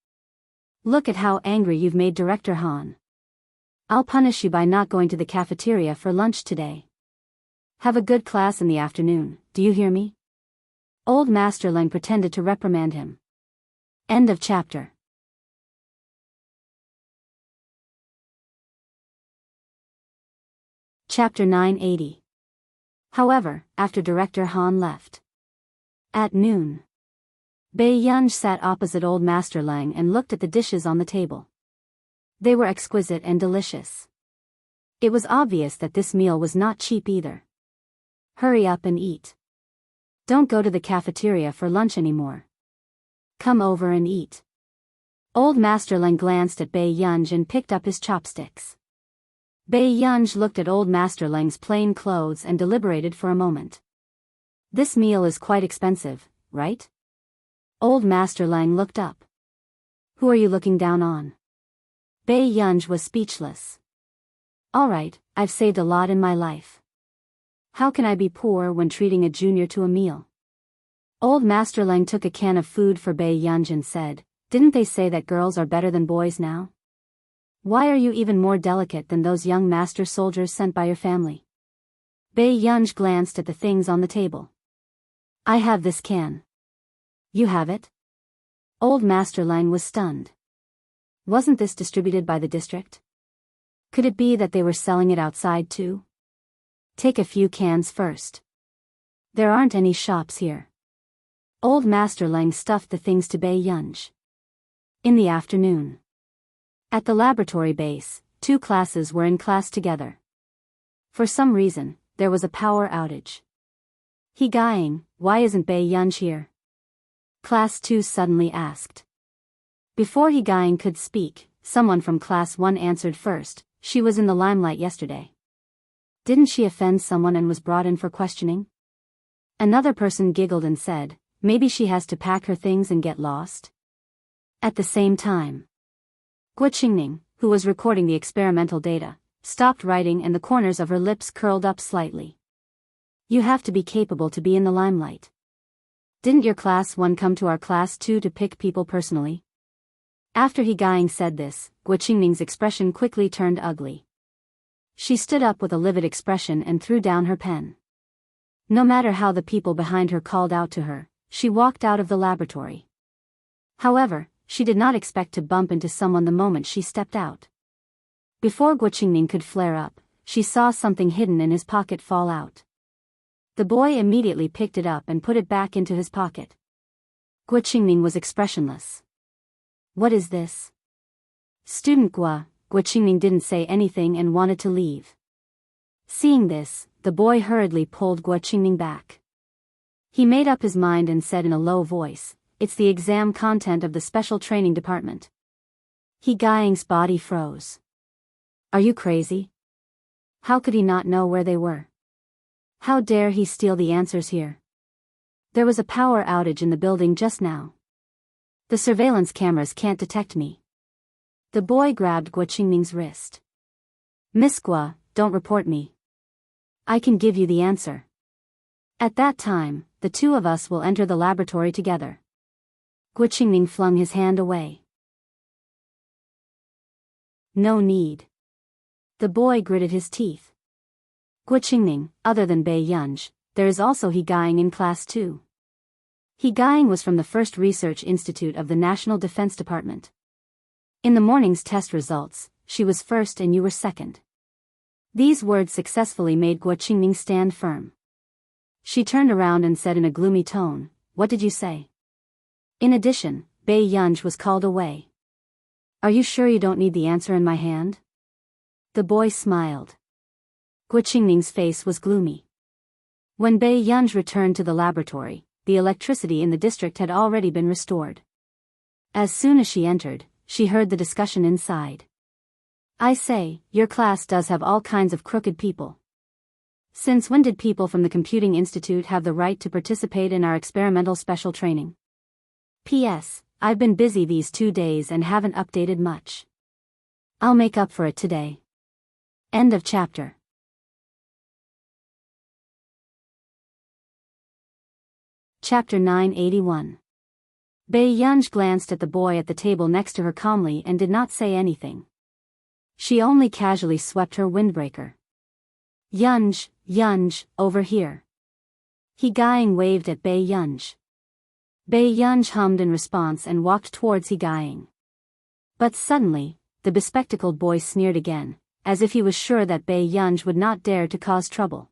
Look at how angry you've made Director Han. I'll punish you by not going to the cafeteria for lunch today. Have a good class in the afternoon, do you hear me? Old Master Leng pretended to reprimand him. End of chapter. Chapter 980. However, after Director Han left. At noon. Bai Yunj sat opposite Old Master Leng and looked at the dishes on the table. They were exquisite and delicious. It was obvious that this meal was not cheap either. Hurry up and eat. Don't go to the cafeteria for lunch anymore. Come over and eat. Old Master Leng glanced at Bai Yunj and picked up his chopsticks. Bai Yunj looked at Old Master Leng's plain clothes and deliberated for a moment. This meal is quite expensive, right? Old Master Leng looked up. Who are you looking down on? Bai Yunj was speechless. All right, I've saved a lot in my life. How can I be poor when treating a junior to a meal? Old Master Leng took a can of food for Bai Yunj and said, didn't they say that girls are better than boys now? Why are you even more delicate than those young master soldiers sent by your family? Bai Yunj glanced at the things on the table. I have this can. You have it? Old Master Leng was stunned. Wasn't this distributed by the district? Could it be that they were selling it outside too? Take a few cans first. There aren't any shops here. Old Master Leng stuffed the things to Bai Yunj. In the afternoon. At the laboratory base, two classes were in class together. For some reason, there was a power outage. He guying, why isn't Bai Yunj here? Class 2 suddenly asked. Before He guying could speak, someone from Class 1 answered first, she was in the limelight yesterday. Didn't she offend someone and was brought in for questioning? Another person giggled and said, maybe she has to pack her things and get lost? At the same time, Guo Qingning, who was recording the experimental data, stopped writing and the corners of her lips curled up slightly. You have to be capable to be in the limelight. Didn't your Class 1 come to our Class 2 to pick people personally? After He guying said this, Guo Qingning's expression quickly turned ugly. She stood up with a livid expression and threw down her pen. No matter how the people behind her called out to her, she walked out of the laboratory. However, she did not expect to bump into someone the moment she stepped out. Before Guo Qingning could flare up, she saw something hidden in his pocket fall out. The boy immediately picked it up and put it back into his pocket. Guo Qingning was expressionless. What is this? Student Guo Qingning didn't say anything and wanted to leave. Seeing this, the boy hurriedly pulled Guo Qingning back. He made up his mind and said in a low voice, it's the exam content of the special training department. He guying's body froze. Are you crazy? How could he not know where they were? How dare he steal the answers here? There was a power outage in the building just now. The surveillance cameras can't detect me. The boy grabbed Guo Qingning's wrist. Miss Guo, don't report me. I can give you the answer. At that time, the two of us will enter the laboratory together. Guo Qingning flung his hand away. No need. The boy gritted his teeth. Guo Qingning, other than Bai Yunj, there is also He guying in Class 2. He guying was from the First Research Institute of the National Defense Department. In the morning's test results, she was first and you were second. These words successfully made Guo Qingning stand firm. She turned around and said in a gloomy tone, what did you say? In addition, Bai Yunj was called away. Are you sure you don't need the answer in my hand? The boy smiled. Guo Qingning's face was gloomy. When Bai Yunj returned to the laboratory, the electricity in the district had already been restored. As soon as she entered, she heard the discussion inside. I say, your class does have all kinds of crooked people. Since when did people from the Computing Institute have the right to participate in our experimental special training? P.S. I've been busy these 2 days and haven't updated much. I'll make up for it today. End of chapter. Chapter 981. Bei Yunj glanced at the boy at the table next to her calmly and did not say anything. She only casually swept her windbreaker. Yunj, Yunj, over here. He Guying waved at Bei Yunj. Bei Yunj hummed in response and walked towards He Guying. But suddenly, the bespectacled boy sneered again, as if he was sure that Bei Yunj would not dare to cause trouble.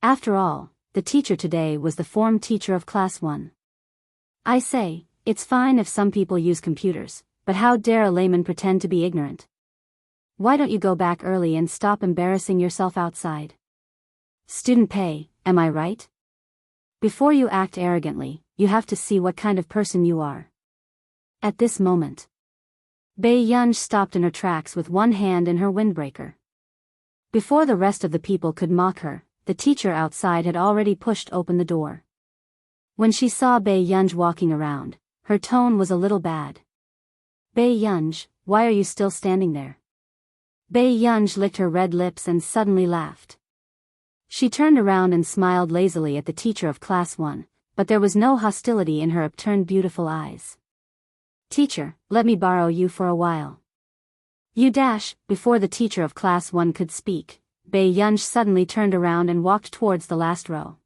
After all, the teacher today was the form teacher of Class 1. I say, it's fine if some people use computers, but how dare a layman pretend to be ignorant? Why don't you go back early and stop embarrassing yourself outside? Student pay, am I right? Before you act arrogantly, you have to see what kind of person you are. At this moment, Bei Yunj stopped in her tracks with one hand in her windbreaker. Before the rest of the people could mock her, the teacher outside had already pushed open the door. When she saw Bei Yunj walking around, her tone was a little bad. Bei Yunj, why are you still standing there? Bei Yunj licked her red lips and suddenly laughed. She turned around and smiled lazily at the teacher of Class 1, but there was no hostility in her upturned beautiful eyes. Teacher, let me borrow you for a while. You dash. Before the teacher of Class 1 could speak, Bei Yunj suddenly turned around and walked towards the last row.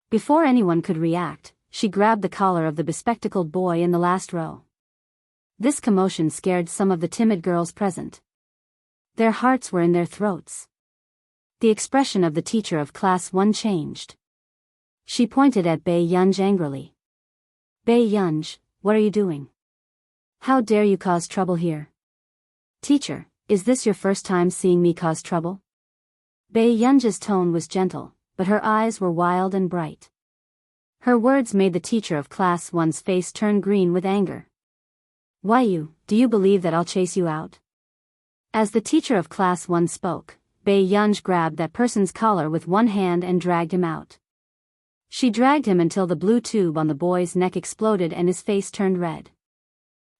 Before anyone could react, she grabbed the collar of the bespectacled boy in the last row. This commotion scared some of the timid girls present. Their hearts were in their throats. The expression of the teacher of Class 1 changed. She pointed at Bei Yunj angrily. Bei Yunj, what are you doing? How dare you cause trouble here? Teacher, is this your first time seeing me cause trouble? Bei Yunj's tone was gentle, but her eyes were wild and bright. Her words made the teacher of Class 1's face turn green with anger. Why do you believe that I'll chase you out? As the teacher of Class 1 spoke, Bei Yunj grabbed that person's collar with one hand and dragged him out. She dragged him until the blue tube on the boy's neck exploded and his face turned red.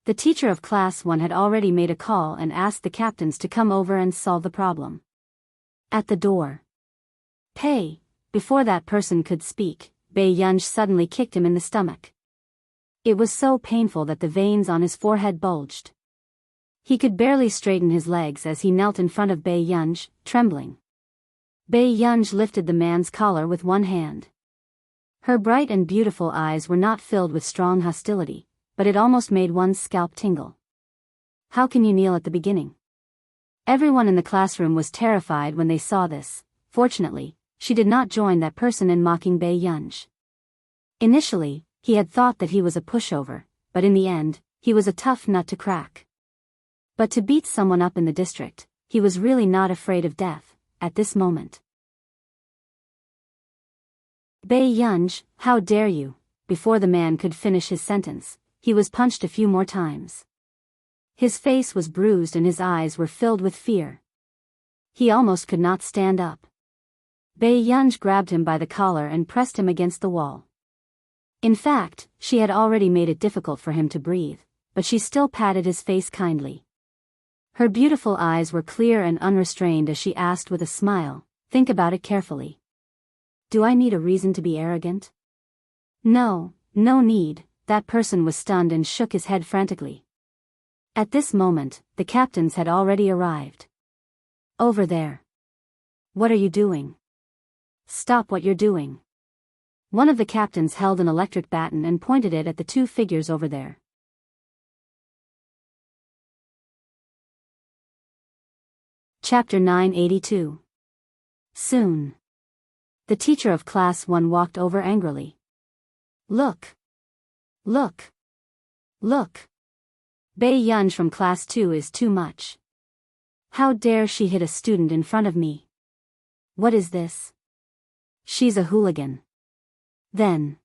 The teacher of Class 1 had already made a call and asked the captains to come over and solve the problem. At the door. Pay. Before that person could speak, Bei Yunj suddenly kicked him in the stomach. It was so painful that the veins on his forehead bulged. He could barely straighten his legs as he knelt in front of Bei Yunj, trembling. Bei Yunj lifted the man's collar with one hand. Her bright and beautiful eyes were not filled with strong hostility, but it almost made one's scalp tingle. How can you kneel at the beginning? Everyone in the classroom was terrified when they saw this. Fortunately, she did not join that person in mocking Bei Yunj. Initially, he had thought that he was a pushover, but in the end, he was a tough nut to crack. But to beat someone up in the district, he was really not afraid of death, at this moment. Bei Yunj, how dare you? Before the man could finish his sentence, he was punched a few more times. His face was bruised and his eyes were filled with fear. He almost could not stand up. Bei Yunj grabbed him by the collar and pressed him against the wall. In fact, she had already made it difficult for him to breathe, but she still patted his face kindly. Her beautiful eyes were clear and unrestrained as she asked with a smile, think about it carefully. Do I need a reason to be arrogant? No, no need. That person was stunned and shook his head frantically. At this moment, the captains had already arrived. Over there. What are you doing? Stop what you're doing. One of the captains held an electric baton and pointed it at the two figures over there. Chapter 982. Soon. The teacher of Class 1 walked over angrily. Look. Look. Look. Bei Yunj from Class 2 is too much. How dare she hit a student in front of me? What is this? She's a hooligan. Then.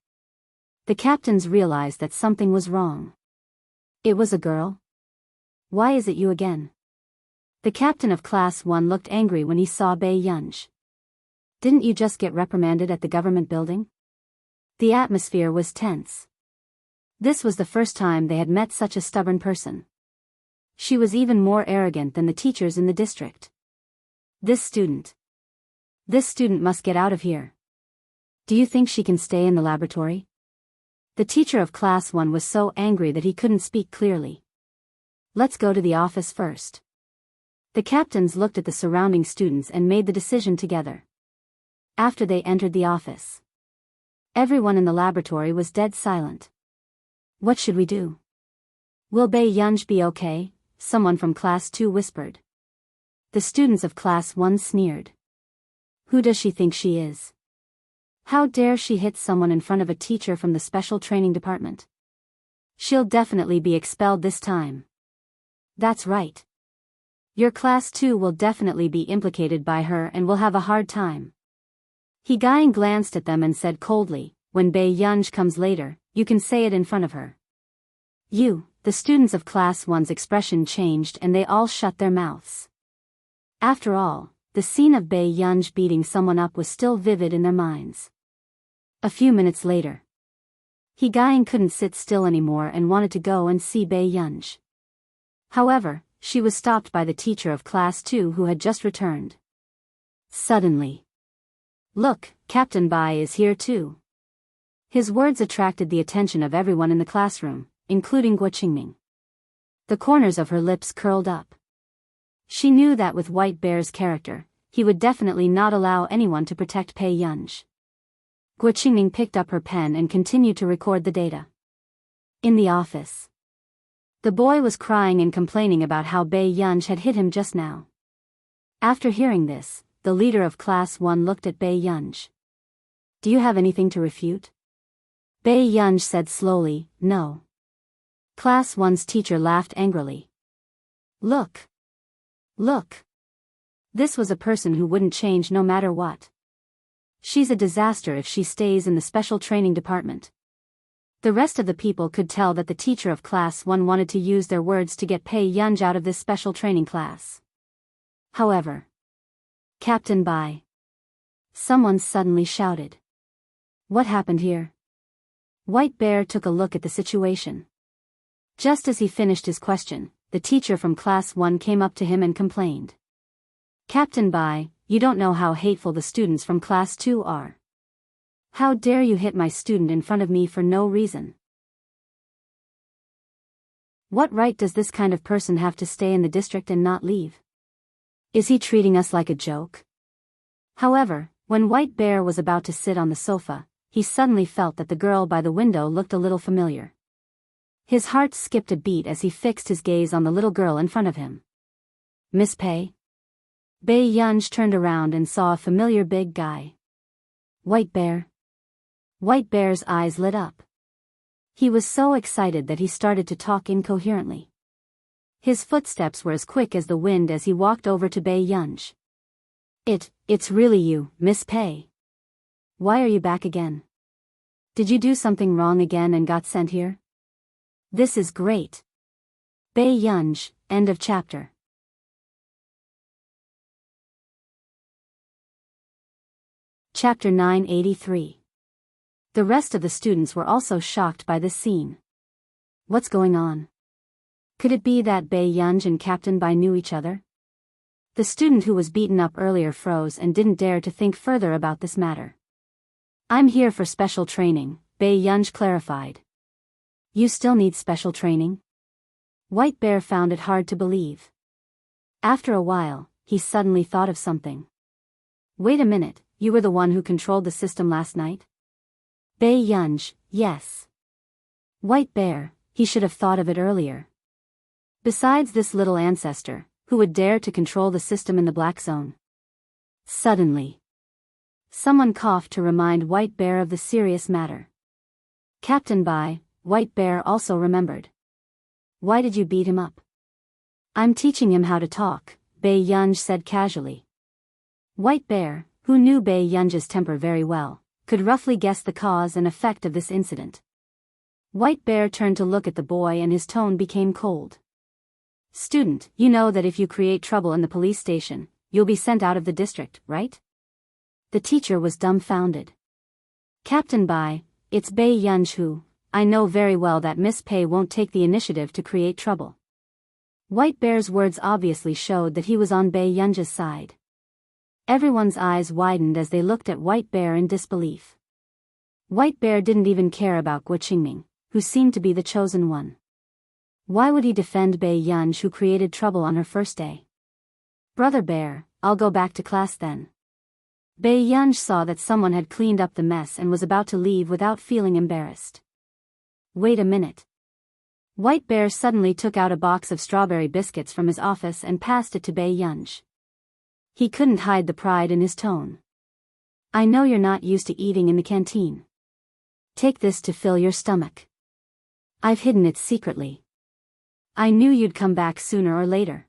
The captains realized that something was wrong. It was a girl? Why is it you again? The captain of Class 1 looked angry when he saw Bei Yunj. Didn't you just get reprimanded at the government building? The atmosphere was tense. This was the first time they had met such a stubborn person. She was even more arrogant than the teachers in the district. This student must get out of here. Do you think she can stay in the laboratory? The teacher of class 1 was so angry that he couldn't speak clearly. Let's go to the office first. The captains looked at the surrounding students and made the decision together. After they entered the office, everyone in the laboratory was dead silent. What should we do? Will Bei Yunj be okay? Someone from class 2 whispered. The students of class 1 sneered. Who does she think she is? How dare she hit someone in front of a teacher from the special training department? She'll definitely be expelled this time. That's right. Your class 2 will definitely be implicated by her and will have a hard time. He glanced at them and said coldly, when Bei Yunj comes later, you can say it in front of her. The students of class 1's expression changed and they all shut their mouths. After all, the scene of Bei Yunj beating someone up was still vivid in their minds. A few minutes later, He couldn't sit still anymore and wanted to go and see Bei Yunj. However, she was stopped by the teacher of class 2 who had just returned. Suddenly, look, Captain Bai is here too. His words attracted the attention of everyone in the classroom, including Guo Qingming. The corners of her lips curled up. She knew that with White Bear's character, he would definitely not allow anyone to protect Bei Yunj. Guo Qingming picked up her pen and continued to record the data. In the office, the boy was crying and complaining about how Bei Yunj had hit him just now. After hearing this, the leader of class 1 looked at Bei Yunj. Do you have anything to refute? Bei Yunj said slowly, no. Class 1's teacher laughed angrily. Look. This was a person who wouldn't change no matter what. She's a disaster if she stays in the special training department. The rest of the people could tell that the teacher of class 1 wanted to use their words to get Bei Yunj out of this special training class. However, Captain Bai. Someone suddenly shouted. What happened here? White Bear took a look at the situation. Just as he finished his question, the teacher from class 1 came up to him and complained. Captain Bai, you don't know how hateful the students from class 2 are. How dare you hit my student in front of me for no reason? What right does this kind of person have to stay in the district and not leave? Is he treating us like a joke? However, when White Bear was about to sit on the sofa, he suddenly felt that the girl by the window looked a little familiar. His heart skipped a beat as he fixed his gaze on the little girl in front of him. Miss Pei? Bei Yunj turned around and saw a familiar big guy. White Bear? White Bear's eyes lit up. He was so excited that he started to talk incoherently. His footsteps were as quick as the wind as he walked over to Bei Yunj. It's really you, Miss Pei. Why are you back again? Did you do something wrong again and got sent here? This is great. Bei Yunj, end of chapter. Chapter 983. The rest of the students were also shocked by this scene. What's going on? Could it be that Bei Yunj and Captain Bai knew each other? The student who was beaten up earlier froze and didn't dare to think further about this matter. I'm here for special training, Bei Yunj clarified. You still need special training? White Bear found it hard to believe. After a while, he suddenly thought of something. Wait a minute, you were the one who controlled the system last night? Bei Yunj, yes. White Bear, he should have thought of it earlier. Besides this little ancestor, who would dare to control the system in the Black Zone? Suddenly, someone coughed to remind White Bear of the serious matter. Captain Bai, White Bear also remembered. Why did you beat him up? I'm teaching him how to talk, Bei Yunj said casually. White Bear, who knew Bei Yunj's temper very well, could roughly guess the cause and effect of this incident. White Bear turned to look at the boy and his tone became cold. Student, you know that if you create trouble in the police station, you'll be sent out of the district, right? The teacher was dumbfounded. Captain Bai, it's Bei Yunj who, I know very well that Miss Pei won't take the initiative to create trouble. White Bear's words obviously showed that he was on Bei Yunj's side. Everyone's eyes widened as they looked at White Bear in disbelief. White Bear didn't even care about Guo Qingming, who seemed to be the chosen one. Why would he defend Bei Yunj, who created trouble on her first day? Brother Bear, I'll go back to class then. Bei Yunj saw that someone had cleaned up the mess and was about to leave without feeling embarrassed. Wait a minute. White Bear suddenly took out a box of strawberry biscuits from his office and passed it to Bei Yunj. He couldn't hide the pride in his tone. I know you're not used to eating in the canteen. Take this to fill your stomach. I've hidden it secretly. I knew you'd come back sooner or later.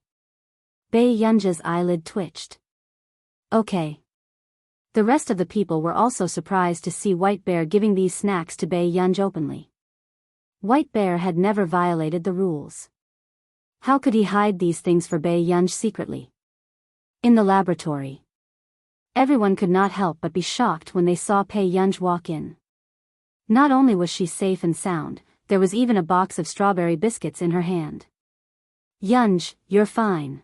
Bei Yunj's eyelid twitched. Okay. The rest of the people were also surprised to see White Bear giving these snacks to Bei Yunj openly. White Bear had never violated the rules. How could he hide these things for Bei Yunj secretly? In the laboratory. Everyone could not help but be shocked when they saw Bei Yunj walk in. Not only was she safe and sound, there was even a box of strawberry biscuits in her hand. Yunj, you're fine.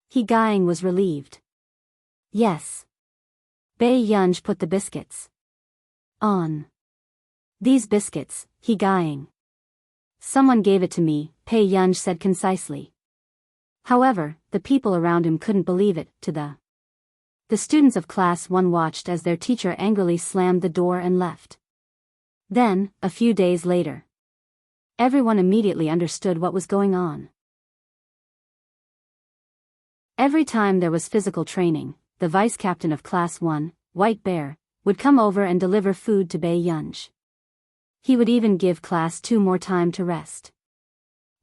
He Guying was relieved. Yes. Bei Yunj put the biscuits on. These biscuits, He Guying. Someone gave it to me, Bei Yunj said concisely. However, the people around him couldn't believe it. The students of Class 1 watched as their teacher angrily slammed the door and left. Then, a few days later, everyone immediately understood what was going on. Every time there was physical training, the vice captain of Class 1, White Bear, would come over and deliver food to Bei Yunj. He would even give Class 2 more time to rest.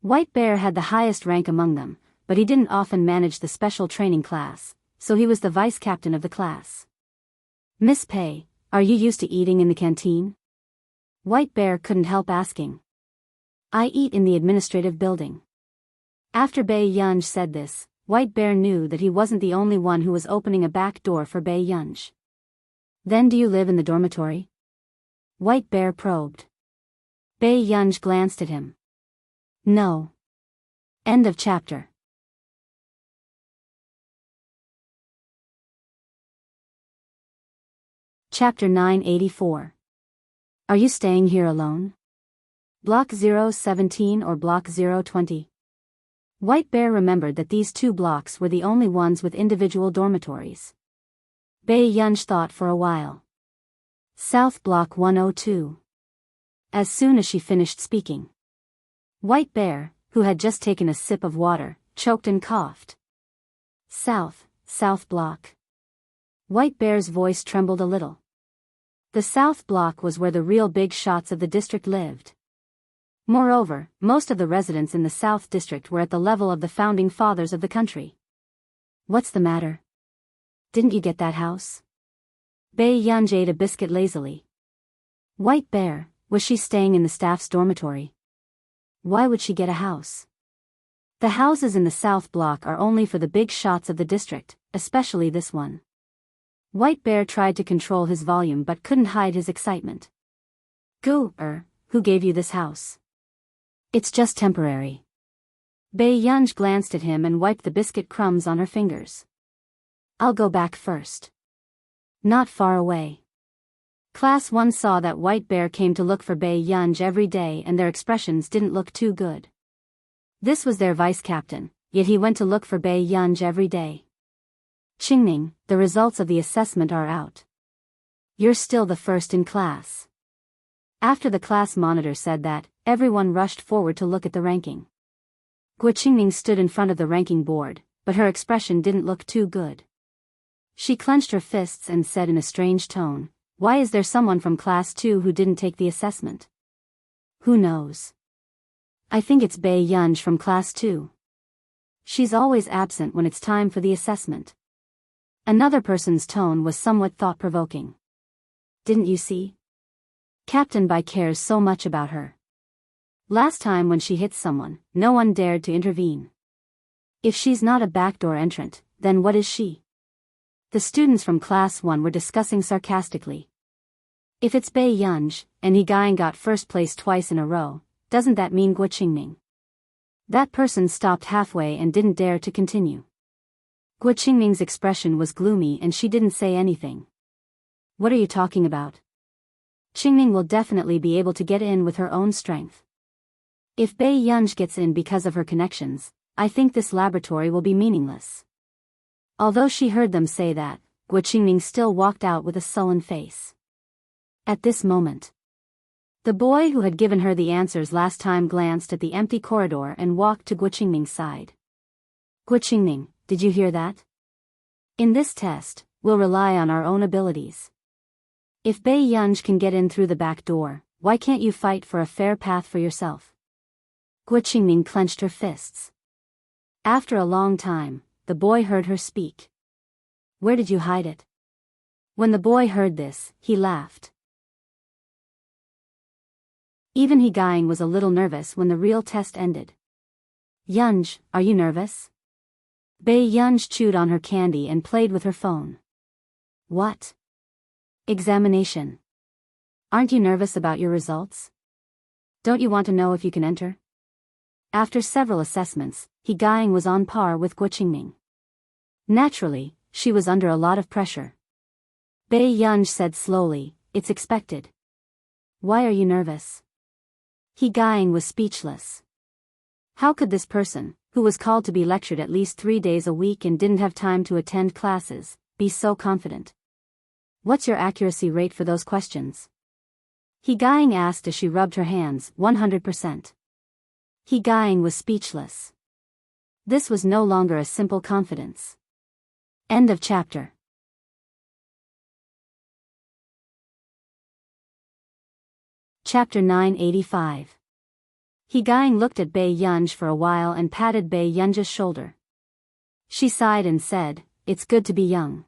White Bear had the highest rank among them, but he didn't often manage the special training class, so he was the vice captain of the class. Miss Pei, are you used to eating in the canteen? White Bear couldn't help asking. I eat in the administrative building. After Bei Yunj said this, White Bear knew that he wasn't the only one who was opening a back door for Bei Yunj. Then do you live in the dormitory? White Bear probed. Bei Yunj glanced at him. No. End of chapter. Chapter 984. Are you staying here alone? Block 017 or Block 020? White Bear remembered that these two blocks were the only ones with individual dormitories. Bei Yunj thought for a while. South Block 102. As soon as she finished speaking, White Bear, who had just taken a sip of water, choked and coughed. South Block. White Bear's voice trembled a little. The South Block was where the real big shots of the district lived. Moreover, most of the residents in the South District were at the level of the founding fathers of the country. What's the matter? Didn't you get that house? Bei Yunj ate a biscuit lazily. White Bear, was she staying in the staff's dormitory? Why would she get a house? The houses in the South Block are only for the big shots of the district, especially this one. White Bear tried to control his volume but couldn't hide his excitement. Who gave you this house? It's just temporary. Bei Yunj glanced at him and wiped the biscuit crumbs on her fingers. I'll go back first. Not far away. Class 1 saw that White Bear came to look for Bei Yunj every day and their expressions didn't look too good. This was their vice captain, yet he went to look for Bei Yunj every day. Qingming, the results of the assessment are out. You're still the first in class. After the class monitor said that, everyone rushed forward to look at the ranking. Guo Qingming stood in front of the ranking board, but her expression didn't look too good. She clenched her fists and said in a strange tone, why is there someone from Class 2 who didn't take the assessment? Who knows? I think it's Bei Yunj from Class 2. She's always absent when it's time for the assessment. Another person's tone was somewhat thought-provoking. Didn't you see? Captain Bai cares so much about her. Last time when she hit someone, no one dared to intervene. If she's not a backdoor entrant, then what is she? The students from Class 1 were discussing sarcastically. If it's Bei Yunj, and He Guying got first place twice in a row, doesn't that mean Guo Qingming? That person stopped halfway and didn't dare to continue. Guo Qingming's expression was gloomy and she didn't say anything. What are you talking about? Qingming will definitely be able to get in with her own strength. If Bei Yunj gets in because of her connections, I think this laboratory will be meaningless. Although she heard them say that, Guo Qingming still walked out with a sullen face. At this moment, the boy who had given her the answers last time glanced at the empty corridor and walked to Guo Qingming's side. Guo Qingming, did you hear that? In this test, we'll rely on our own abilities. If Bei Yunj can get in through the back door, why can't you fight for a fair path for yourself? Guo Qingming clenched her fists. After a long time, the boy heard her speak. Where did you hide it? When the boy heard this, he laughed. Even He Gaing was a little nervous when the real test ended. Yunj, are you nervous? Bei Yunj chewed on her candy and played with her phone. What? Examination. Aren't you nervous about your results? Don't you want to know if you can enter? After several assessments, He Gaing was on par with Guo Qingming. Naturally, she was under a lot of pressure. Bei Yunj said slowly, it's expected. Why are you nervous? He Gaing was speechless. How could this person, who was called to be lectured at least 3 days a week and didn't have time to attend classes, be so confident? What's your accuracy rate for those questions? He Gaing asked as she rubbed her hands. 100%. He Gaing was speechless. This was no longer a simple confidence. End of chapter. Chapter 985. He Gaing looked at Bei Yunj for a while and patted Bei Yunj's shoulder. She sighed and said, it's good to be young.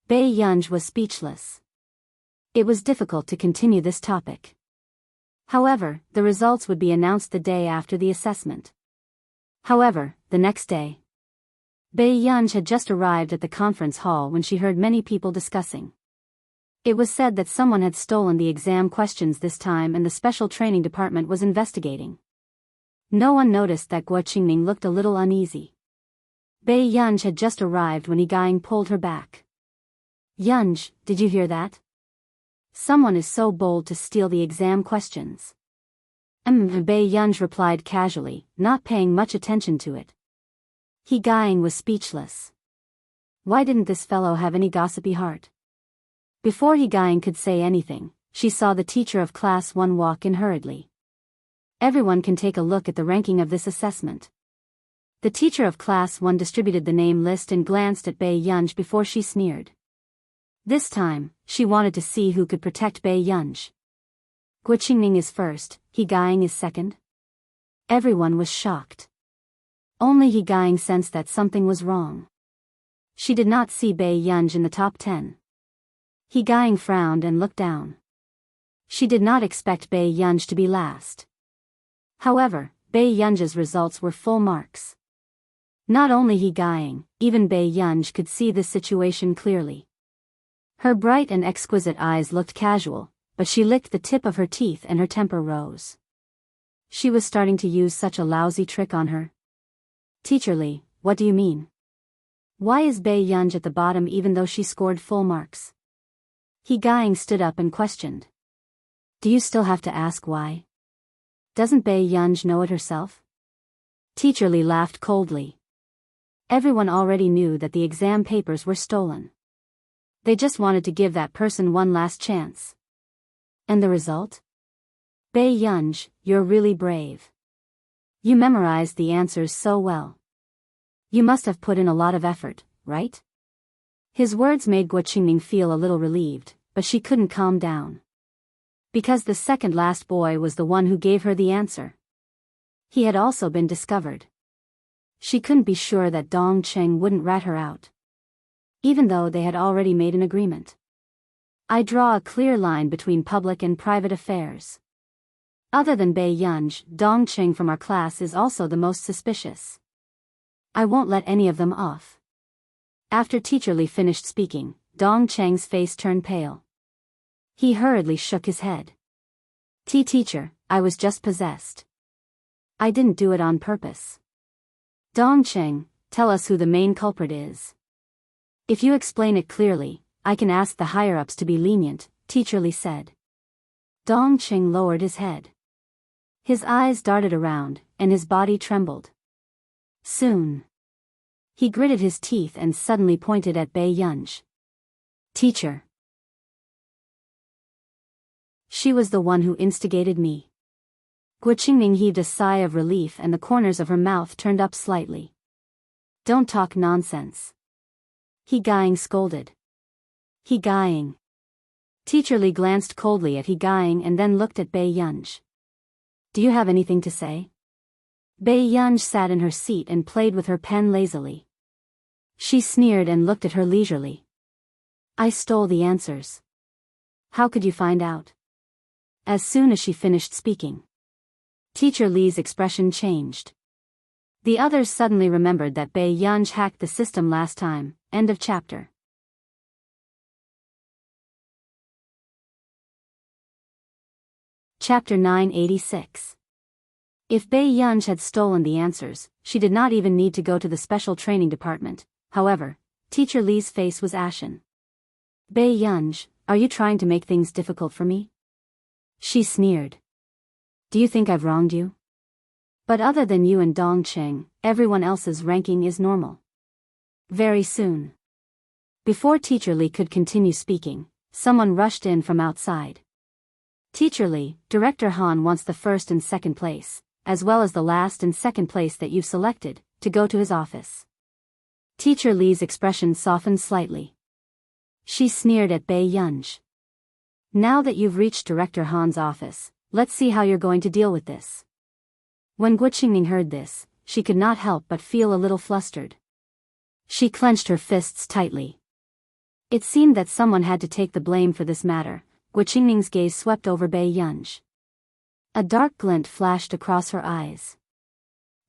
Bei Yunj was speechless. It was difficult to continue this topic. However, the results would be announced the day after the assessment. However, the next day, Bei Yunj had just arrived at the conference hall when she heard many people discussing. It was said that someone had stolen the exam questions this time and the special training department was investigating. No one noticed that Guo Qingming looked a little uneasy. Bei Yunj had just arrived when He Gaing pulled her back. Yunj, did you hear that? Someone is so bold to steal the exam questions. Bei Yunj replied casually, not paying much attention to it. He Gaing was speechless. Why didn't this fellow have any gossipy heart? Before He Gaing could say anything, she saw the teacher of Class 1 walk in hurriedly. Everyone can take a look at the ranking of this assessment. The teacher of Class 1 distributed the name list and glanced at Bei Yunj before she sneered. This time, she wanted to see who could protect Bei Yunj. Guo Qingming is first, He Gaing is second. Everyone was shocked. Only He Gaing sensed that something was wrong. She did not see Bei Yunj in the top 10. He Gaing frowned and looked down. She did not expect Bei Yunj to be last. However, Bei Yunj's results were full marks. Not only He Gaing, even Bei Yunj could see this situation clearly. Her bright and exquisite eyes looked casual, but she licked the tip of her teeth and her temper rose. She was starting to use such a lousy trick on her. Teacher Li, what do you mean? Why is Bei Yunj at the bottom even though she scored full marks? He Gaing stood up and questioned. Do you still have to ask why? Doesn't Bei Yunj know it herself? Teacher Li laughed coldly. Everyone already knew that the exam papers were stolen. They just wanted to give that person one last chance. And the result? Bei Yunj, you're really brave. You memorized the answers so well. You must have put in a lot of effort, right? His words made Guo Qingming feel a little relieved, but she couldn't calm down. Because the second last boy was the one who gave her the answer. He had also been discovered. She couldn't be sure that Dong Cheng wouldn't rat her out. Even though they had already made an agreement. I draw a clear line between public and private affairs. Other than Bei Yunj, Dong Cheng from our class is also the most suspicious. I won't let any of them off. After Teacher Li finished speaking, Dong Cheng's face turned pale. He hurriedly shook his head. Teacher, I was just possessed. I didn't do it on purpose. Dong Cheng, tell us who the main culprit is. If you explain it clearly, I can ask the higher-ups to be lenient, Teacher Li said. Dongqing lowered his head. His eyes darted around, and his body trembled. Soon. He gritted his teeth and suddenly pointed at Bei Yunj. Teacher. She was the one who instigated me. Guo Qingning heaved a sigh of relief and the corners of her mouth turned up slightly. Don't talk nonsense. He Guying scolded. He Guying. Teacher Li glanced coldly at He Guying and then looked at Bei Yunj. Do you have anything to say? Bei Yunj sat in her seat and played with her pen lazily. She sneered and looked at her leisurely. I stole the answers. How could you find out? As soon as she finished speaking. Teacher Li's expression changed. The others suddenly remembered that Bei Yunj hacked the system last time. End of chapter. Chapter 986. If Bei Yunj had stolen the answers, she did not even need to go to the special training department. However, Teacher Li's face was ashen. Bei Yunj, are you trying to make things difficult for me? She sneered. Do you think I've wronged you? But other than you and Dongqing, everyone else's ranking is normal. Very soon. Before Teacher Li could continue speaking, someone rushed in from outside. Teacher Li, Director Han wants the first and second place, as well as the last and second place that you've selected, to go to his office. Teacher Li's expression softened slightly. She sneered at Bei Yunj. Now that you've reached Director Han's office, let's see how you're going to deal with this. When Guo Qingning heard this, she could not help but feel a little flustered. She clenched her fists tightly. It seemed that someone had to take the blame for this matter. Guo Qingning's gaze swept over Bei Yunj. A dark glint flashed across her eyes.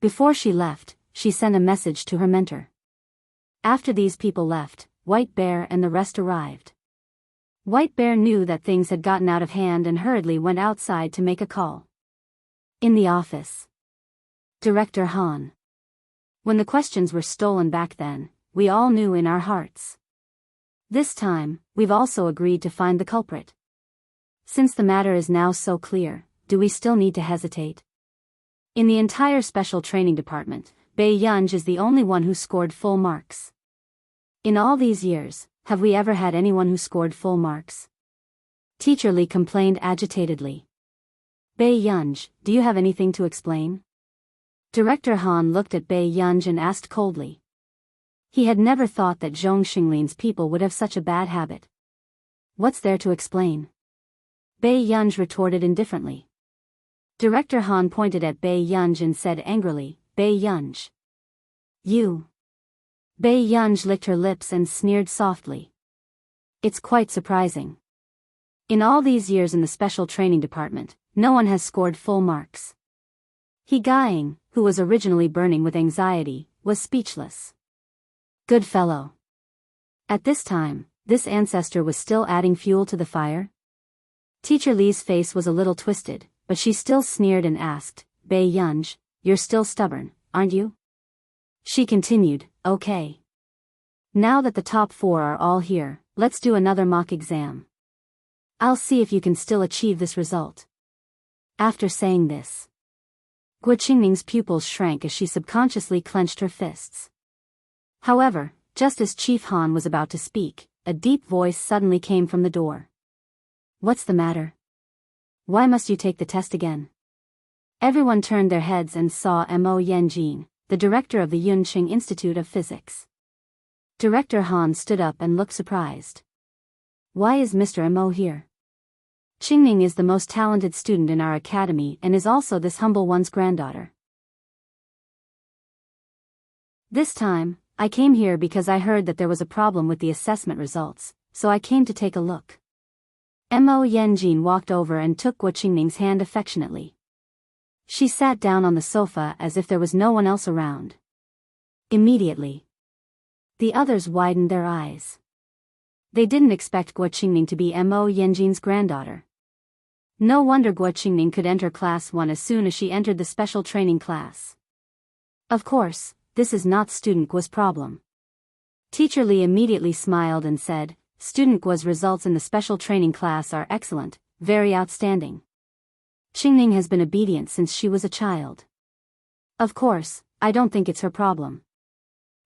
Before she left, she sent a message to her mentor. After these people left, White Bear and the rest arrived. White Bear knew that things had gotten out of hand and hurriedly went outside to make a call. In the office. Director Han. When the questions were stolen back then, we all knew in our hearts. This time, we've also agreed to find the culprit. Since the matter is now so clear, do we still need to hesitate? In the entire special training department, Bei Yunj is the only one who scored full marks. In all these years, have we ever had anyone who scored full marks? Teacher Li complained agitatedly. Bei Yunj, do you have anything to explain? Director Han looked at Bei Yunj and asked coldly. He had never thought that Zhong Xinglin's people would have such a bad habit. What's there to explain? Bei Yunj retorted indifferently. Director Han pointed at Bei Yunj and said angrily, Bei Yunj. You. Bei Yunj licked her lips and sneered softly. It's quite surprising. In all these years in the special training department, no one has scored full marks. He Guying, who was originally burning with anxiety, was speechless. Good fellow. At this time, this ancestor was still adding fuel to the fire? Teacher Li's face was a little twisted, but she still sneered and asked, Bei Yunj, you're still stubborn, aren't you? She continued, okay. Now that the top 4 are all here, let's do another mock exam. I'll see if you can still achieve this result. After saying this, Guo Qingning's pupils shrank as she subconsciously clenched her fists. However, just as Chief Han was about to speak, a deep voice suddenly came from the door. What's the matter? Why must you take the test again? Everyone turned their heads and saw Mo Yanjin, the director of the Yunqing Institute of Physics. Director Han stood up and looked surprised. Why is Mr. Mo here? Qingning is the most talented student in our academy and is also this humble one's granddaughter. This time, I came here because I heard that there was a problem with the assessment results, so I came to take a look. Mo Yanjin walked over and took Guo Qingning's hand affectionately. She sat down on the sofa as if there was no one else around. Immediately, the others widened their eyes. They didn't expect Guo Qingning to be Mo Yanjin's granddaughter. No wonder Guo Qingning could enter Class 1 as soon as she entered the special training class. Of course, this is not Student Guo's problem. Teacher Li immediately smiled and said, Student Guo's results in the special training class are excellent, very outstanding. Qingning has been obedient since she was a child. Of course, I don't think it's her problem.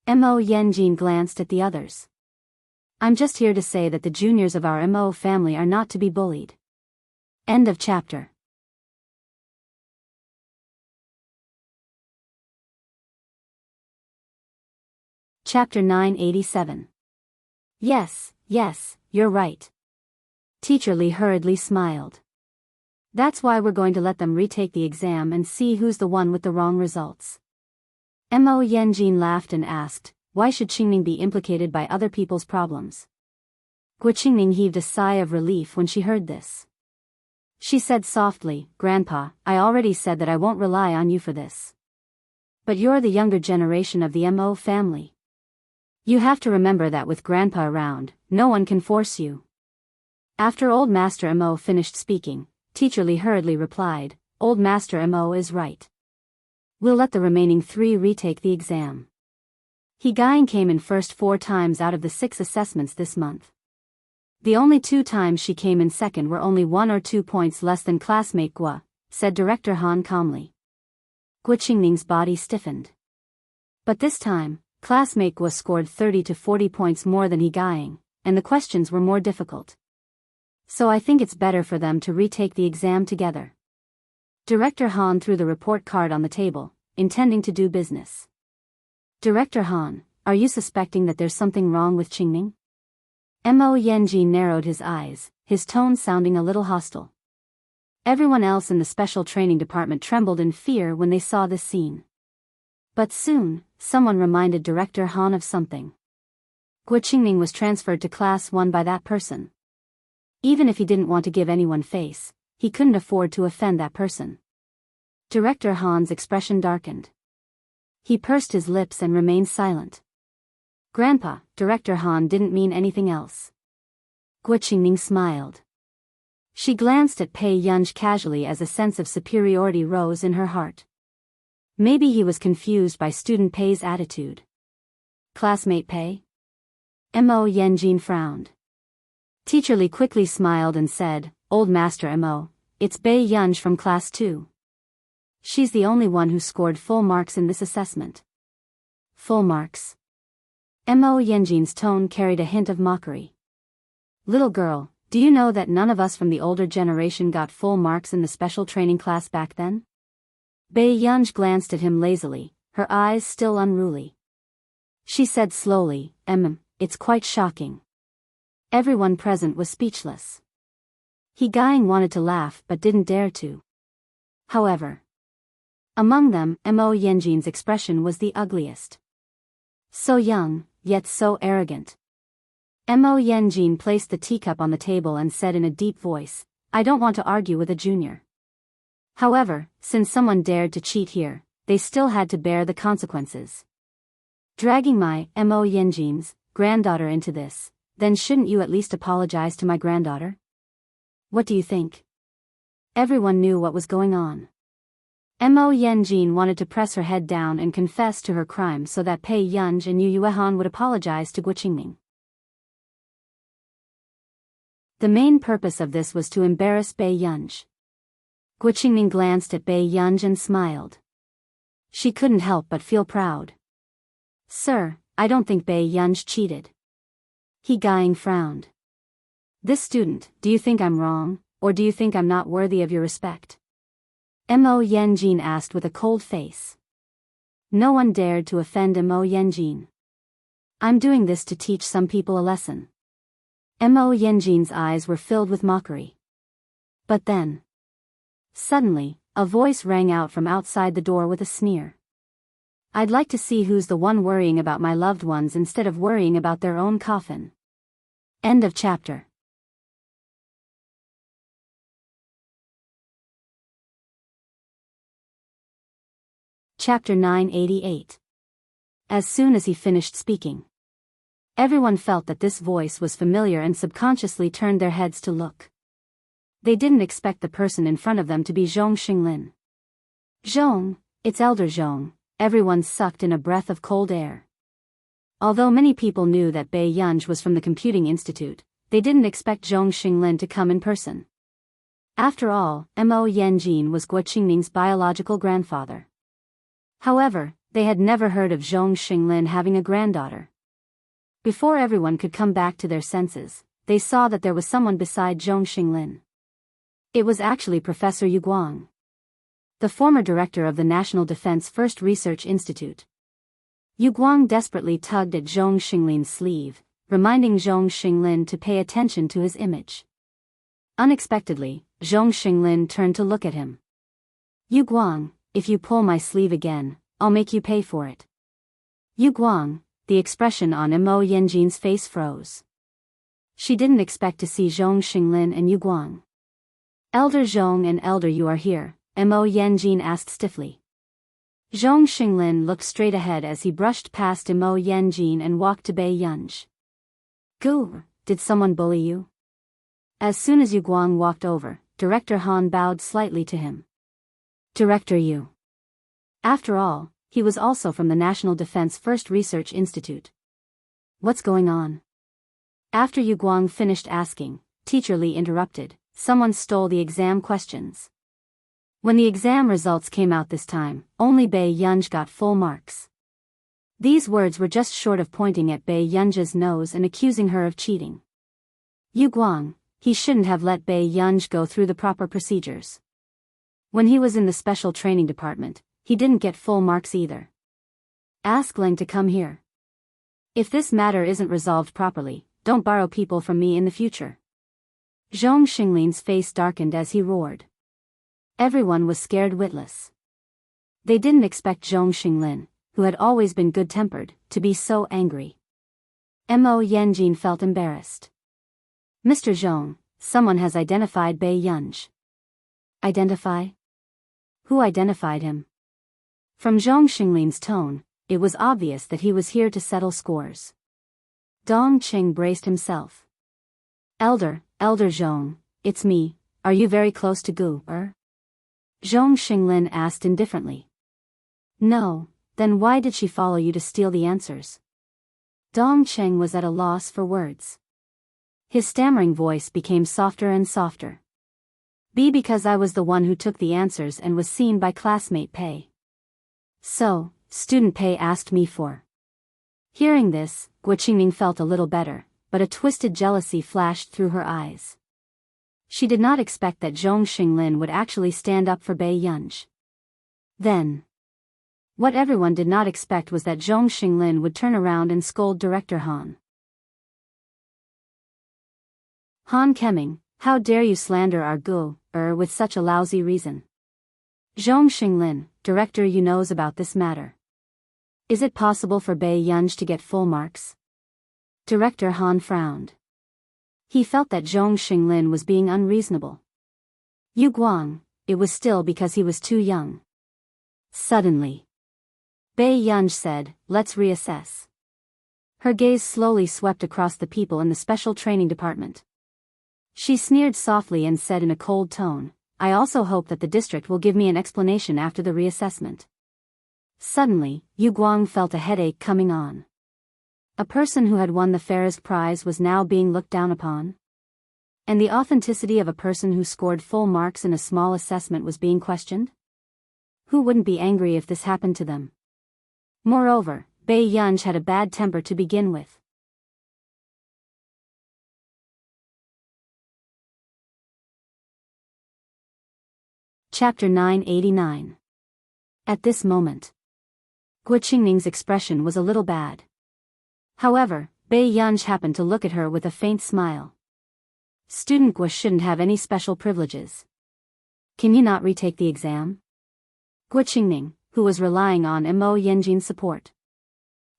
Mo Yanjin glanced at the others. I'm just here to say that the juniors of our Mo family are not to be bullied. End of chapter. Chapter 987. Yes, you're right. Teacher Li hurriedly smiled. That's why we're going to let them retake the exam and see who's the one with the wrong results. Mo Yanjin laughed and asked, why should Qingning be implicated by other people's problems? Qingning heaved a sigh of relief when she heard this. She said softly, Grandpa, I already said that I won't rely on you for this. But you're the younger generation of the Mo family. You have to remember that with Grandpa around, no one can force you. After Old Master Mo finished speaking, Teacher Li hurriedly replied, Old Master Mo is right. We'll let the remaining 3 retake the exam. He Guying came in first 4 times out of the 6 assessments this month. The only 2 times she came in second were only 1 or 2 points less than classmate Gua, said Director Han calmly. Qingning's body stiffened. But this time, classmate Gua scored 30 to 40 points more than he Guying, and the questions were more difficult. So I think it's better for them to retake the exam together. Director Han threw the report card on the table, intending to do business. Director Han, are you suspecting that there's something wrong with Qingning? Mo Yanjin narrowed his eyes, his tone sounding a little hostile. Everyone else in the special training department trembled in fear when they saw this scene. But soon, someone reminded Director Han of something. Qingning was transferred to Class 1 by that person. Even if he didn't want to give anyone face, he couldn't afford to offend that person. Director Han's expression darkened. He pursed his lips and remained silent. Grandpa, Director Han didn't mean anything else. Qingning smiled. She glanced at Pei Yunj casually as a sense of superiority rose in her heart. Maybe he was confused by student Pei's attitude. Classmate Pei? Mo Yanjin frowned. Teacher Li quickly smiled and said, Old Master Mo, it's Bei Yunj from Class 2. She's the only one who scored full marks in this assessment. Full marks? Mo Yanjin's tone carried a hint of mockery. Little girl, do you know that none of us from the older generation got full marks in the special training class back then? Bei Yunj glanced at him lazily, her eyes still unruly. She said slowly, it's quite shocking. Everyone present was speechless. He Guying wanted to laugh but didn't dare to. However, among them, Mo Yanjin's expression was the ugliest. So young, yet so arrogant. Mo Yanjin placed the teacup on the table and said in a deep voice, I don't want to argue with a junior. However, since someone dared to cheat here, they still had to bear the consequences. Dragging my Mo Yanjin's granddaughter into this, then shouldn't you at least apologize to my granddaughter? What do you think? Everyone knew what was going on. Mo Yanjin wanted to press her head down and confess to her crime so that Pei Yunj and Yu Yuehan would apologize to Qingning. The main purpose of this was to embarrass Bei Yunj. Qingning glanced at Bei Yunj and smiled. She couldn't help but feel proud. Sir, I don't think Bei Yunj cheated. He Guying frowned. This student, do you think I'm wrong, or do you think I'm not worthy of your respect? Mo Yanjin asked with a cold face. No one dared to offend Mo Yanjin. I'm doing this to teach some people a lesson. Mo Yanjin's eyes were filled with mockery. But then, suddenly, a voice rang out from outside the door with a sneer. I'd like to see who's the one worrying about my loved ones instead of worrying about their own coffin. End of chapter. Chapter 988. As soon as he finished speaking, everyone felt that this voice was familiar and subconsciously turned their heads to look. They didn't expect the person in front of them to be Zhong Xinglin. Zhong, it's Elder Zhong. Everyone sucked in a breath of cold air. Although many people knew that Bei Yunj was from the Computing Institute, they didn't expect Zhong Xinglin to come in person. After all, Mo Yanjin was Guo Qingning's biological grandfather. However, they had never heard of Zhong Xinglin having a granddaughter. Before everyone could come back to their senses, they saw that there was someone beside Zhong Xinglin. It was actually Professor Yu Guang, the former director of the National Defense First Research Institute. Yu Guang desperately tugged at Zhong Xinglin's sleeve, reminding Zhong Xinglin to pay attention to his image. Unexpectedly, Zhong Xinglin turned to look at him. "Yu Guang, if you pull my sleeve again, I'll make you pay for it." Yu Guang, the expression on Mo Yanjin's face froze. She didn't expect to see Zhong Xinglin and Yu Guang. "Elder Zhong and Elder Yu are here," Mo Yanjin asked stiffly. Zhong Xinglin looked straight ahead as he brushed past Mo Yanjin and walked to Bei Yunj. "Gu, did someone bully you?" As soon as Yu Guang walked over, Director Han bowed slightly to him. "Director Yu." After all, he was also from the National Defense First Research Institute. "What's going on?" After Yu Guang finished asking, Teacher Li interrupted. "Someone stole the exam questions." When the exam results came out this time, only Bei Yunj got full marks. These words were just short of pointing at Bei Yunj's nose and accusing her of cheating. Yu Guang, he shouldn't have let Bei Yunj go through the proper procedures. When he was in the special training department, he didn't get full marks either. "Ask Leng to come here. If this matter isn't resolved properly, don't borrow people from me in the future." Zhong Xinglin's face darkened as he roared. Everyone was scared witless. They didn't expect Zhong Xinglin, who had always been good-tempered, to be so angry. Mo Yanjin felt embarrassed. "Mr. Zhong, someone has identified Bei Yunj." "Identify? Who identified him?" From Zhong Xinglin's tone, it was obvious that he was here to settle scores. Dong Qing braced himself. Elder Zhong, it's me, are you very close to Gu, Zhong Xinglin asked indifferently. "No, then why did she follow you to steal the answers?" Dong Cheng was at a loss for words. His stammering voice became softer and softer. "Because I was the one who took the answers and was seen by classmate Pei. So, student Pei asked me for." Hearing this, Guo Qingning felt a little better, but a twisted jealousy flashed through her eyes. She did not expect that Zhong Xinglin would actually stand up for Bei Yunj. Then, what everyone did not expect was that Zhong Xinglin would turn around and scold Director Han. "Han Kemming, how dare you slander our Gu, with such a lousy reason? Zhong Xinglin, Director Yu knows about this matter. Is it possible for Bei Yunj to get full marks?" Director Han frowned. He felt that Zhong Xinglin was being unreasonable. Yu Guang, it was still because he was too young. Suddenly, Bei Yunj said, "Let's reassess." Her gaze slowly swept across the people in the special training department. She sneered softly and said in a cold tone, "I also hope that the district will give me an explanation after the reassessment." Suddenly, Yu Guang felt a headache coming on. A person who had won the Ferris Prize was now being looked down upon. And the authenticity of a person who scored full marks in a small assessment was being questioned? Who wouldn't be angry if this happened to them? Moreover, Bei Yunj had a bad temper to begin with. Chapter 989. At this moment, Guo Qingning's expression was a little bad. However, Bei Yunj happened to look at her with a faint smile. "Student Guo shouldn't have any special privileges. Can you not retake the exam?" Guo Qingning, who was relying on Mo Yanjin's support.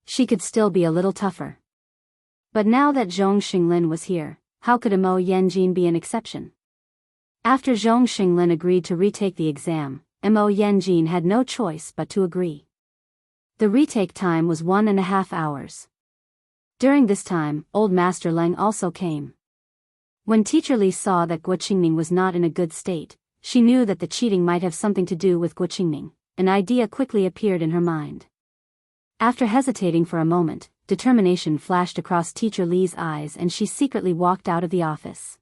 She could still be a little tougher. But now that Zhong Xinglin was here, how could Mo Yanjin be an exception? After Zhong Xinglin agreed to retake the exam, Mo Yanjin had no choice but to agree. The retake time was 1.5 hours. During this time, Old Master Leng also came. When Teacher Li saw that Guo Qingning was not in a good state, she knew that the cheating might have something to do with Guo Qingning. An idea quickly appeared in her mind. After hesitating for a moment, determination flashed across Teacher Li's eyes and she secretly walked out of the office.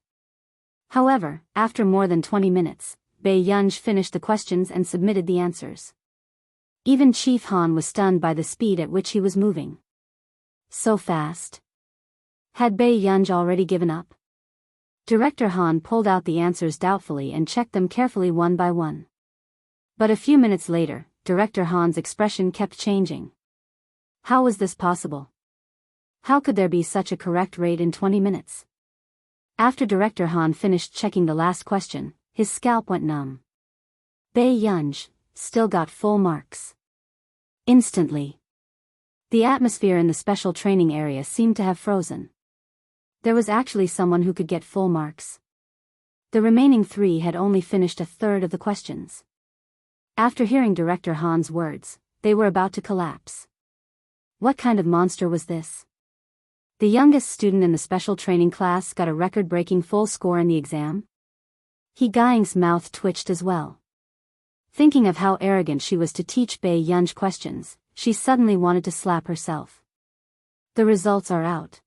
However, after more than 20 minutes, Bei Yunj finished the questions and submitted the answers. Even Chief Han was stunned by the speed at which he was moving. So fast. Had Bei Yunj already given up? Director Han pulled out the answers doubtfully and checked them carefully one by one. But a few minutes later, Director Han's expression kept changing. How was this possible? How could there be such a correct rate in 20 minutes? After Director Han finished checking the last question, his scalp went numb. Bei Yunj still got full marks. Instantly. The atmosphere in the special training area seemed to have frozen. There was actually someone who could get full marks. The remaining 3 had only finished a third of the questions. After hearing Director Han's words, they were about to collapse. What kind of monster was this? The youngest student in the special training class got a record-breaking full score in the exam? He Gaiying's mouth twitched as well. Thinking of how arrogant she was to teach Bei Yunj questions, she suddenly wanted to slap herself. The results are out.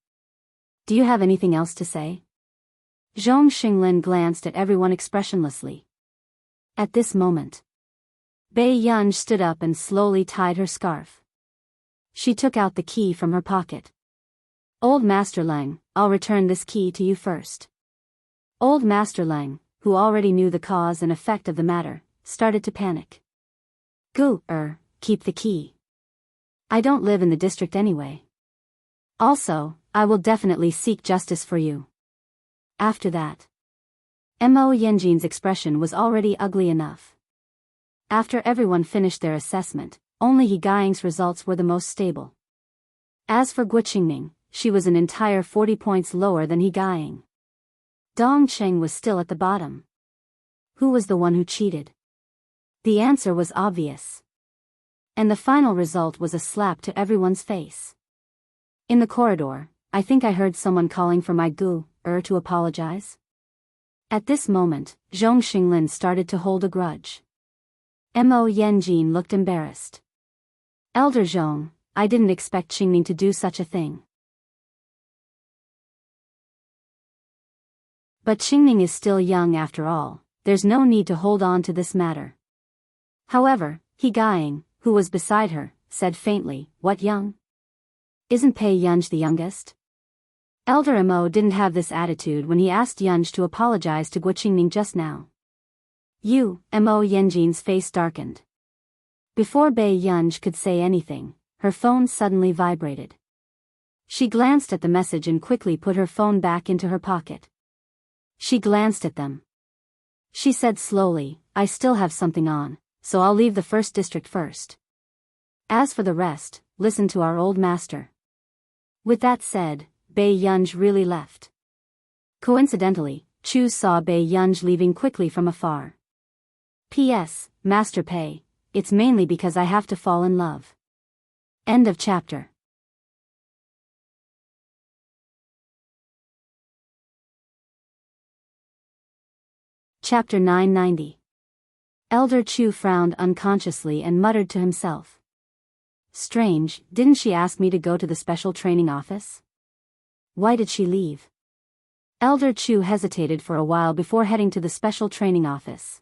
Do you have anything else to say? Zhong Xinglin glanced at everyone expressionlessly. At this moment, Bei Yunj stood up and slowly tied her scarf. She took out the key from her pocket. Old Master Lang, I'll return this key to you first. Old Master Lang, who already knew the cause and effect of the matter, started to panic. Keep the key. I don't live in the district anyway. Also, I will definitely seek justice for you. After that, Mo Yenjin's expression was already ugly enough. After everyone finished their assessment, only He Gaiying's results were the most stable. As for Guo Qingning, she was an entire 40 points lower than He Gaiying. Dong Cheng was still at the bottom. Who was the one who cheated? The answer was obvious. And the final result was a slap to everyone's face. In the corridor, I think I heard someone calling for my Gu to apologize. At this moment, Zhong Xinglin started to hold a grudge. Mo Yenjin looked embarrassed. Elder Zhong, I didn't expect Qingning to do such a thing. But Qingning is still young after all, there's no need to hold on to this matter. However, He Gaiying, who was beside her, said faintly, what young? Isn't Bei Yunj the youngest? Elder Mo didn't have this attitude when he asked Yunj to apologize to Guo Qingning just now. Mo Yenjin's face darkened. Before Bei Yunj could say anything, her phone suddenly vibrated. She glanced at the message and quickly put her phone back into her pocket. She glanced at them. She said slowly, I still have something on, so I'll leave the first district first. As for the rest, listen to our old master. With that said, Bei Yunj really left. Coincidentally, Chu saw Bei Yunj leaving quickly from afar. P.S. Master Pei, it's mainly because I have to fall in love. End of chapter. Chapter 990. Elder Chu frowned unconsciously and muttered to himself. Strange, didn't she ask me to go to the special training office? Why did she leave? Elder Chu hesitated for a while before heading to the special training office.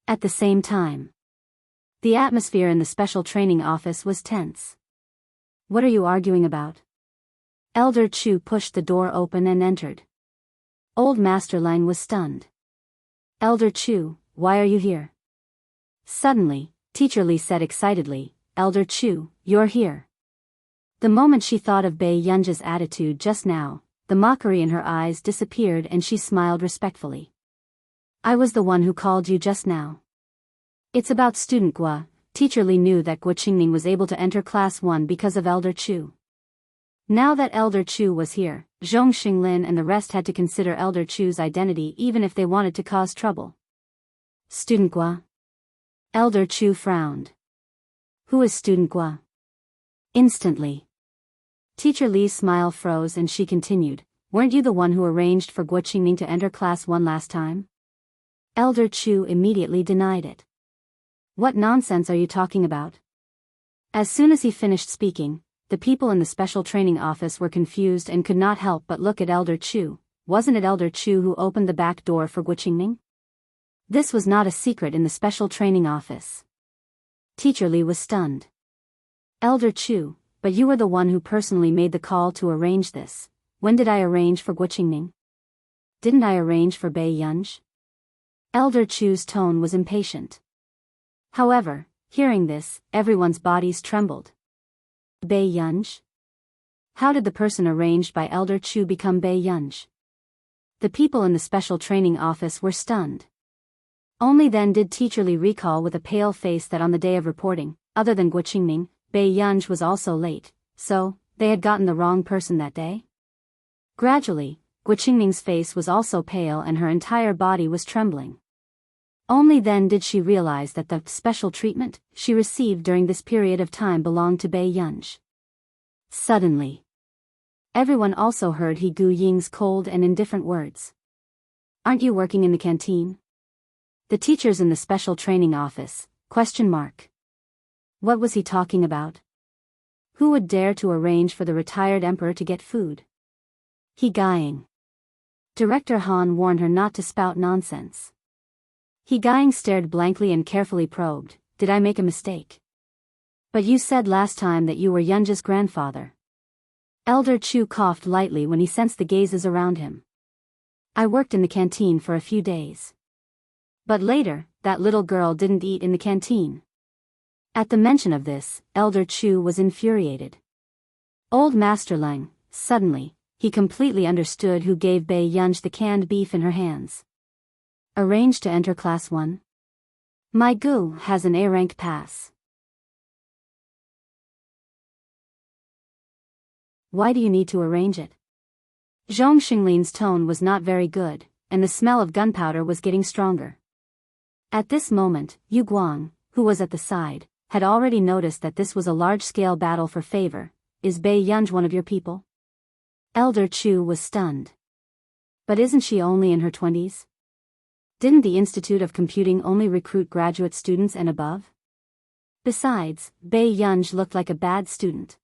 At the same time, the atmosphere in the special training office was tense. What are you arguing about? Elder Chu pushed the door open and entered. Old Master Lang was stunned. Elder Chu, why are you here? Suddenly, Teacher Li said excitedly, Elder Chu, you're here. The moment she thought of Bei Yunj's attitude just now, the mockery in her eyes disappeared and she smiled respectfully. I was the one who called you just now. It's about student Guo. Teacher Li knew that Guo Qingning was able to enter class 1 because of Elder Chu. Now that Elder Chu was here, Zhong Xinglin and the rest had to consider Elder Chu's identity even if they wanted to cause trouble. Student Guo? Elder Chu frowned. Who is Student Guo? Instantly, Teacher Li's smile froze and she continued, weren't you the one who arranged for Guo Qingning to enter class 1 last time? Elder Chu immediately denied it. What nonsense are you talking about? As soon as he finished speaking, the people in the special training office were confused and could not help but look at Elder Chu, wasn't it Elder Chu who opened the back door for Guqingning? This was not a secret in the special training office. Teacher Li was stunned. Elder Chu, but you were the one who personally made the call to arrange this. When did I arrange for Guqingning? Didn't I arrange for Bei Yunj? Elder Chu's tone was impatient. However, hearing this, everyone's bodies trembled. Bei Yunj? How did the person arranged by Elder Chu become Bei Yunj? The people in the special training office were stunned. Only then did Teacher Li recall with a pale face that on the day of reporting, other than Guqingning, Bei Yunj was also late, so, they had gotten the wrong person that day? Gradually, Guqingning's face was also pale and her entire body was trembling. Only then did she realize that the special treatment she received during this period of time belonged to Bei Yunj. Suddenly, everyone also heard He Gu Ying's cold and indifferent words. Aren't you working in the canteen? The teachers in the special training office, ? What was he talking about? Who would dare to arrange for the retired emperor to get food? He Guying. Director Han warned her not to spout nonsense. He Guying stared blankly and carefully probed, did I make a mistake? But you said last time that you were Yunja's grandfather. Elder Chu coughed lightly when he sensed the gazes around him. I worked in the canteen for a few days. But later, that little girl didn't eat in the canteen. At the mention of this, Elder Chu was infuriated. Old Master Leng, suddenly, he completely understood who gave Bei Yunj the canned beef in her hands. Arranged to enter Class 1? My Gu has an A-rank pass. Why do you need to arrange it? Zhong Xinglin's tone was not very good, and the smell of gunpowder was getting stronger. At this moment, Yu Guang, who was at the side, had already noticed that this was a large-scale battle for favor. Is Bei Yunj one of your people? Elder Chu was stunned. But isn't she only in her 20s? Didn't the Institute of Computing only recruit graduate students and above? Besides, Bei Yunj looked like a bad student.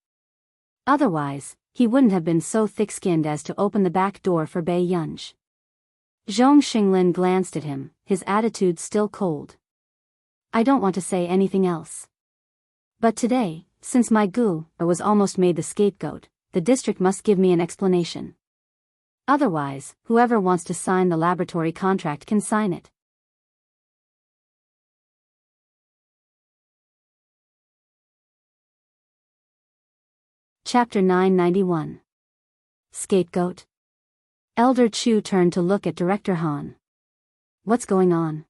Otherwise, he wouldn't have been so thick-skinned as to open the back door for Bei Yunj. Zhong Xinglin glanced at him, his attitude still cold. I don't want to say anything else. But today, since my Gu was almost made the scapegoat, the district must give me an explanation. Otherwise, whoever wants to sign the laboratory contract can sign it. Chapter 991. Scapegoat. Elder Chu turned to look at Director Han. What's going on?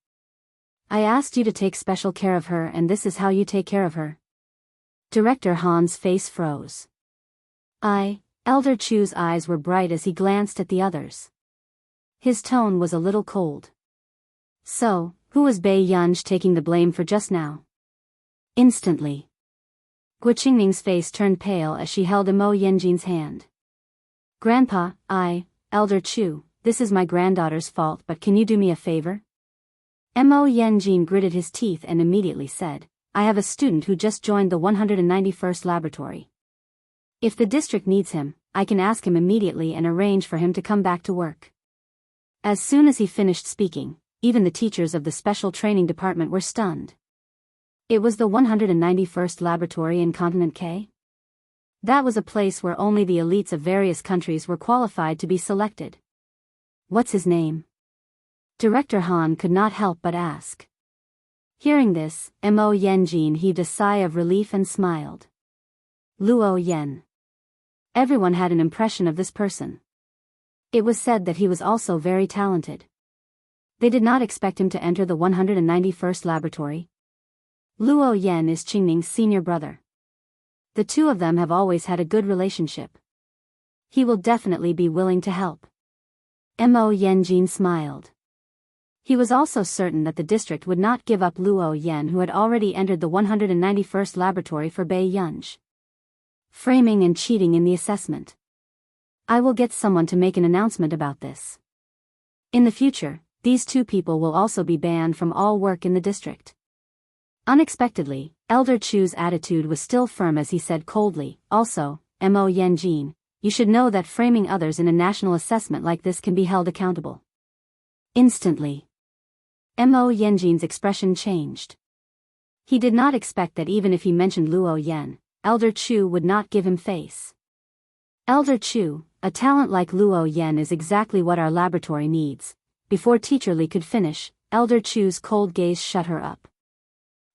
I asked you to take special care of her and this is how you take care of her. Director Han's face froze. Elder Chu's eyes were bright as he glanced at the others. His tone was a little cold. So, who was Bei Yunj taking the blame for just now? Instantly, Guqingning's face turned pale as she held Mo Yanjin's hand. Grandpa, Elder Chu, this is my granddaughter's fault, but can you do me a favor? Mo Yanjin gritted his teeth and immediately said, I have a student who just joined the 191st laboratory. If the district needs him, I can ask him immediately and arrange for him to come back to work. As soon as he finished speaking, even the teachers of the special training department were stunned. It was the 191st laboratory in Continent K? That was a place where only the elites of various countries were qualified to be selected. What's his name? Director Han could not help but ask. Hearing this, Mo Yanjin heaved a sigh of relief and smiled. Luo Yen. Everyone had an impression of this person. It was said that he was also very talented. They did not expect him to enter the 191st laboratory. Luo Yen is Qingning's senior brother. The two of them have always had a good relationship. He will definitely be willing to help. Mo Yanjin smiled. He was also certain that the district would not give up Luo Yen, who had already entered the 191st laboratory for Bei Yunj. Framing and cheating in the assessment. I will get someone to make an announcement about this. In the future, these two people will also be banned from all work in the district. Unexpectedly, Elder Chu's attitude was still firm as he said coldly, also, Mo Yanjin, you should know that framing others in a national assessment like this can be held accountable. Instantly, Mo Yenjin's expression changed. He did not expect that even if he mentioned Luo Yen, Elder Chu would not give him face. Elder Chu, a talent like Luo Yen is exactly what our laboratory needs. Before Teacher Li could finish, Elder Chu's cold gaze shut her up.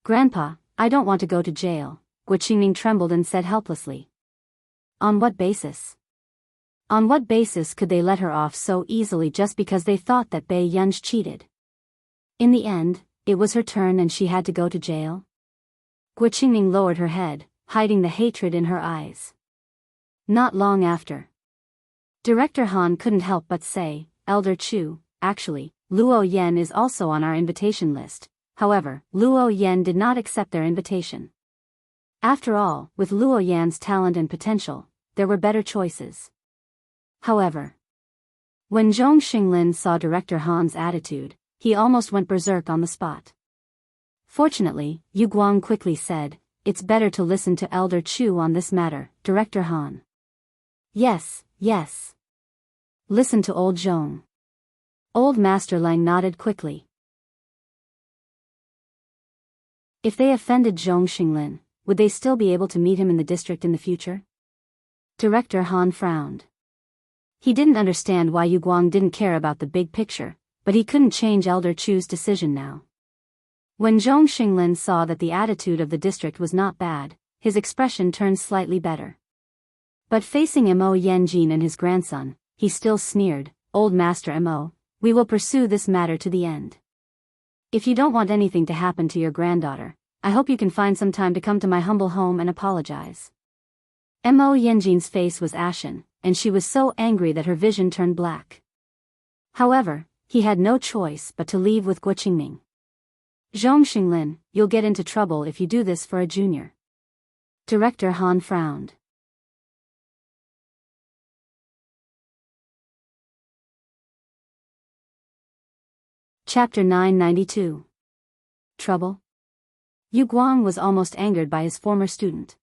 Grandpa, I don't want to go to jail, Guo Qingming trembled and said helplessly. On what basis? On what basis could they let her off so easily just because they thought that Bei Yunj cheated? In the end, it was her turn and she had to go to jail? Guo Qingming lowered her head, hiding the hatred in her eyes. Not long after, Director Han couldn't help but say, Elder Chu, actually, Luo Yen is also on our invitation list. However, Luo Yen did not accept their invitation. After all, with Luo Yan's talent and potential, there were better choices. However, when Zhong Xinglin saw Director Han's attitude, he almost went berserk on the spot. Fortunately, Yu Guang quickly said, it's better to listen to Elder Chu on this matter, Director Han. Yes, yes. Listen to old Zhong. Old Master Lang nodded quickly. If they offended Zhong Xinglin, would they still be able to meet him in the district in the future? Director Han frowned. He didn't understand why Yu Guang didn't care about the big picture, but he couldn't change Elder Chu's decision now. When Zhong Xinglin saw that the attitude of the district was not bad, his expression turned slightly better. But facing Mo Yenjin and his grandson, he still sneered, Old Master Mo, we will pursue this matter to the end. If you don't want anything to happen to your granddaughter, I hope you can find some time to come to my humble home and apologize. Mo Yenjin's face was ashen, and she was so angry that her vision turned black. However, he had no choice but to leave with Guo Qingming. Zhong Xinglin, you'll get into trouble if you do this for a junior. Director Han frowned. Chapter 992. Trouble? Yu Guang was almost angered by his former student.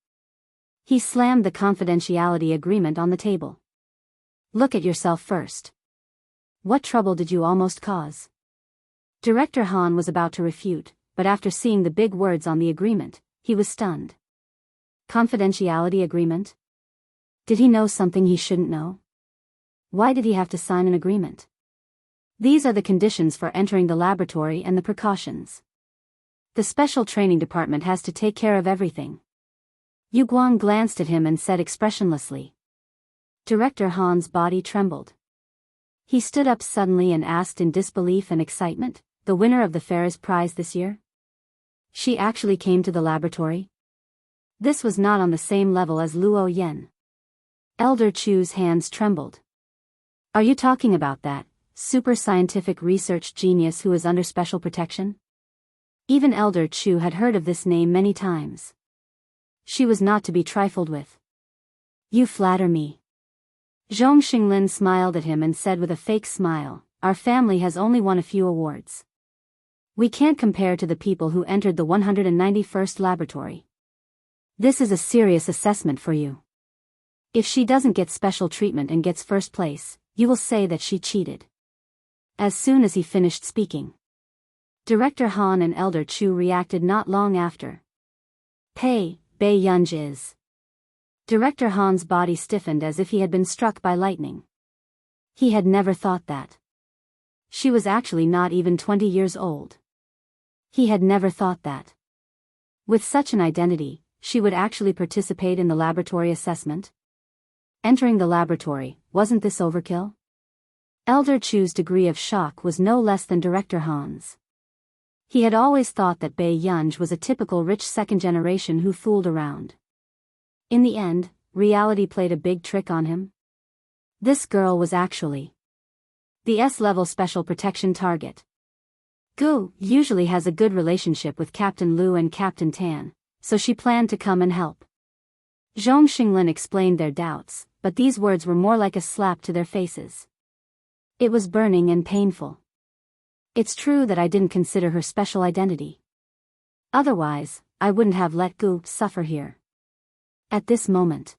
He slammed the confidentiality agreement on the table. Look at yourself first. What trouble did you almost cause? Director Han was about to refute, but after seeing the big words on the agreement, he was stunned. Confidentiality agreement? Did he know something he shouldn't know? Why did he have to sign an agreement? These are the conditions for entering the laboratory and the precautions. The special training department has to take care of everything. Yu Guang glanced at him and said expressionlessly. Director Han's body trembled. He stood up suddenly and asked in disbelief and excitement, the winner of the Ferris Prize this year? She actually came to the laboratory? This was not on the same level as Luo Yen. Elder Chu's hands trembled. Are you talking about that super scientific research genius who is under special protection? Even Elder Chu had heard of this name many times. She was not to be trifled with. You flatter me. Zhong Xinglin smiled at him and said with a fake smile, our family has only won a few awards. We can't compare to the people who entered the 191st laboratory. This is a serious assessment for you. If she doesn't get special treatment and gets first place, you will say that she cheated. As soon as he finished speaking, Director Han and Elder Chu reacted not long after. Bei Yunj is. Director Han's body stiffened as if he had been struck by lightning. He had never thought that. She was actually not even 20 years old. He had never thought that. With such an identity, she would actually participate in the laboratory assessment? Entering the laboratory, wasn't this overkill? Elder Chu's degree of shock was no less than Director Han's. He had always thought that Bei Yunj was a typical rich second generation who fooled around. In the end, reality played a big trick on him. This girl was actually the S-level special protection target. Gu usually has a good relationship with Captain Lu and Captain Tan, so she planned to come and help. Zhong Xinglin explained their doubts, but these words were more like a slap to their faces. It was burning and painful. It's true that I didn't consider her special identity. Otherwise, I wouldn't have let Gu suffer here. At this moment,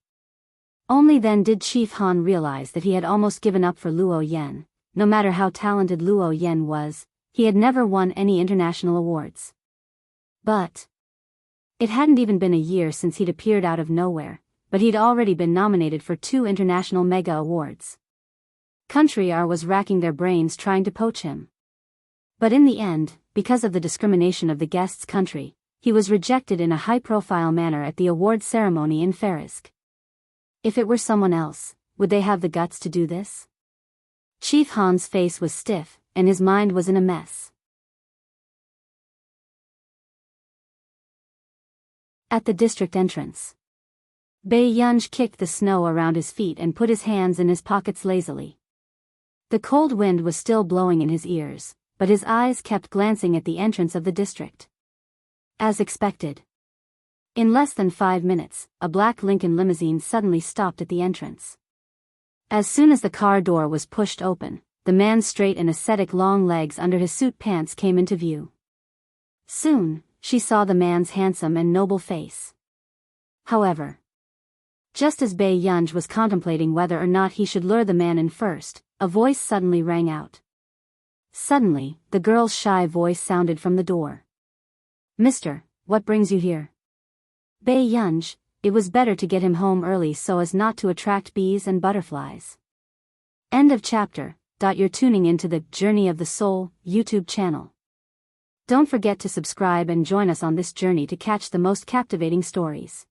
Only then did Chief Han realize that he had almost given up for Luo Yen. No matter how talented Luo Yen was, he had never won any international awards. But it hadn't even been a year since he'd appeared out of nowhere, but he'd already been nominated for 2 international mega awards. Country R was racking their brains trying to poach him. But in the end, because of the discrimination of the guest's country, he was rejected in a high-profile manner at the awards ceremony in Farisk. If it were someone else, would they have the guts to do this? Chief Han's face was stiff, and his mind was in a mess. At the district entrance, Bai Yunj kicked the snow around his feet and put his hands in his pockets lazily. The cold wind was still blowing in his ears, but his eyes kept glancing at the entrance of the district. As expected. In less than 5 minutes, a black Lincoln limousine suddenly stopped at the entrance. As soon as the car door was pushed open, the man's straight and ascetic long legs under his suit pants came into view. Soon, she saw the man's handsome and noble face. However, just as Bai Yunj was contemplating whether or not he should lure the man in first, a voice suddenly rang out. Suddenly, the girl's shy voice sounded from the door. "Mister, what brings you here?" "Bai Yunj, it was better to get him home early so as not to attract bees and butterflies." End of chapter. You're tuning into the Journey of the Soul YouTube channel. Don't forget to subscribe and join us on this journey to catch the most captivating stories.